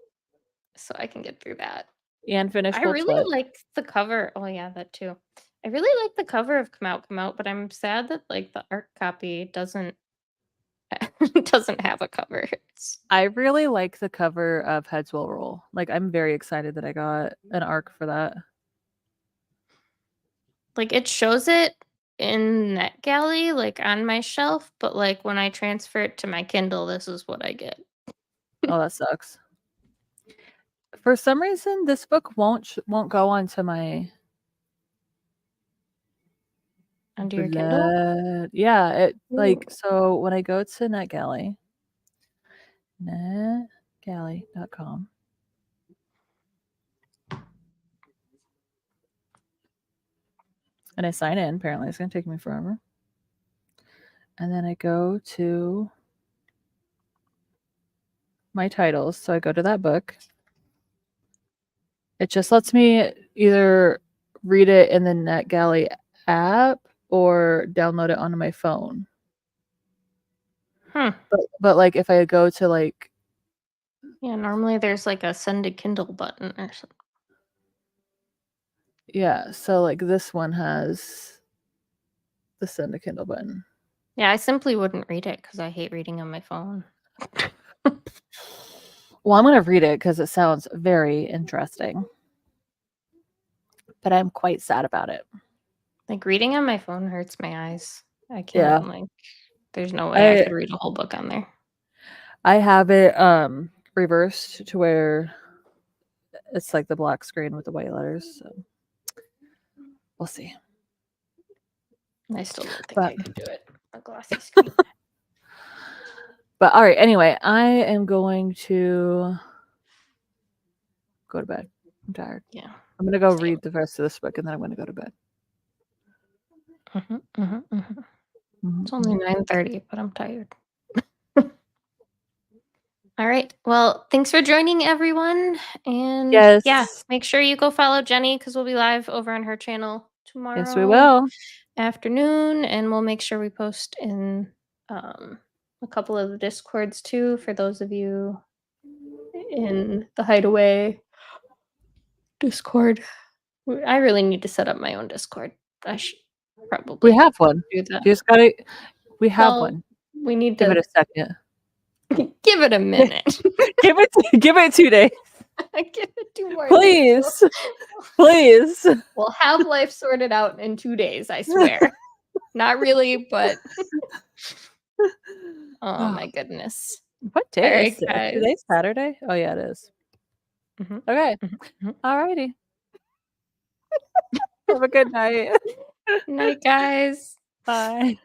so I can get through that. And finish I Cold really Sweat. like the cover. Oh yeah, that too. I really like the cover of Come Out, but I'm sad that like the art copy doesn't doesn't have a cover. I really like the cover of Heads Will Roll. Like, I'm very excited that I got an arc for that. Like it shows it in NetGalley, like on my shelf, but like when I transfer it to my Kindle, this is what I get. Oh, that sucks. For some reason, this book won't go onto my Onto your Kindle? blood. Yeah, it like Ooh. so when I go to NetGalley, netgalley.com. And I sign in. Apparently, it's gonna take me forever. And then I go to my titles. So I go to that book. It just lets me either read it in the NetGalley app or download it onto my phone. Hmm. But like if I go to like Yeah, normally there's like a send a Kindle button or something. yeah, so like this one has the send a Kindle button. Yeah, I simply wouldn't read it because I hate reading on my phone. Well, I'm gonna read it because it sounds very interesting. But I'm quite sad about it. Like reading on my phone hurts my eyes. I can't Yeah. like there's no way I could read a whole book on there. I have it reversed to where it's like the black screen with the white letters. So we'll see. I still don't think I could do it. A glossy screen. But all right, anyway, I am going to go to bed. I'm tired. Yeah. I'm gonna go Same. read the rest of this book and then I'm gonna go to bed. It's only 9:30, but I'm tired. All right. Well, thanks for joining, everyone. And Yes. yeah, make sure you go follow Jenny because we'll be live over on her channel tomorrow. Yes, we will. Afternoon, and we'll make sure we post in a couple of the Discords too for those of you in the Hideaway Discord. I really need to set up my own Discord. I should probably We have one. do that. You just gotta. We have Well, one. We need Give to it a second. give it a minute. give it 2 days. Give it 2 more Please. days. Please. We'll have life sorted out in 2 days, I swear. Not really, but oh my goodness. What day All is right, it? guys. Today's Saturday? Oh yeah, it is. Okay. Alrighty. Have a good night. Night, guys. Bye.